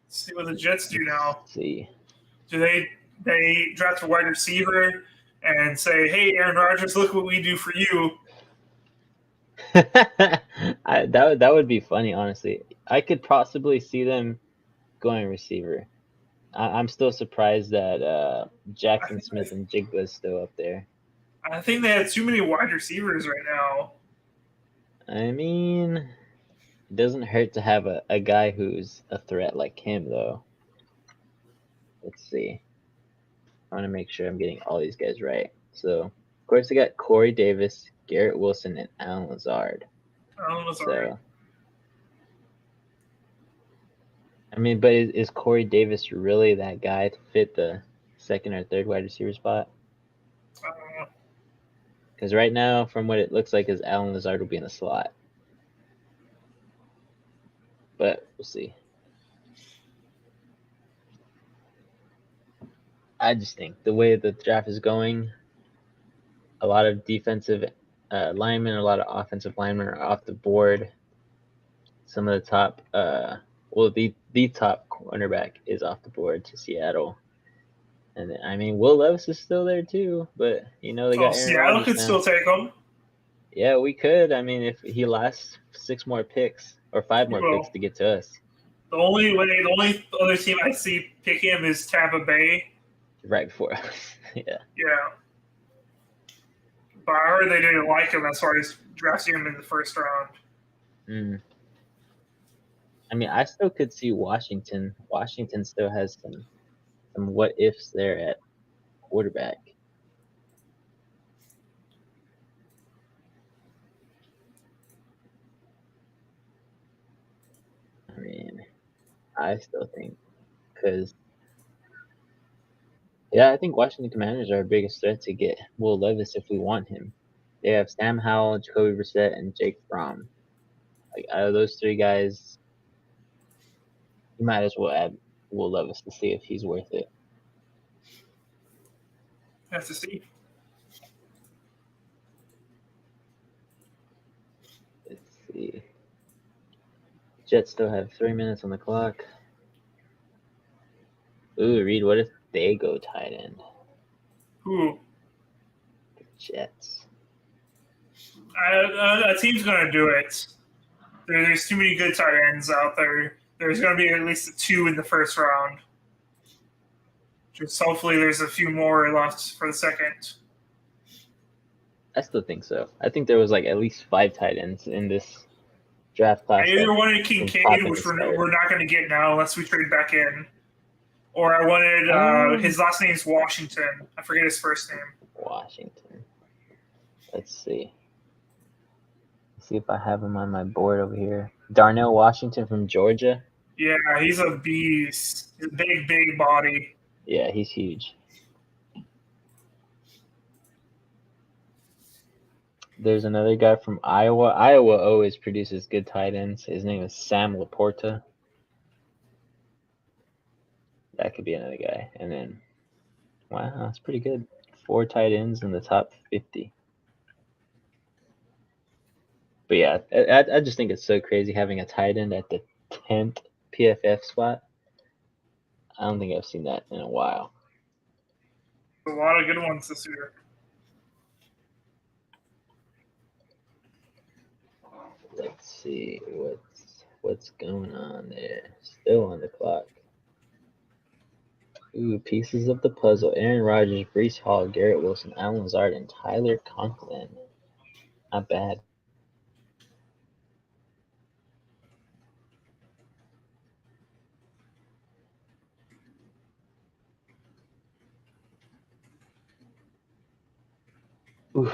Let's see what the Jets do now. Let's see. Do they draft a wide receiver and say, "Hey, Aaron Rodgers, look what we do for you"? That would be funny, honestly. I could possibly see them going receiver. I'm still surprised that Jackson Smith and Jigba is still up there. I think they have too many wide receivers right now. I mean, it doesn't hurt to have a guy who's a threat like him, though. Let's see. I want to make sure I'm getting all these guys right. So, of course, I got Corey Davis, Garrett Wilson, and Alan Lazard. Sorry. I mean, but is Corey Davis really that guy to fit the second or third wide receiver spot? Because right now, from what it looks like, is Alan Lazard will be in the slot. But we'll see. I just think the way the draft is going, a lot of defensive linemen, a lot of offensive linemen are off the board. Some of the top, the top cornerback is off the board to Seattle. And I mean, Will Levis is still there too, but they got Aaron Seattle Rodgers could now. still take him. Yeah, we could. I mean, if he lasts 6 more picks or 5 more picks to get to us. The only other team I see pick him is Tampa Bay. Right before us. Yeah. Yeah. But I heard they didn't like him as far as drafting him in the first round. I mean, I still could see Washington. Washington still has some what ifs there at quarterback. I mean, I still think because I think Washington Commanders are our biggest threat to get Will Levis if we want him. They have Sam Howell, Jacoby Brissett, and Jake Fromm. Like out of those 3 guys, you might as well add Will Levis to see if he's worth it. Have to see. Let's see. Jets still have 3 minutes on the clock. Ooh, Reed, what if they go tight end? Who? The Jets. A team's going to do it. There's too many good tight ends out there. There's going to be at least 2 in the first round. Just hopefully there's a few more left for the second. I still think so. I think there was like at least 5 tight ends in this draft class. I either wanted Kincaid, which we're not going to get now unless we trade back in, or I wanted his last name's Washington. I forget his first name. Washington. Let's see. See if I have him on my board over here. Darnell Washington from Georgia. Yeah, he's a beast. He's a big body. Yeah, he's huge. There's another guy from Iowa. Iowa always produces good tight ends. His name is Sam Laporta. That could be another guy. And then, wow, that's pretty good. 4 tight ends in the top 50. But yeah, I just think it's so crazy having a tight end at the 10th PFF spot. I don't think I've seen that in a while. A lot of good ones this year. Let's see what's going on there. Still on the clock. Ooh, pieces of the puzzle. Aaron Rodgers, Breece Hall, Garrett Wilson, Alan Lazard, and Tyler Conklin. Not bad. Ooh.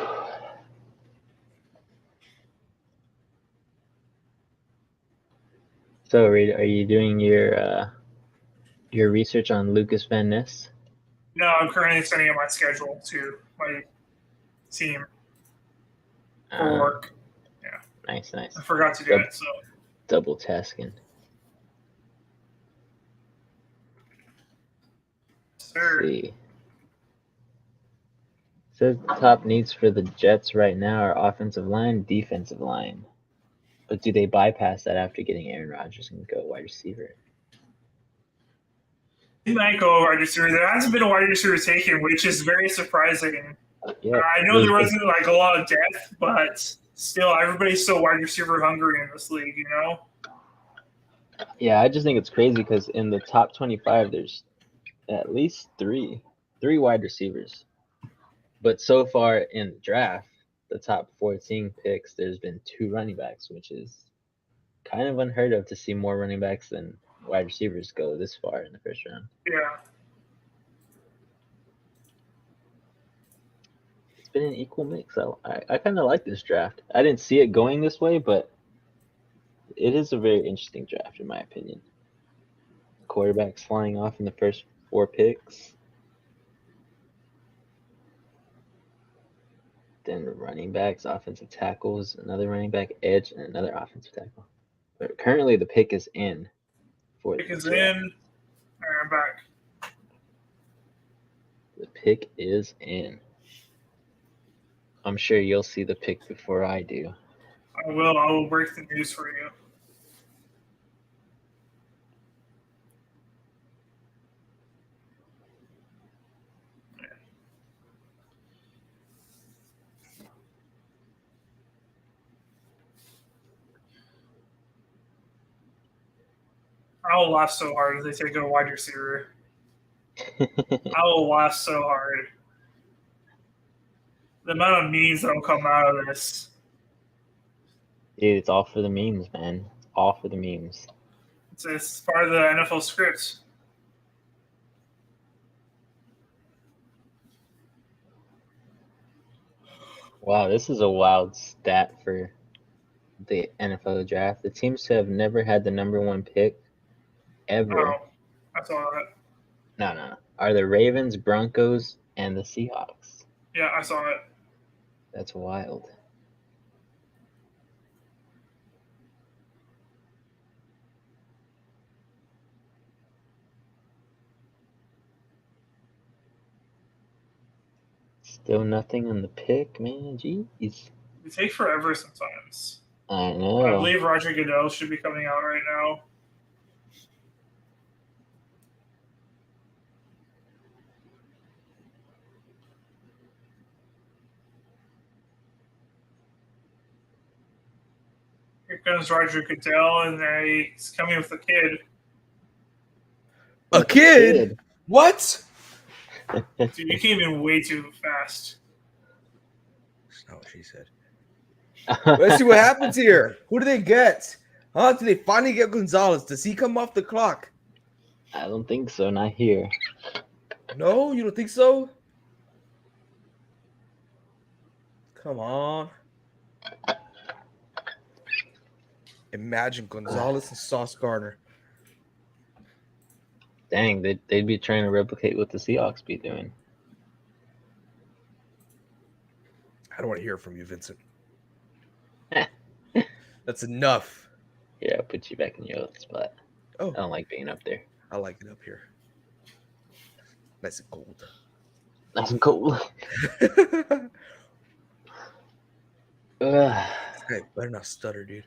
So, Reed, are you doing your research on Lucas Van Ness? No, I'm currently sending out my schedule to my team for work. Nice. I forgot to do it, so Double tasking. sir. See. Says the top needs for the Jets right now are offensive line, defensive line. But do they bypass that after getting Aaron Rodgers and go wide receiver? He might go wide receiver. There hasn't been a wide receiver taken, which is very surprising. Yeah, I know there wasn't like a lot of depth, but still, everybody's still wide receiver hungry in this league, you know? Yeah, I just think it's crazy because in the top 25, there's at least three wide receivers. But so far in the draft, the top 14 picks, there's been 2 running backs, which is kind of unheard of to see more running backs than wide receivers go this far in the first round. Yeah. It's been an equal mix. I kind of like this draft. I didn't see it going this way, but it is a very interesting draft in my opinion. Quarterbacks flying off in the first 4 picks. Then running backs, offensive tackles, another running back, edge, and another offensive tackle. But currently the pick is in. Pick is in. All right, I'm back. The pick is in. I'm sure you'll see the pick before I do. I will break the news for you. I will laugh so hard if they take a wide receiver. I will laugh so hard. The amount of memes that will come out of this. Dude, it's all for the memes, man. All for the memes. It's part of the NFL script. Wow, this is a wild stat for the NFL draft. The teams have never had the number 1 pick ever. Oh, I saw that. No. Are the Ravens, Broncos, and the Seahawks. Yeah, I saw it. That's wild. Still nothing on the pick, man. Jeez. They take forever sometimes. I know. I believe Roger Goodell should be coming out right now. Here comes Roger Goodell, and he's coming with a kid. A kid? What? Dude, you came in way too fast. That's not what she said. Let's see what happens here. Who do they get? Huh? Do they finally get Gonzalez? Does he come off the clock? I don't think so. Not here. No, you don't think so? Come on. Imagine Gonzalez and Sauce Gardner. Dang, they'd be trying to replicate what the Seahawks be doing. I don't want to hear from you, Vincent. That's enough. Yeah, I'll put you back in your old spot. Oh, I don't like being up there. I like it up here. Nice and cold. Nice and cold. Hey, better not stutter, dude.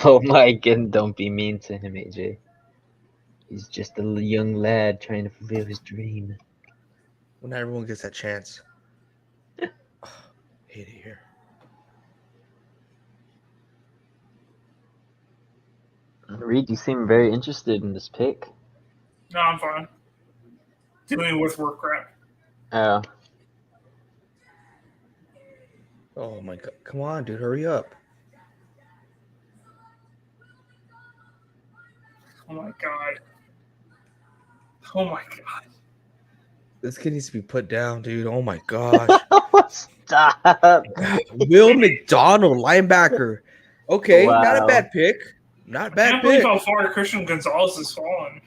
Oh my god, don't be mean to him, AJ. He's just a young lad trying to fulfill his dream. Well, not everyone gets that chance. Hate it here. Reed, you seem very interested in this pick. No, I'm fine. Dealing with work crap. Oh. Oh my god. Come on, dude. Hurry up. Oh my god. Oh my god. This kid needs to be put down, dude. Oh my gosh. Stop. Will McDonald, linebacker. Okay, not a Wow. bad pick. Not I bad can't believe pick. how far Christian Gonzalez has fallen.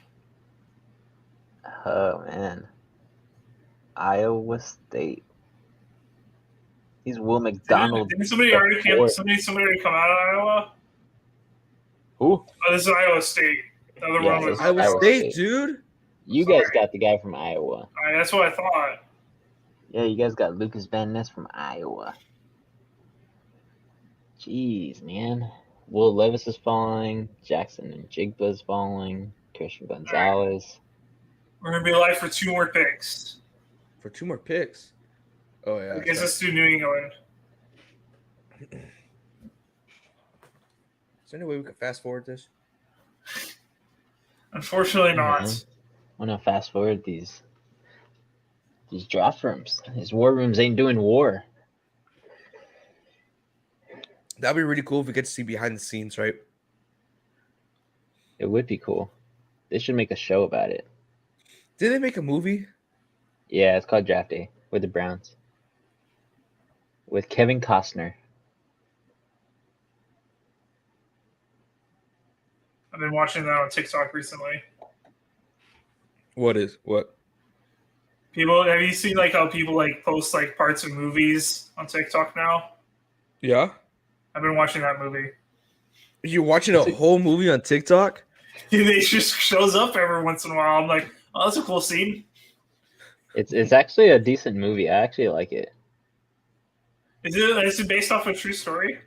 Oh man, Iowa State. He's Will McDonald. Didn't somebody already before. somebody already come out of Iowa? Who? Oh, this is Iowa State. The other Yeah, one was this is Iowa Iowa State, State. dude. You Sorry. guys got the guy from Iowa. All right, that's what I thought. Yeah, you guys got Lucas Van Ness from Iowa. Jeez, man. Will Levis is falling. Jackson and Jigba's falling. Christian Gonzalez. We're gonna be alive for 2 more picks. For 2 more picks. Oh yeah. It gets sorry. us to New England. Is there any way we can fast forward this? Unfortunately, not. I want to fast forward these draft rooms. These war rooms ain't doing war. That'd be really cool if we get to see behind the scenes, right? It would be cool. They should make a show about it. Did they make a movie? Yeah, it's called Draft Day with the Browns. With Kevin Costner. I've been watching that on TikTok recently. What? People, have you seen like how people like post like parts of movies on TikTok now? Yeah. I've been watching that movie. You're watching a whole movie on TikTok? It just shows up every once in a while. I'm like, oh, that's a cool scene. It's actually a decent movie. I actually like it. Is it based off a true story?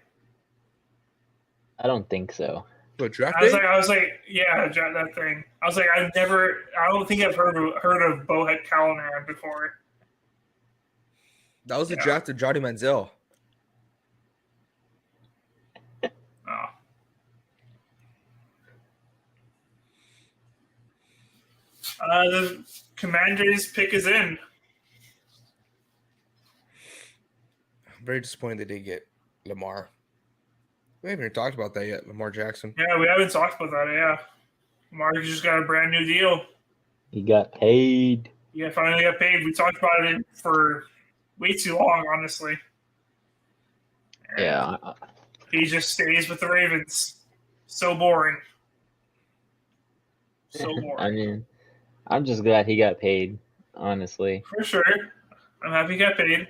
I don't think so. What, Draft I Day? was like, yeah, that thing. I was like, I don't think I've heard of Bowhead Callahan before. That was the Yeah. draft of Johnny Manziel. Oh. The Commanders pick is in. I'm very disappointed they didn't get Lamar. We haven't even talked about that yet, Lamar Jackson. Yeah, we haven't talked about that. Yeah, Mark just got a brand new deal. He got paid. Yeah, finally got paid. We talked about it for way too long, honestly. And Yeah. he just stays with the Ravens. So boring. So boring. I mean, I'm just glad he got paid, honestly. For sure. I'm happy he got paid.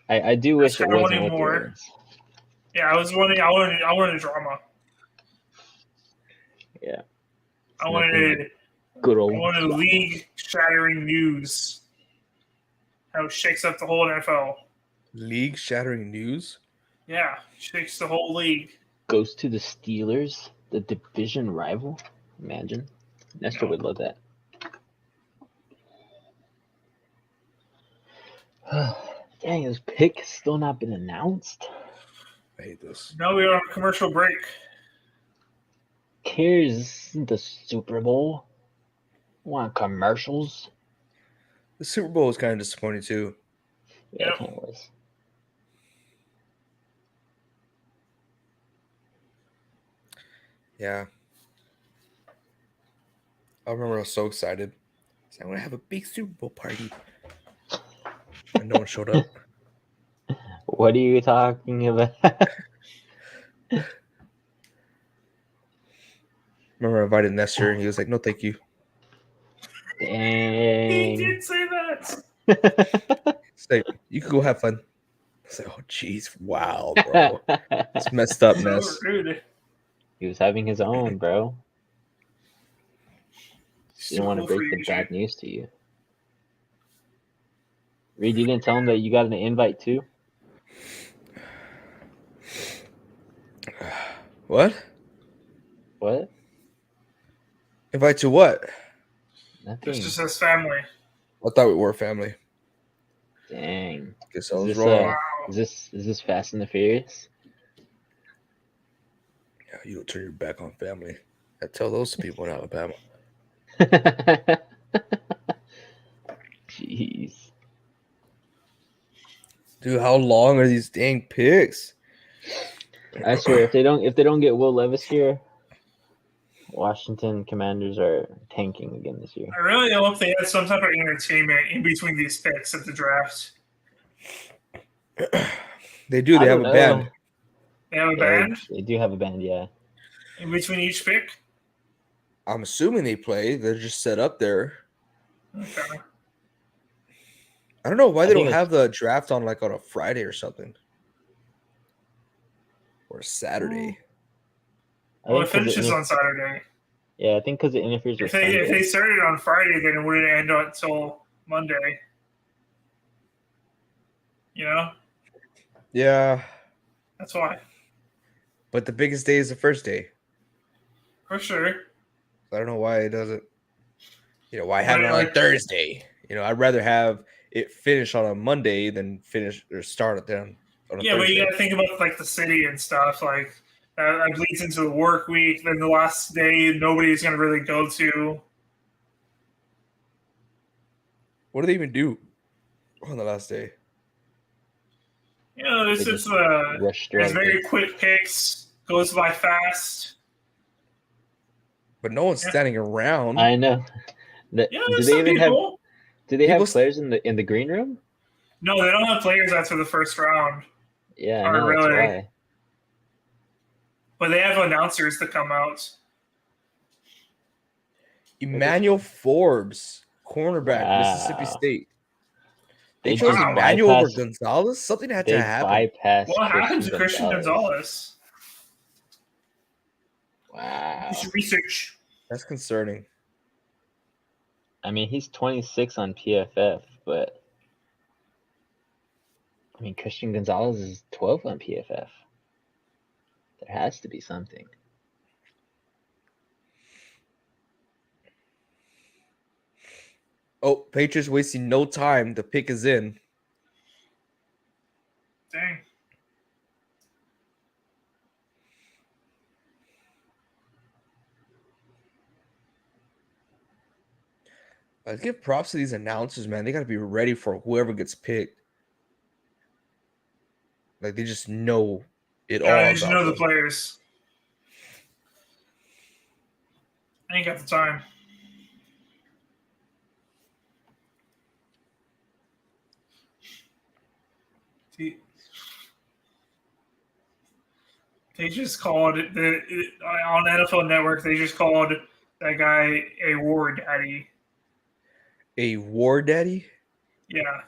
I do wish it kinda wasn't wanting with the more. Ravens. Yeah, I wanted drama. Yeah. I wanted Good old. league shattering news. How it shakes up the whole NFL. League shattering news? Yeah, shakes the whole league. Goes to the Steelers, the division rival. Imagine. Nestor would love that. Dang, his pick has still not been announced. I hate this. Now we are on a commercial break. Cares this isn't the Super Bowl. Want commercials? The Super Bowl was kind of disappointing too. Yeah, Yep. it kind of was. Yeah. I remember I was so excited. I'm going to have a big Super Bowl party. And no one showed up. What are you talking about? Remember I invited Nestor and he was like, no, thank you. He Dang. did say that. He's like, you can go have fun. I was like, oh, jeez. Wow, bro. It's messed up, So Ness. rude. He was having his own, bro. He didn't want to Cool for break the you, bad Jay. news to you. Reed, you didn't tell him that you got an invite too? What? What? Invite to what? Nothing. Just his family. I thought we were family. Dang. Guess I Is was this, wrong. Wow. Is this Fast and the Furious? Yeah, you don't turn your back on family. I tell those people in Alabama. Jeez. Dude, how long are these dang picks? I swear, if they don't get Will Levis here, Washington Commanders are tanking again this year. I really hope they had some type of entertainment in between these picks at the draft. They do. They I have don't a band. They have a Yeah, band they do have a band, yeah. in between each pick. I'm assuming they play. They're just set up there. Okay. I don't know why I they think don't it's- have the draft on like on a Friday or something. Or a Saturday. I Well, it think 'cause finishes on Saturday. yeah, I think because it interferes If with they Sunday. started on Friday, then it wouldn't end until Monday. You know, Yeah. that's why. But the biggest day is the first day. For sure. I don't know why it doesn't. Why have it on a Like- Thursday? I'd rather have it finish on a Monday than finish or start it then on a Yeah, but Thursday. you got to think about like the city and stuff. Like that bleeds into the work week. Then the last day, nobody's going to really go to. What do they even do on the last day? You know, They it's just there's rush through all very the- quick picks. Goes by fast. But no one's Yeah. standing around. I know. Yeah, do there's they some even have? people. Do they have People s- players in the green room? No, they don't have players after the first round, Yeah, I Oh, know really? that's why. but they have announcers to come out. Emmanuel Forbes, cornerback, Mississippi Wow. State. They They chose just Emmanuel over bypassed- Gonzalez. Something had They to happen. bypassed. What happened to Christian Gonzalez? Wow. Just research. That's concerning. I mean, he's 26 on PFF, but I mean, Christian Gonzalez is 12 on PFF. There has to be something. Oh, Patriots wasting no time. The pick is in. Dang. I give props to these announcers, man. They got to be ready for whoever gets picked. Like they just know it all. I just about know the them. players. I ain't got the time. They just called on NFL Network. They just called that guy a war daddy. A war daddy. Yeah,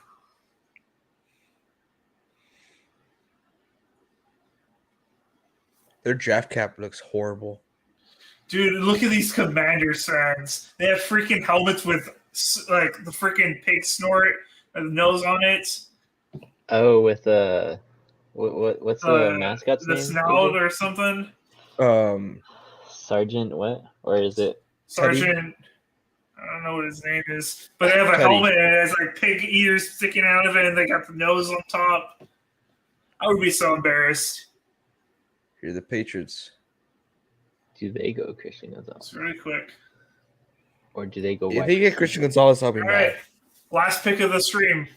Their draft cap looks horrible. dude, look at these Commanders fans. They have freaking helmets with like the freaking pig snort and the nose on it, Oh, with what's the mascot's the name? snout or something. Sergeant what? Or is it? Sergeant. I don't know what his name is, but they have a Teddy. helmet and it has like pig ears sticking out of it, and they got the nose on top. I would be so embarrassed. Here are the Patriots. Do they go Christian Gonzalez, It's really quick. or do they go? If wide they get receiver? Christian Gonzalez, I'll be All mad. right, last pick of the stream.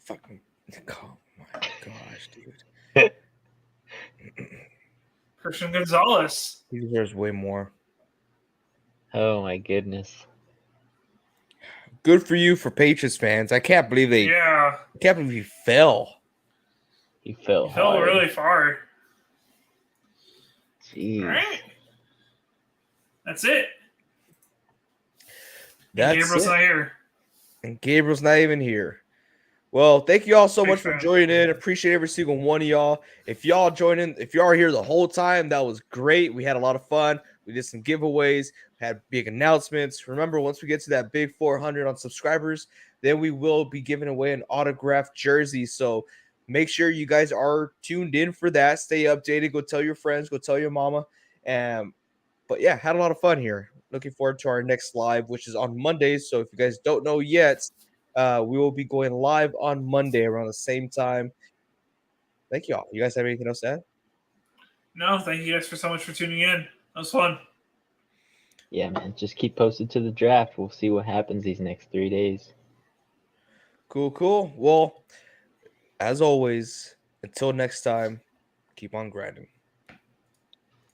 Fucking. Oh my gosh, dude. Christian Gonzalez. He deserves way more. Oh my goodness. Good for you for Patriots fans. I can't believe they. Yeah, I can't believe he fell. He fell he fell hard. really far. Jeez. All right, that's it. That's Gabriel's it. not here. And Gabriel's not even here. Well, thank you all so Big much for fan. joining in. Appreciate every single one of y'all. If y'all joining, if y'all are here the whole time, that was great. We had a lot of fun. We did some giveaways, had big announcements. Remember, once we get to that big 400 on subscribers, then we will be giving away an autographed jersey. So make sure you guys are tuned in for that. Stay updated. Go tell your friends. Go tell your mama. But yeah, had a lot of fun here. Looking forward to our next live, which is on Mondays. So if you guys don't know yet, we will be going live on Monday around the same time. Thank y'all. You guys have anything else to add? No, thank you guys so much for tuning in. That was fun. Yeah, man. Just keep posted to the draft. We'll see what happens these next 3 days. Cool. Well, as always, until next time, keep on grinding.